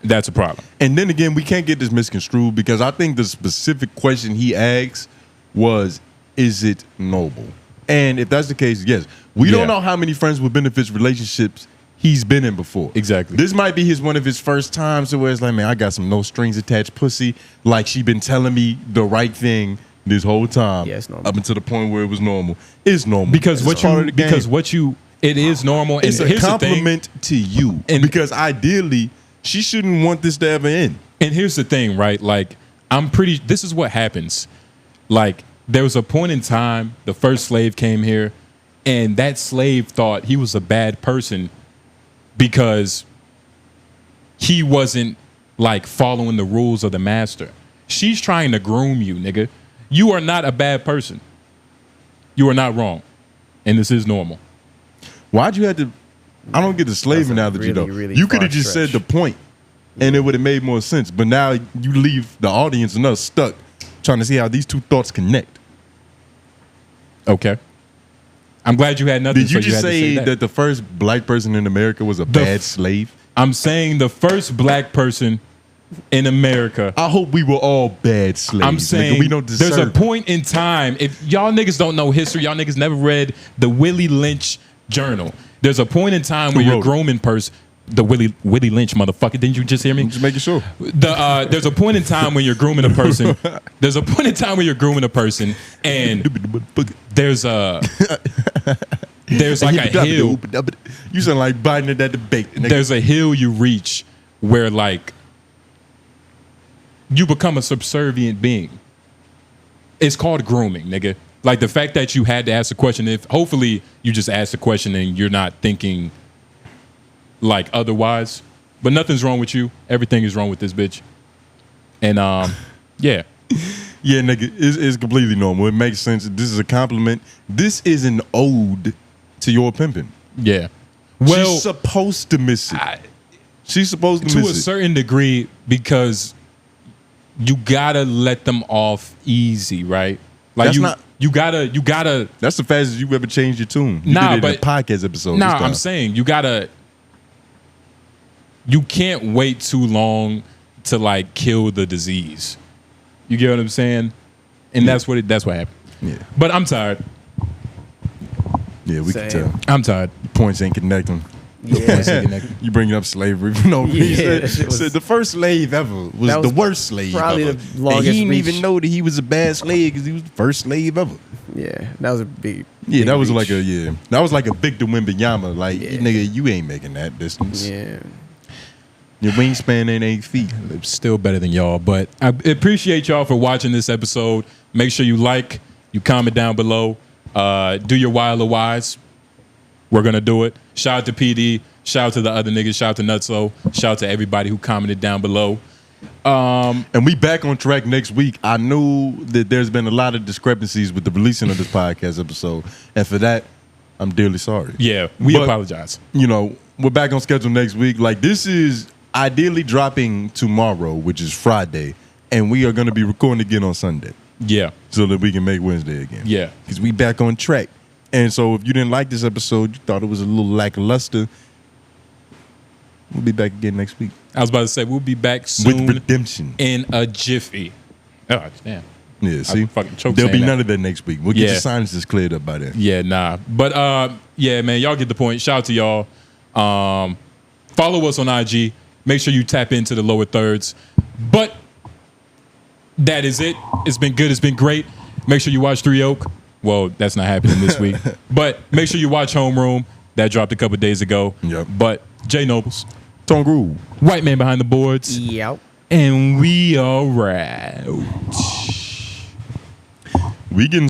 that's a problem. And then again, we can't get this misconstrued because I think the specific question he asked was, is it noble? And if that's the case, yes. We don't know how many friends with benefits relationships he's been in before. Exactly. This might be one of his first times where it's like, man, I got some no strings attached pussy. Like she been telling me the right thing this whole time. Yeah, it's normal. Up until the point where it was normal. It's normal. Because it is normal. And it's a compliment to you. And because ideally, she shouldn't want this to ever end. And here's the thing, right? Like, this is what happens. Like, there was a point in time, the first slave came here, and that slave thought he was a bad person because he wasn't, like, following the rules of the master. She's trying to groom you, nigga. You are not a bad person. You are not wrong. And this is normal. Why'd you have to... I don't get the slave analogy, though. You could have just said the point, and it would have made more sense. But now you leave the audience and us stuck trying to see how these two thoughts connect. Okay. I'm glad you had nothing. Did you just say that the first black person in America was a bad slave? I'm saying the first black person in America. I hope we were all bad slaves. I'm saying we don't deserve there's a point in time. If y'all niggas don't know history, y'all niggas never read the Willie Lynch journal. There's a point in time where you're grooming person. The Willie Lynch motherfucker. Didn't you just hear me? I'm just making sure. There's a point in time when you're grooming a person. There's a point in time when you're grooming a person, and there's like a hill. You sound like Biden at that debate. There's a hill you reach where like you become a subservient being. It's called grooming, nigga. Like the fact that you had to ask a question. If hopefully you just asked a question and you're not thinking like otherwise, but nothing's wrong with you. Everything is wrong with this bitch. And yeah, nigga, it's completely normal. It makes sense. This is a compliment. This is an ode to your pimping. Yeah, well, she's supposed to miss it. She's supposed to miss it to a certain degree because you gotta let them off easy, right? Like you gotta. That's the fastest you've ever changed your tune. You nah, did it but in a podcast episode. Nah, I'm saying you gotta. You can't wait too long to like kill the disease. You get what I'm saying? And that's what happened. Yeah. But I'm tired. Yeah, we can tell. I'm tired. Points ain't connecting. Yeah. You bringing up slavery for no reason. Said the first slave ever was the worst slave probably ever. The longest and he didn't reach. even know that he was a bad slave because he was the first slave ever. Yeah, that was a big. Yeah, that was reach. that was like a Victor Wembanyama. Like nigga, you ain't making that distance. Yeah. Your wingspan ain't 8 feet. It's still better than y'all, but I appreciate y'all for watching this episode. Make sure you like, you comment down below. Do your LOIs. We're gonna do it. Shout out to PD. Shout out to the other niggas. Shout out to Nutso. Shout out to everybody who commented down below. And we back on track next week. I knew that there's been a lot of discrepancies with the releasing of this podcast episode, and for that, I'm dearly sorry. Yeah, we apologize. You know, we're back on schedule next week. Like this is ideally dropping tomorrow, which is Friday, and we are going to be recording again on Sunday. Yeah, so that we can make Wednesday again. Yeah, because we back on track. And so if you didn't like this episode, you thought it was a little lackluster, we'll be back again next week. I was about to say we'll be back soon with redemption in a jiffy. Oh damn. Yeah, see, fucking choked. There'll be none of that next week. We'll get your sinuses cleared up by then. Yeah, nah. But yeah, man, y'all get the point. Shout out to y'all. Follow us on IG. Make sure you tap into the lower thirds. But that is it. It's been good. It's been great. Make sure you watch 3 Oak. Well, that's not happening this week. But make sure you watch Homeroom. That dropped a couple days ago. Yep. But J Nobles, Tone Groove, White Man Behind the Boards. Yep. And we are out. We getting